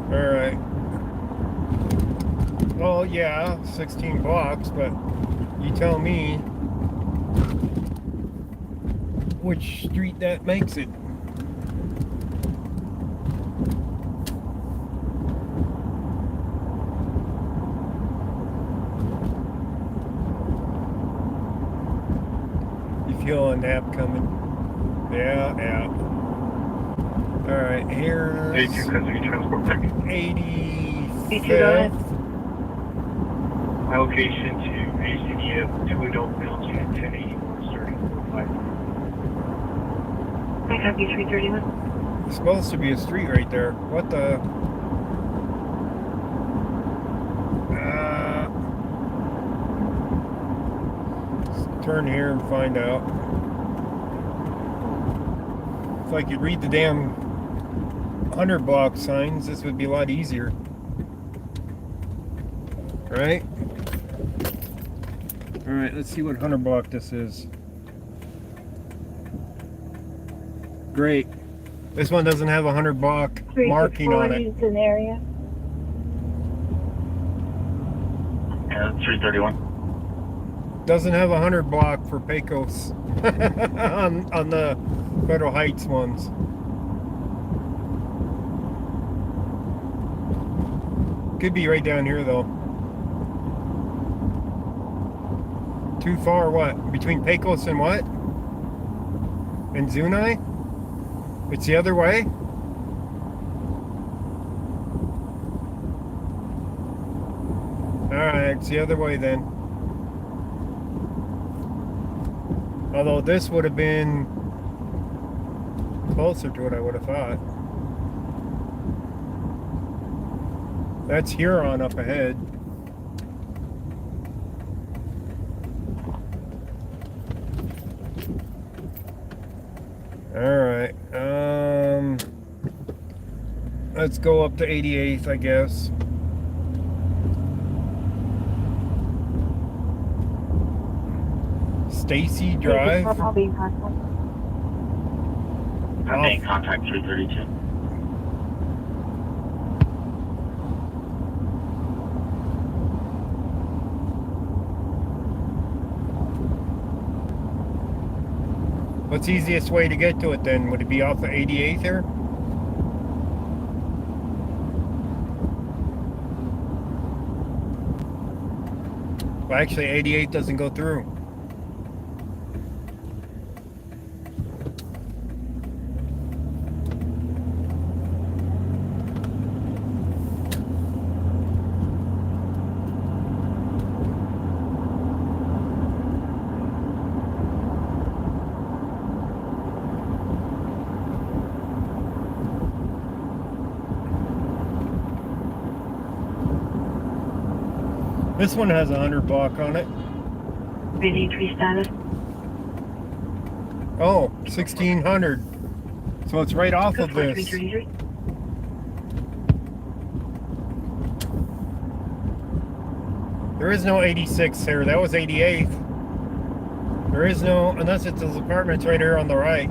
Alright. Well, yeah, 16 blocks, but you tell me which street that makes it. You feel a nap coming? Yeah. Alright, here's 85th.
My location to HCDF, 2 adult males, unit 1081, starting 45.
I copy 331.
It's supposed to be a street right there. What the? Let's turn here and find out. If I could read the damn 100 block signs, this would be a lot easier. Right? Alright, let's see what 100 block this is. Great. This one doesn't have a 100 block marking on it.
An area.
Yeah, 331.
Doesn't have a 100 block for Pecos on the Federal Heights ones. Could be right down here though. Too far what? Between Pecos and what? And Zunai? It's the other way? Alright, it's the other way then. Although this would have been closer to what I would have thought. That's Huron up ahead. Alright, let's go up to 88th, I guess. Stacy Drive?
I'll be in contact 332.
What's the easiest way to get to it then? Would it be off the 88th here? Well, actually, 88 doesn't go through. This one has 100 block on it.
383 status.
Oh, 1600. So it's right off of this.
333.
There is no 86 here. That was 88th. There is no, unless it's those apartments right here on the right.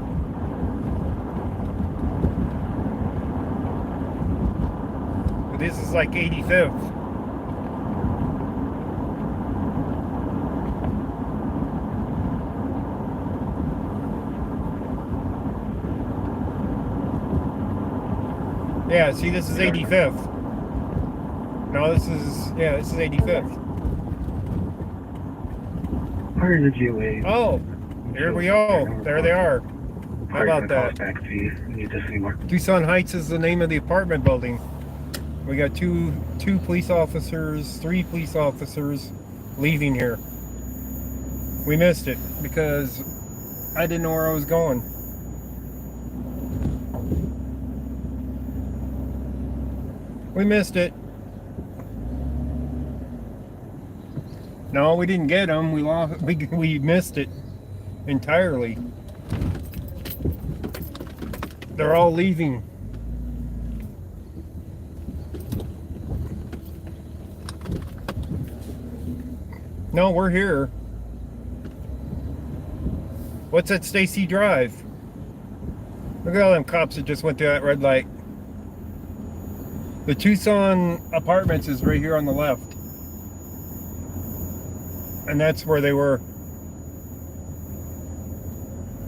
But this is like 85th. Yeah, see, this is 85th. No, this is 85th.
Where did you wait?
Oh, here we go. There they are. How about that?
Back to you. Need to see more.
Tucson Heights is the name of the apartment building. We got two police officers, 3 police officers leaving here. We missed it because I didn't know where I was going. We missed it. No, we didn't get them. We lost. We missed it entirely. They're all leaving. No, we're here. What's at Stacy Drive? Look at all them cops that just went through that red light. The Tucson Apartments is right here on the left. And that's where they were.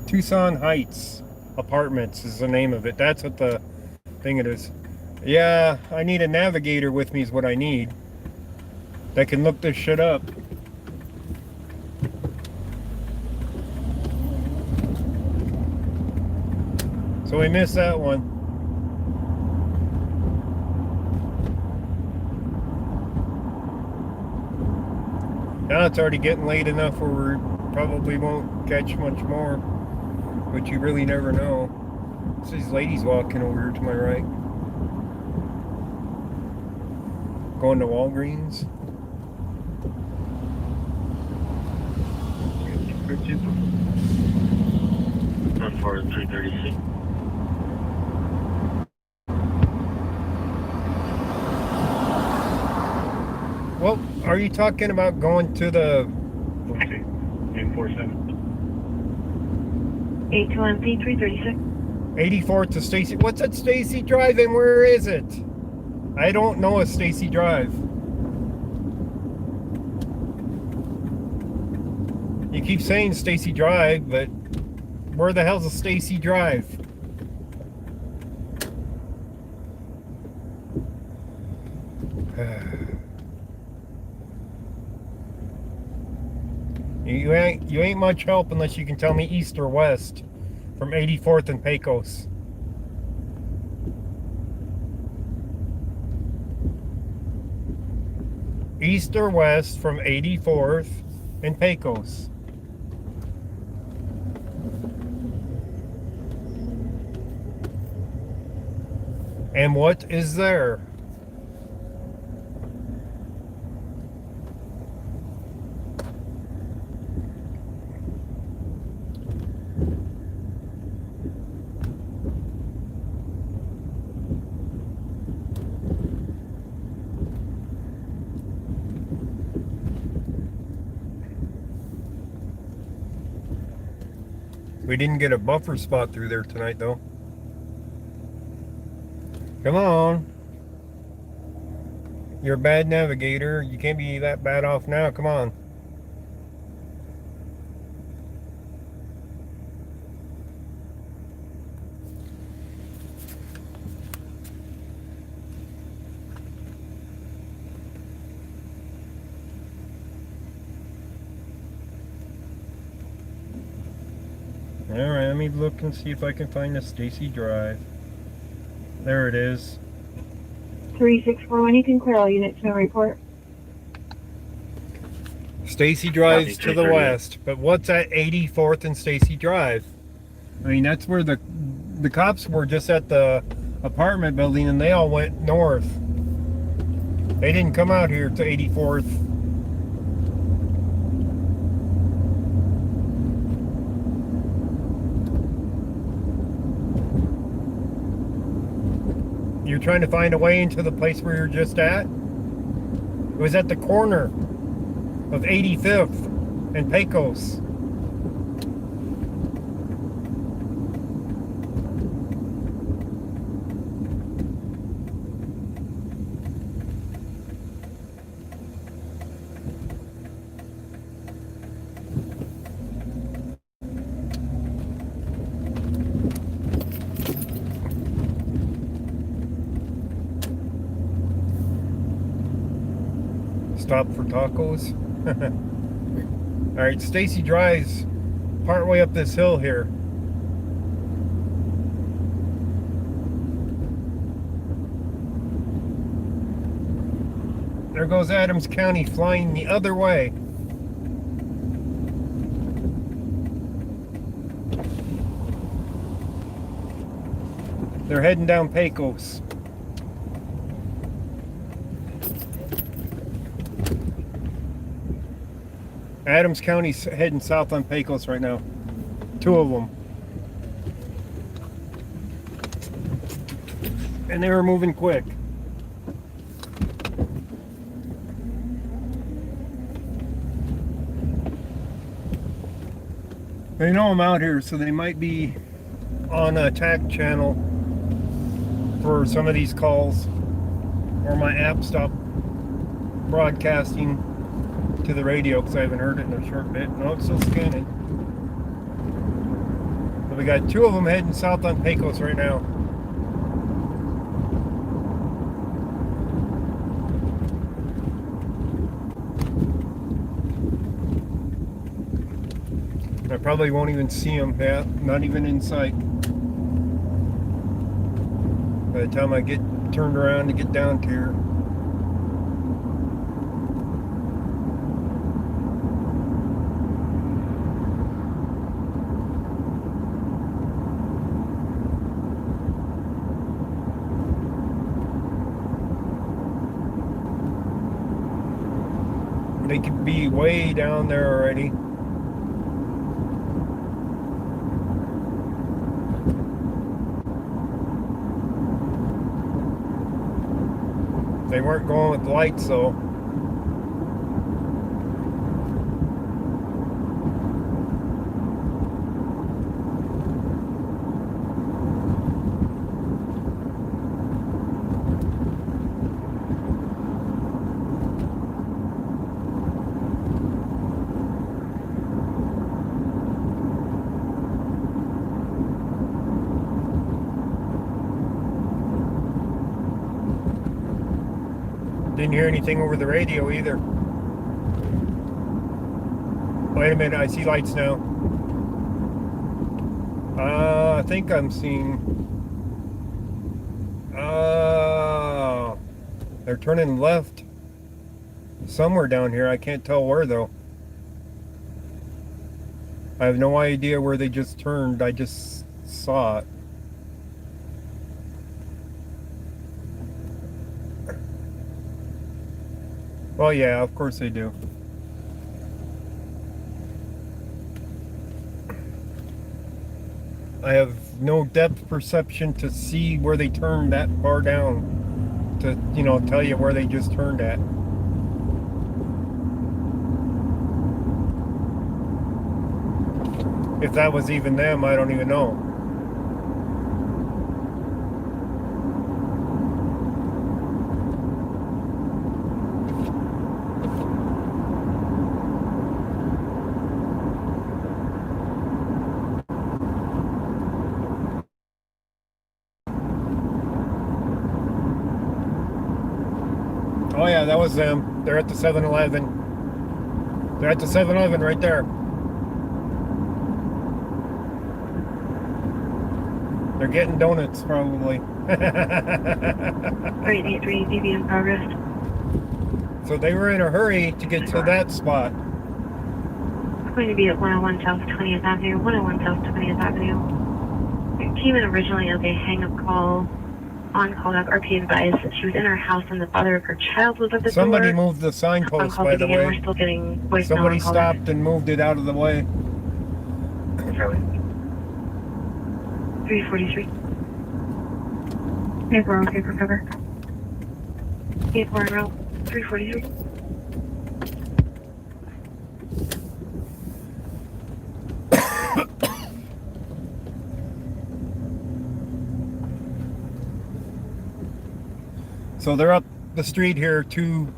Tucson Heights Apartments is the name of it. That's what the thing it is. Yeah, I need a navigator with me is what I need. That can look this shit up. So we missed that one. Now it's already getting late enough where we probably won't catch much more. But you really never know. There's these ladies walking over here to my right. Going to Walgreens.
Run forward 336.
Well, are you talking about going to the
847.
821 336.
84th to Stacy? What's at Stacy Drive and where is it? I don't know a Stacy Drive. You keep saying Stacy Drive, but where the hell's a Stacy Drive? You ain't much help unless you can tell me east or west from 84th and Pecos. East or west from 84th and Pecos. And what is there? We didn't get a buffer spot through there tonight, though. Come on. You're a bad navigator. You can't be that bad off now. Come on. Alright, let me look and see if I can find the Stacy Drive. There it is.
3641, you can clear all units to report.
Stacy Drive's to the west, but what's at 84th and Stacy Drive? I mean, that's where the cops were just at the apartment building and they all went north. They didn't come out here to 84th You're trying to find a way into the place where you're just at? It was at the corner of 85th and Pecos. Stop for tacos. Alright, Stacy drives partway up this hill here. There goes Adams County flying the other way. They're heading down Pecos. Adams County's heading south on Pecos right now. Two of them. And they were moving quick. They know I'm out here, so they might be on a TAC channel for some of these calls. Or my app stopped broadcasting to the radio because I haven't heard it in a short bit. No, it's still scanning. But we got two of them heading south on Pecos right now. I probably won't even see them, yeah, not even in sight. By the time I get turned around to get down to here. They could be way down there already. They weren't going with lights though. Didn't hear anything over the radio either. Wait a minute, I see lights now. I think I'm seeing... they're turning left. Somewhere down here, I can't tell where though. I have no idea where they just turned, I just saw it. Well, yeah, of course they do. I have no depth perception to see where they turned that far down to, you know, tell you where they just turned at. If that was even them, I don't even know. Oh yeah, that was them. They're at the 7-Eleven. They're at the 7-Eleven right there. They're getting donuts, probably.
383 DV in progress.
So they were in a hurry to get to that spot.
It's going to be at 101 South 20th Avenue, 101 South 20th Avenue. It came in originally as a hang-up call. On call back, RP advised that she was in her house and the father of her child was at the
Somebody
door.
moved the signpost, by the
We're
way.
still getting voicemail.
Somebody stopped and moved it out of the way.
343. Hey, we're okay for cover. 8-4 en route, 343.
So they're up the street here, two,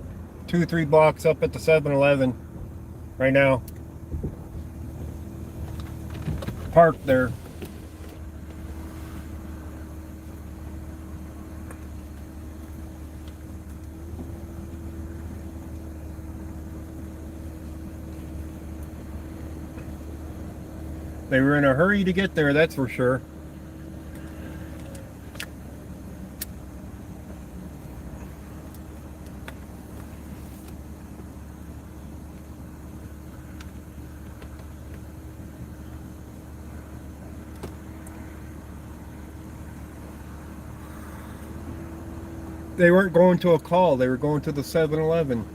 3 blocks up at the 7-Eleven right now. Parked there. They were in a hurry to get there, that's for sure. They weren't going to a call, they were going to the 7-Eleven.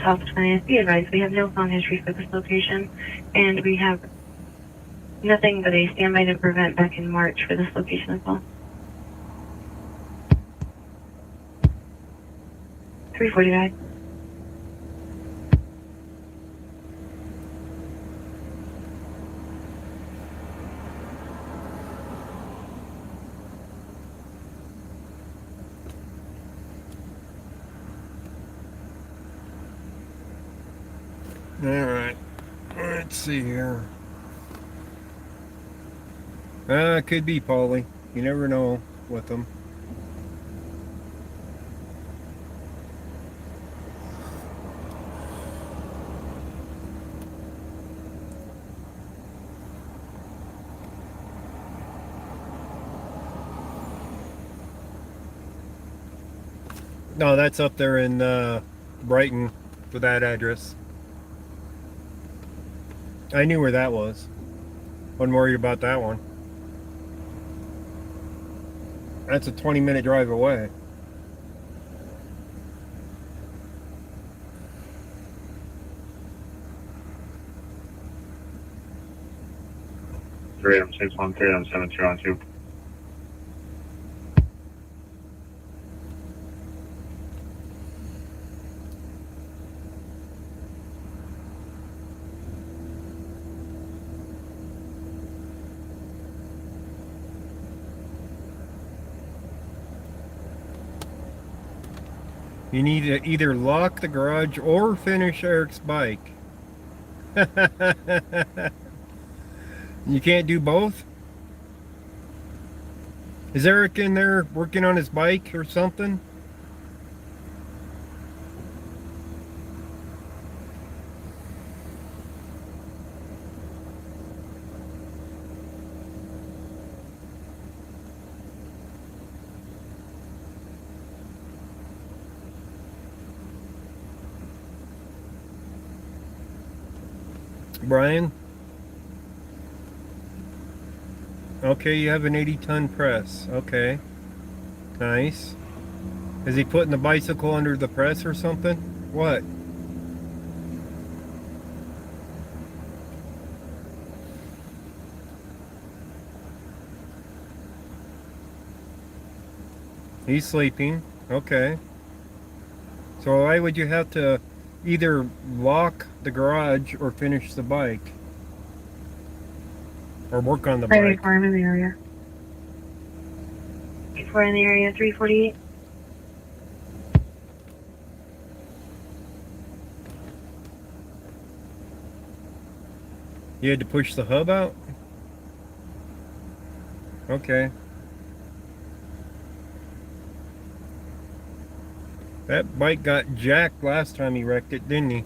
South 20th, be advised, we have no phone history for this location, and we have nothing but a standby to prevent back in March for this location as well. 349.
Alright, let's see here. Could be Paulie. You never know with them. No, that's up there in Brighton for that address. I knew where that was. Wasn't worried about that one. That's a 20-minute drive away.
Three M 613 on 7212.
You need to either lock the garage or finish Eric's bike. You can't do both? Is Eric in there working on his bike or something? Brian? Okay, you have an 80-ton press. Okay. Nice. Is he putting the bicycle under the press or something? What? He's sleeping. Okay. So why would you have to either lock the garage or finish the bike? Or work on the
Private
bike?
farm in the area. 4 in the area, 348.
You had to push the hub out? Okay. That bike got jacked last time he wrecked it, didn't he?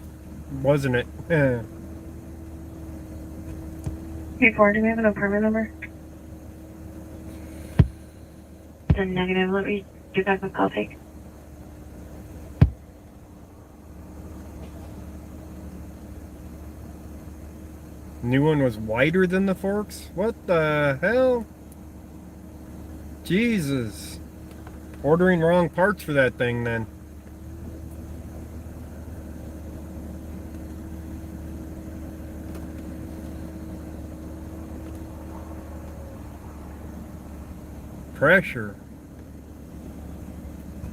Wasn't it?
Hey, 4, do we have an apartment number? It's a negative. Let me get back with call take.
New one was wider than the forks? What the hell? Jesus. Ordering wrong parts for that thing then. pressure.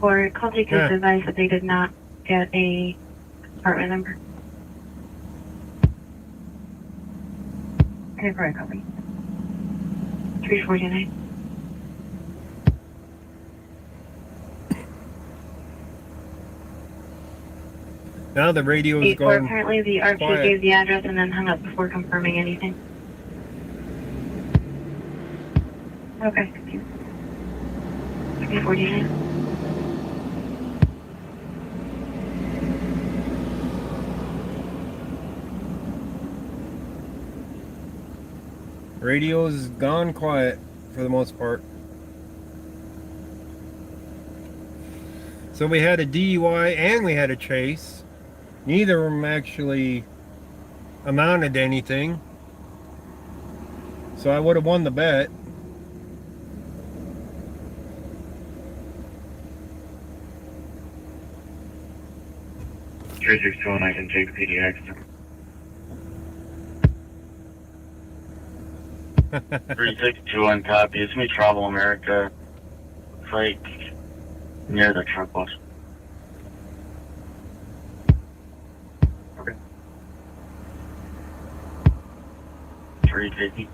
Or call takers
Yeah.
advised that they did not get a apartment number. Okay, for a copy. 349.
Now the radio's
8-4,
going
apparently the RP
quiet.
gave the address and then hung up before confirming anything. Okay, thank you. 349.
Radio's gone quiet for the most part. So we had a DUI and we had a chase. Neither of them actually amounted to anything. So I would have won the bet.
and I can take PDX. 3621 copy. It's me, Travel America. It's like near the truck bus. Okay. 350.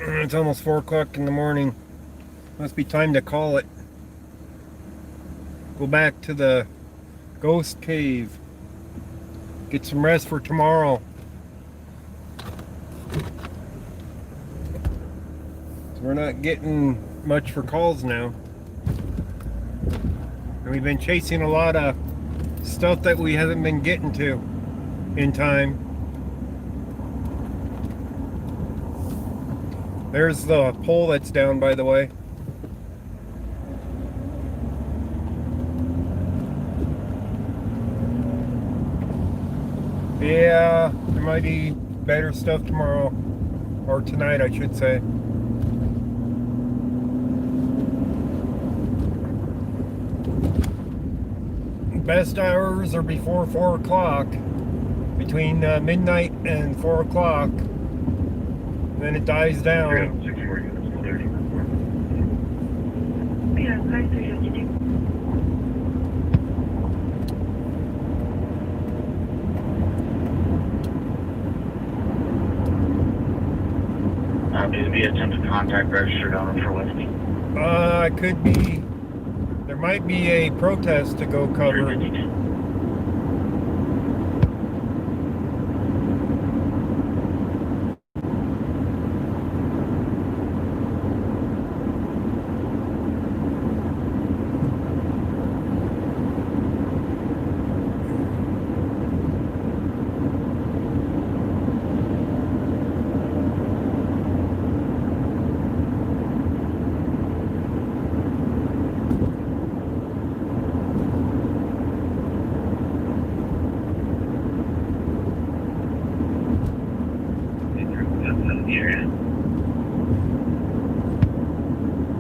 It's almost 4 o'clock in the morning. Must be time to call it. Go back to the ghost cave. Get some rest for tomorrow. So we're not getting much for calls now. And we've been chasing a lot of stuff that we haven't been getting to in time. There's the pole that's down, by the way. Yeah, there might be better stuff tomorrow. Or tonight, I should say. Best hours are before 4 o'clock. Between midnight and 4 o'clock. Then it dies down.
Yeah, 5352.
Please be attempt to contact registered owner for Whiskey.
It could be. There might be a protest to go cover.
352.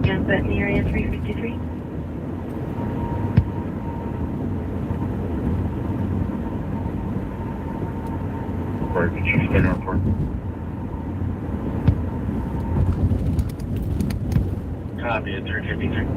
Gunset in the area 353.
Report, Houston Airport. Copy at 353.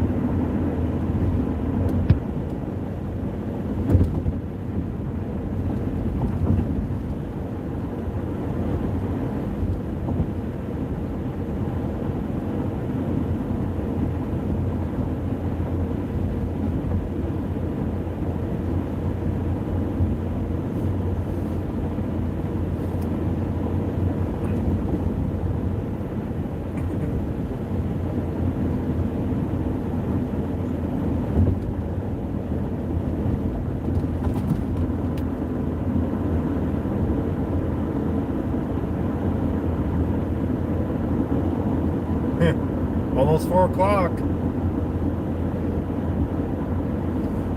almost 4 o'clock.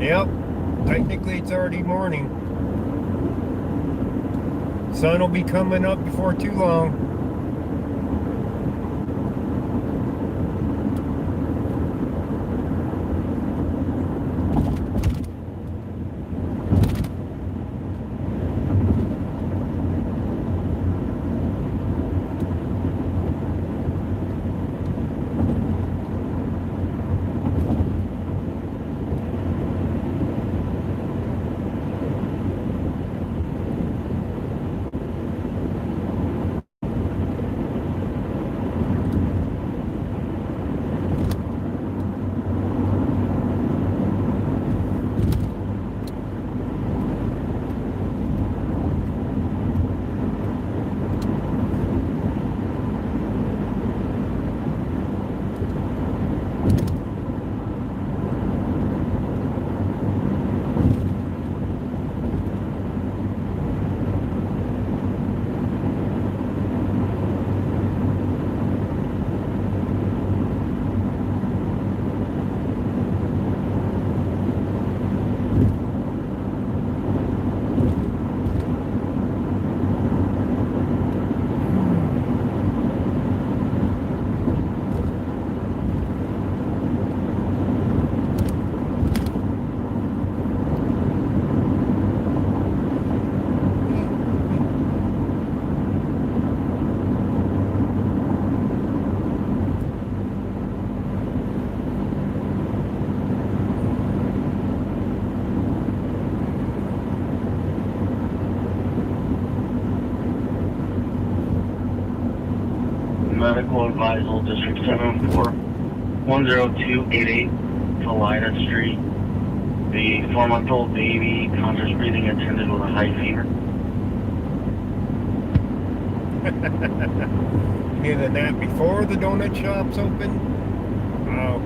Yep, technically it's already morning. Sun will be coming up before too long.
Medical advisal, District 74, 10288, Salida Street. The 4-month-old baby, conscious breathing, attended with a high fever.
Neither that before the donut shop's open. Wow.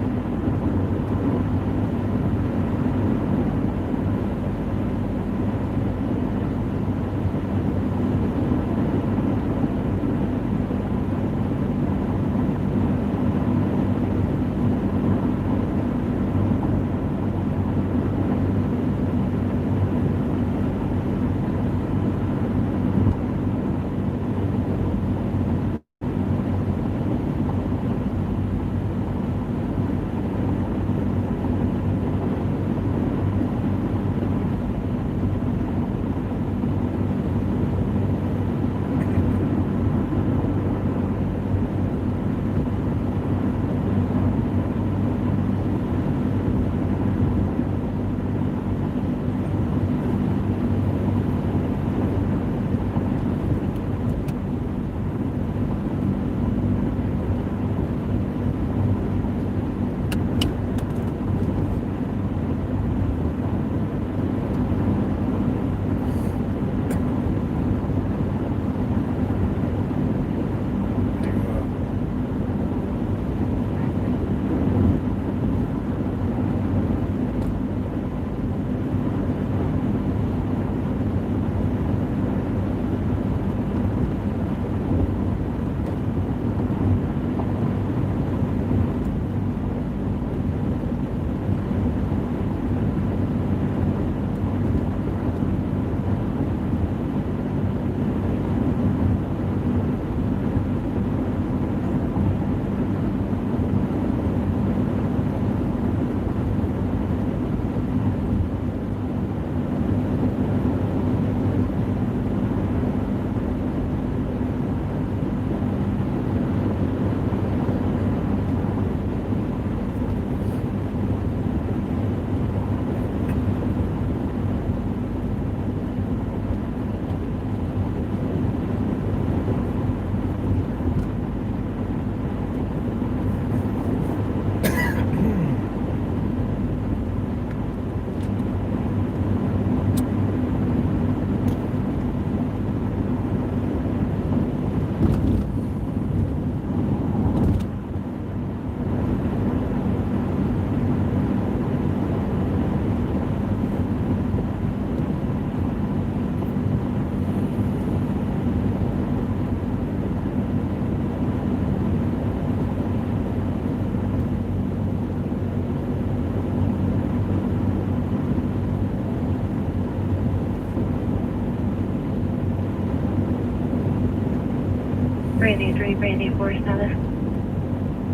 Brandy 3, Brandy 4 status.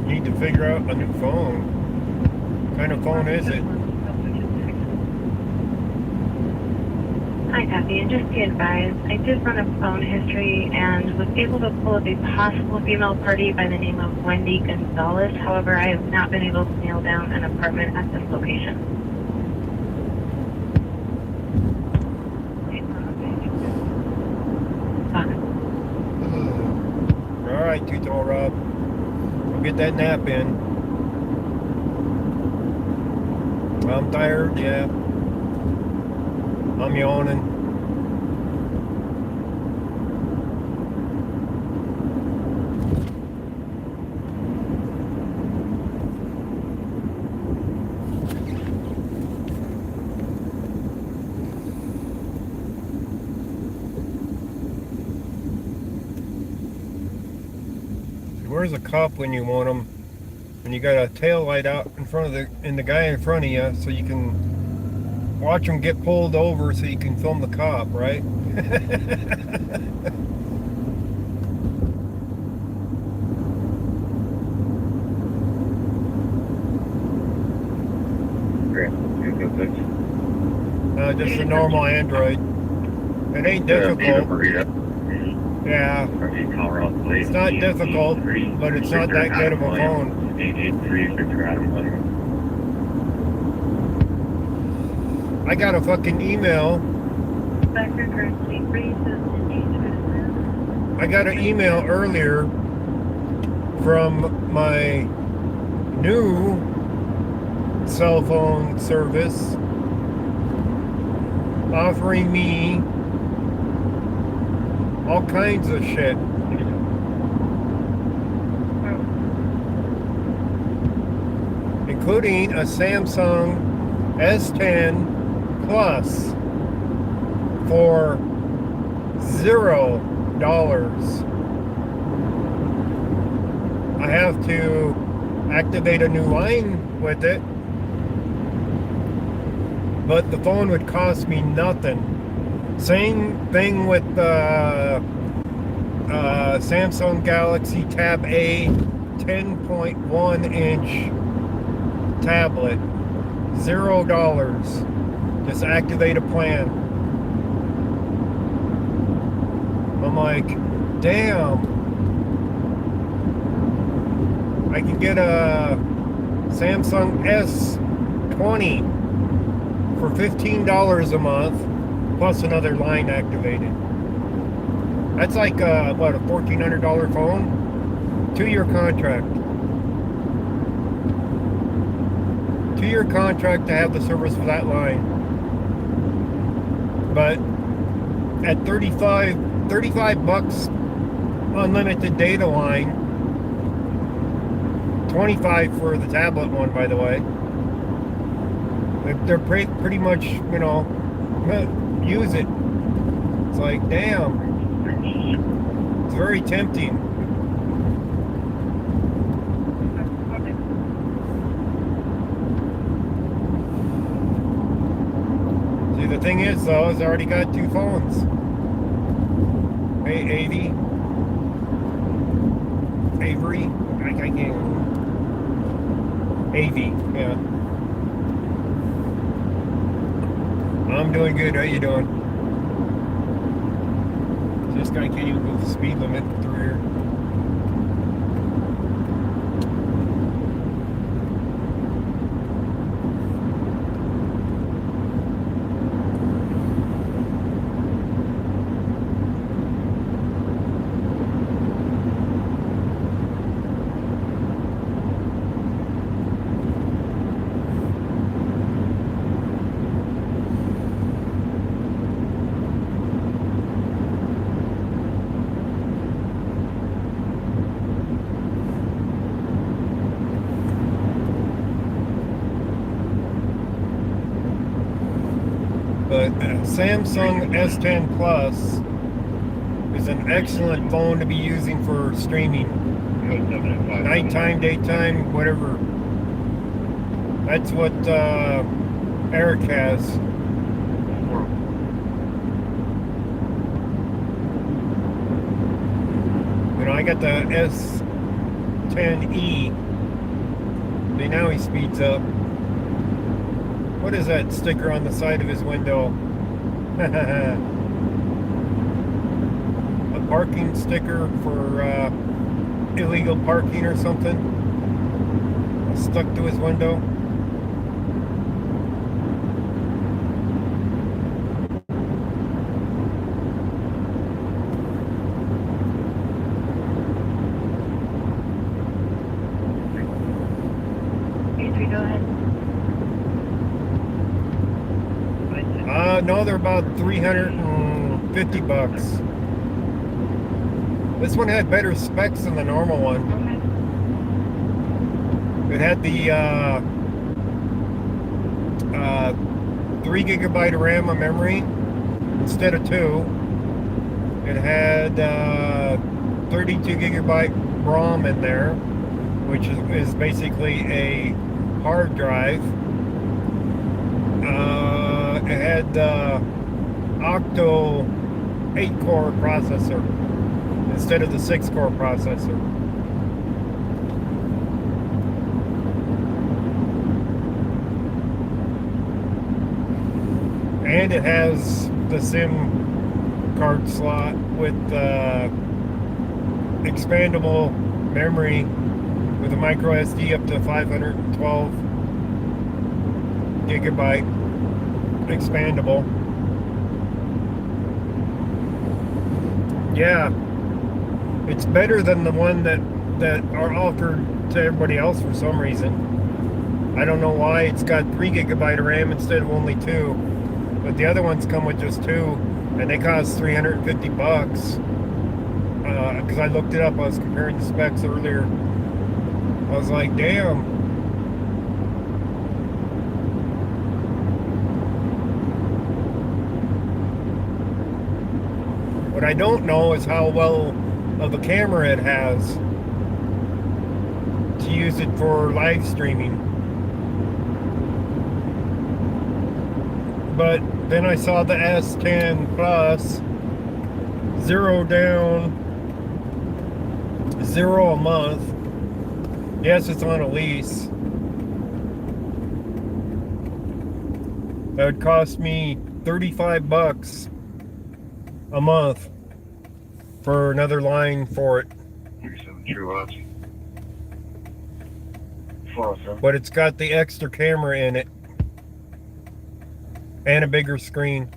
Need to figure out a new phone. What kind of phone is it?
Hi, copy, and just be advised, I did run a phone history and was able to pull up a possible female party by the name of Wendy Gonzalez. However, I have not been able to nail down an apartment at this location.
All right, too tall, Rob. We'll get that nap in. I'm tired, yeah. I'm yawning. Where's a cop when you want them? When you got a tail light out in front of the guy in front of you, so you can watch them get pulled over, so you can film the cop, right? Just a normal Android. It ain't difficult. Yeah, it's not difficult, but it's not that good of a phone. I got a fucking email. I got an email earlier from my new cell phone service offering me all kinds of shit. Including a Samsung S10 Plus for $0. I have to activate a new line with it, but the phone would cost me nothing. Same thing with Samsung Galaxy Tab A 10.1 inch tablet. $0. Just activate a plan. I'm like, damn. I can get a Samsung S20 for $15 a month. Plus another line activated. That's like what, a $1,400 phone? 2-year contract. 2-year contract to have the service for that line. But at $35 unlimited data line, 25 for the tablet one, by the way. They're pretty much, you know, use it. It's like, damn. It's very tempting. See, the thing is, though, is I already got 2 phones. Hey, Avery. I can't. Avy, yeah. I'm doing good. How you doing? This guy can't even go the speed limit through here. But Samsung S10 Plus is an excellent phone to be using for streaming. Nighttime, daytime, whatever. That's what Eric has. You know, I got the S10E. See, now he speeds up. What is that sticker on the side of his window? A parking sticker for illegal parking or something. Stuck to his window.
Go ahead.
No, they're about $350. This one had better specs than the normal one. It had the 3 gigabyte of RAM of memory instead of 2. It had 32 gigabyte ROM in there, which is basically a hard drive. It had the Octo 8-core processor instead of the 6-core processor. And it has the SIM card slot with expandable memory with a micro SD up to 512 gigabyte expandable. Yeah, it's better than the one that are offered to everybody else for some reason. I don't know why. It's got 3 gigabyte of RAM instead of only 2, but the other ones come with just 2, and they cost $350. Because I looked it up, I was comparing the specs earlier. I was like, damn. What I don't know is how well of a camera it has to use it for live streaming. But then I saw the S10 Plus, 0 down, 0 a month. Yes, it's on a lease. That would cost me $35 a month for another line for it.
37 True Watch.
But it's got the extra camera in it and a bigger screen.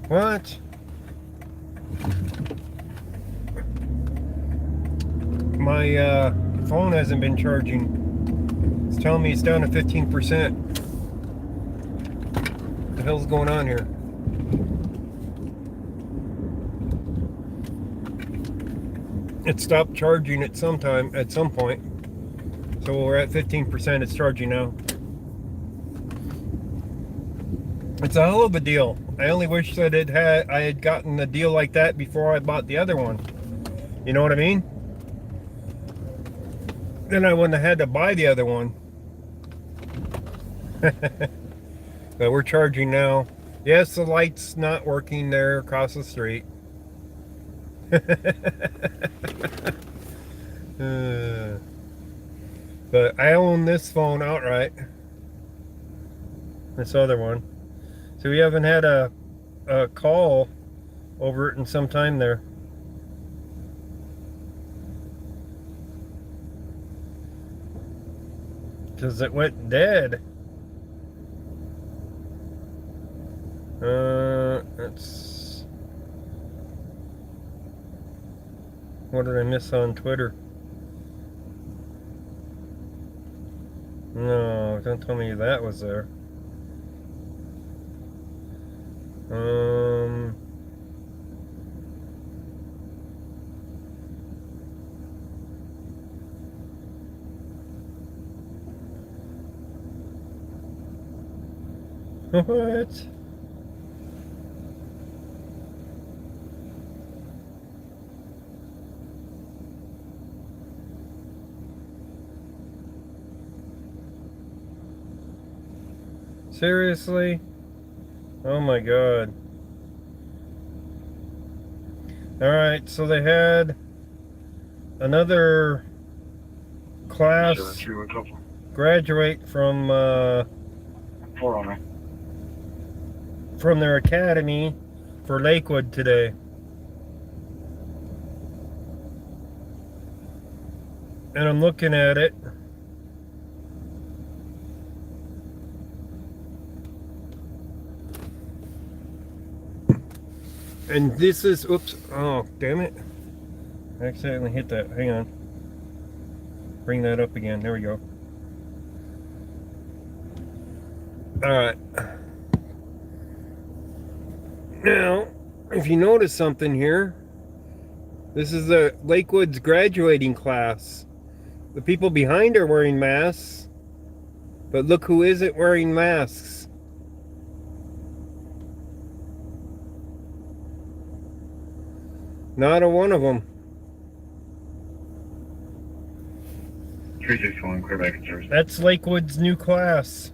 What? My phone hasn't been charging. It's telling me it's down to 15%. What the hell's going on here? It stopped charging at some point. So we're at 15%. It's charging now. It's a hell of a deal. I only wish that I had gotten a deal like that before I bought the other one. You know what I mean? Then I wouldn't have had to buy the other one. But we're charging now. Yes, the light's not working there across the street. But I own this phone outright. This other one. So we haven't had a call over it in some time there. Because it went dead. That's... What did I miss on Twitter? No, don't tell me that was there. What? Seriously? Oh my God. Alright, so they had another class
731 couple.
graduate from
409.
from their academy for Lakewood today. And I'm looking at it. And this is, oops, oh, damn it. I accidentally hit that. Hang on. Bring that up again. There we go. Alright. Now, if you notice something here, this is the Lakewood's graduating class. The people behind are wearing masks, but look who isn't wearing masks. Not a one of them.
361, clear back in service.
That's Lakewood's new class.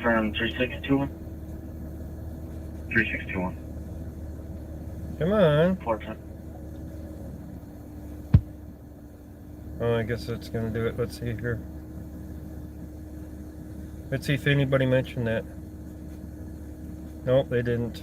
Firm 3621.
3621.
Come on.
410.
Oh, I guess that's gonna do it. Let's see here. Let's see if anybody mentioned that. Nope, they didn't.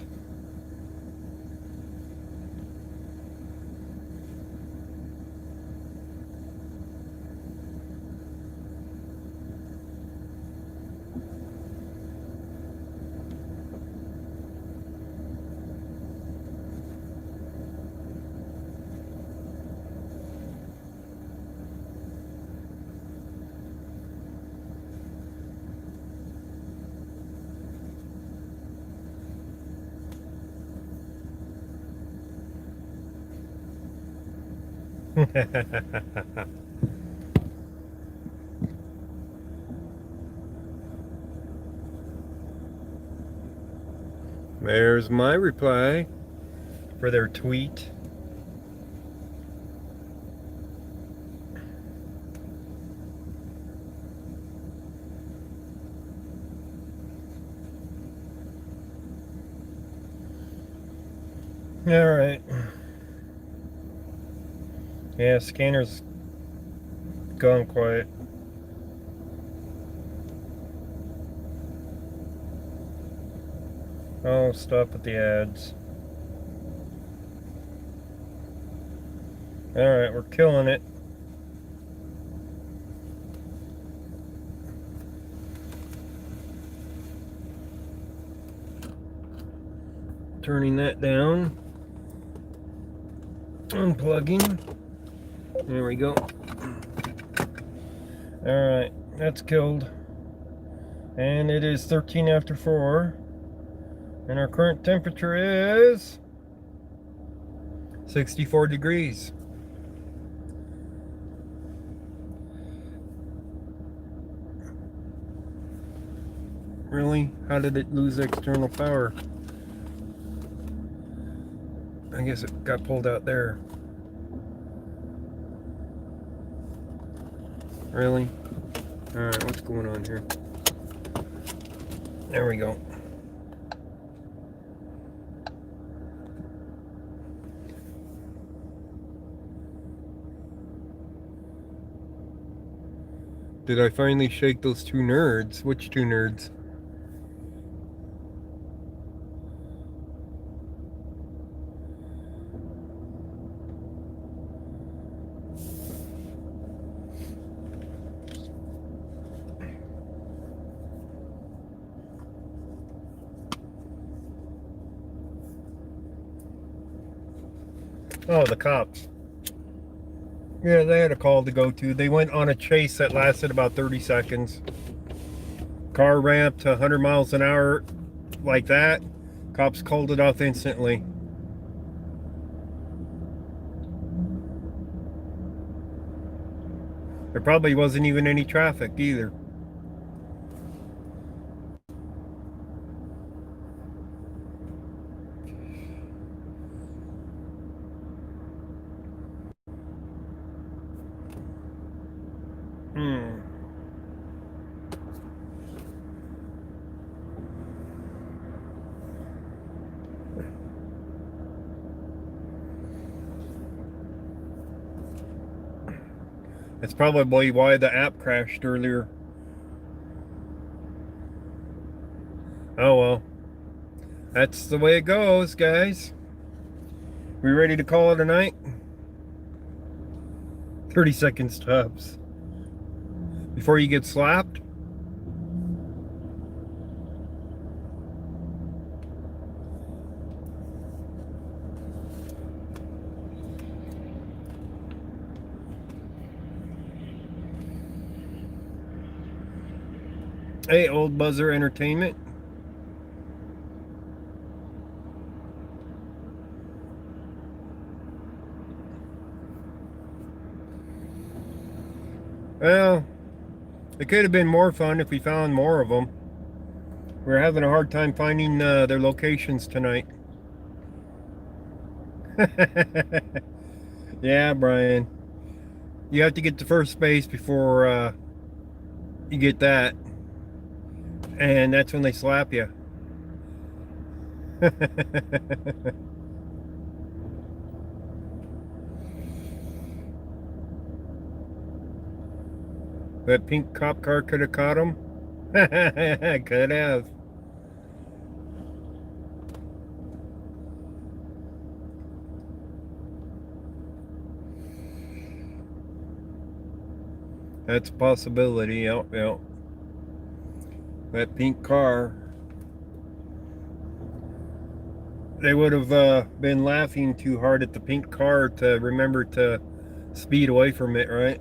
There's my reply for their tweet. All right. Yeah, scanner's gone quiet. Oh, stop with the ads. Alright, we're killing it. Turning that down. Unplugging. There we go. Alright, that's killed. And it is 13 after 4. And our current temperature is 64 degrees. Really? How did it lose external power? I guess it got pulled out there. Really? Alright, what's going on here? There we go. Did I finally shake those two nerds? Which two nerds? Oh, the cops. Yeah, they had a call to go to. They went on a chase that lasted about 30 seconds. Car ramped to 100 miles an hour like that. Cops called it off instantly. There probably wasn't even any traffic either. It's probably why the app crashed earlier. Oh well. That's the way it goes, guys. We ready to call it a night? 30-second stops. Before you get slapped? Hey, Old Buzzer Entertainment. Well, it could have been more fun if we found more of them. We're having a hard time finding their locations tonight. Yeah, Brian. You have to get to first base before you get that. And that's when they slap you. That pink cop car could have caught him. Could have. That's a possibility. Yep, yep. That pink car. They would have been laughing too hard at the pink car to remember to speed away from it, right?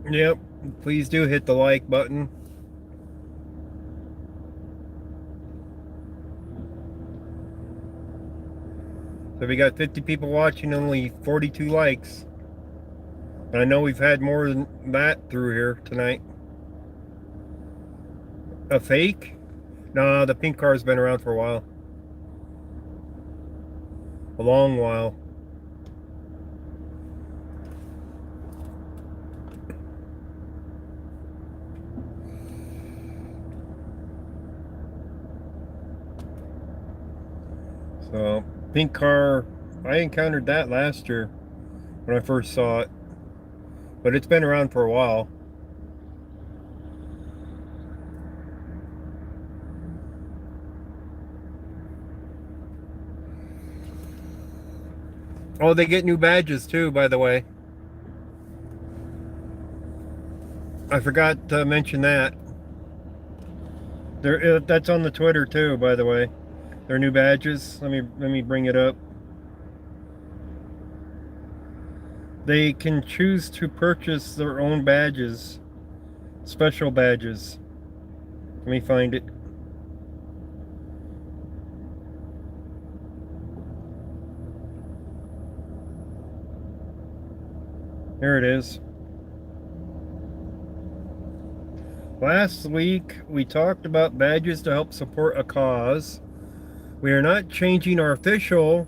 Yep. Please do hit the like button. So we got 50 people watching, only 42 likes. And I know we've had more than that through here tonight. A fake? Nah, the pink car's been around for a while. A long while. So, pink car, I encountered that last year when I first saw it. But it's been around for a while. Oh, they get new badges too, by the way. I forgot to mention that. That's on the Twitter too, by the way. Their new badges. Let me bring it up. They can choose to purchase their own badges, special badges. Let me find it. Here it is. Last week we talked about badges to help support a cause. We are not changing our official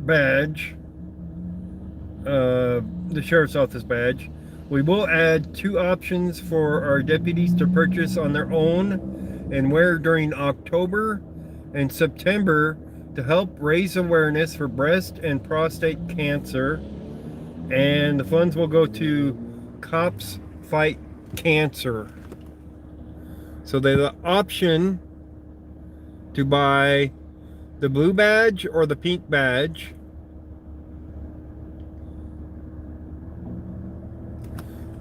badge, the Sheriff's Office badge. We will add 2 options for our deputies to purchase on their own and wear during October and September to help raise awareness for breast and prostate cancer. And the funds will go to Cops Fight Cancer. So they have the option to buy the blue badge or the pink badge.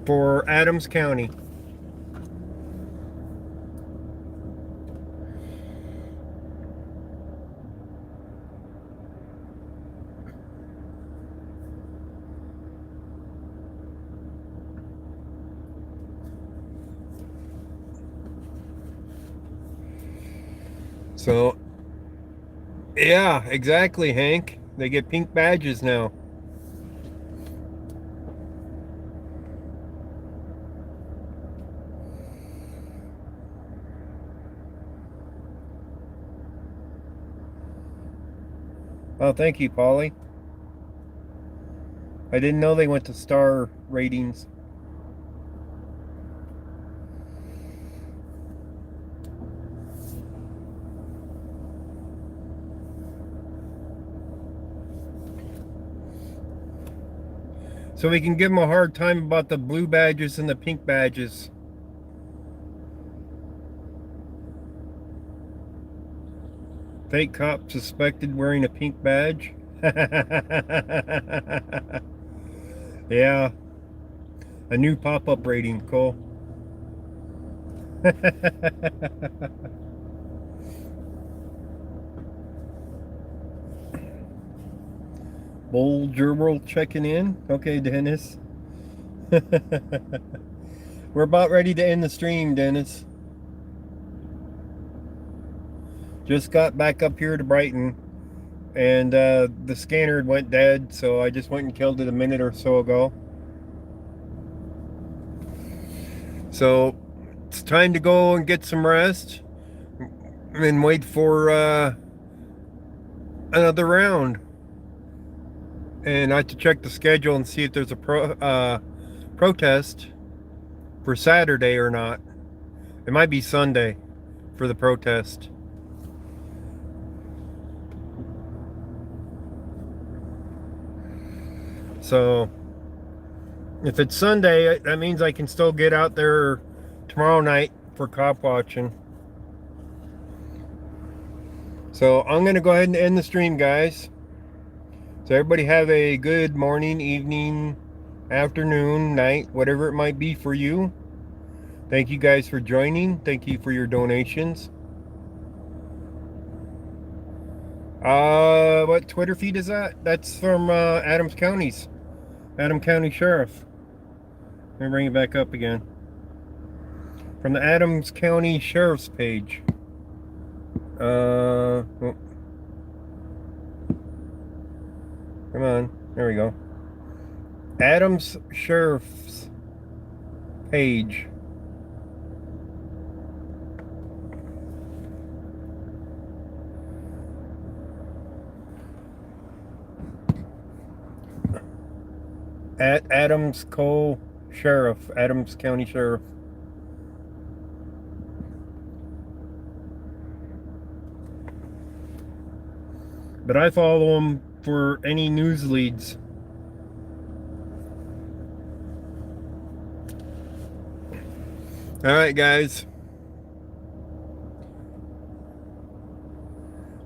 For Adams County. So, yeah, exactly, Hank. They get pink badges now. Oh, thank you, Polly. I didn't know they went to star ratings. So we can give them a hard time about the blue badges and the pink badges. Fake cop suspected wearing a pink badge. Yeah. A new pop-up rating, Cole. Bold gerbil checking in. Okay, Dennis. We're about ready to end the stream, Dennis. Just got back up here to Brighton, and the scanner went dead, so I just went and killed it a minute or so ago. So it's time to go and get some rest and wait for another round. And I have to check the schedule and see if there's a protest for Saturday or not. It might be Sunday for the protest. So if it's Sunday, that means I can still get out there tomorrow night for cop watching. So I'm going to go ahead and end the stream, guys. So everybody have a good morning, evening, afternoon, night, whatever it might be for you. Thank you guys for joining. Thank you for your donations. What Twitter feed is that? That's from Adams County Sheriff. Let me bring it back up again. From the Adams County Sheriff's page. Oh. Come on. There we go. Adams Sheriff's page. At Adams Sheriff, Adams County Sheriff. But I follow them for any news leads. All right, guys.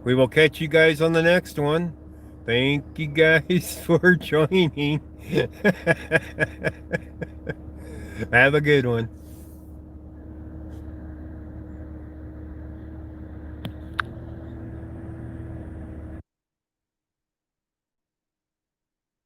We will catch you guys on the next one. Thank you guys for joining. Have a good one.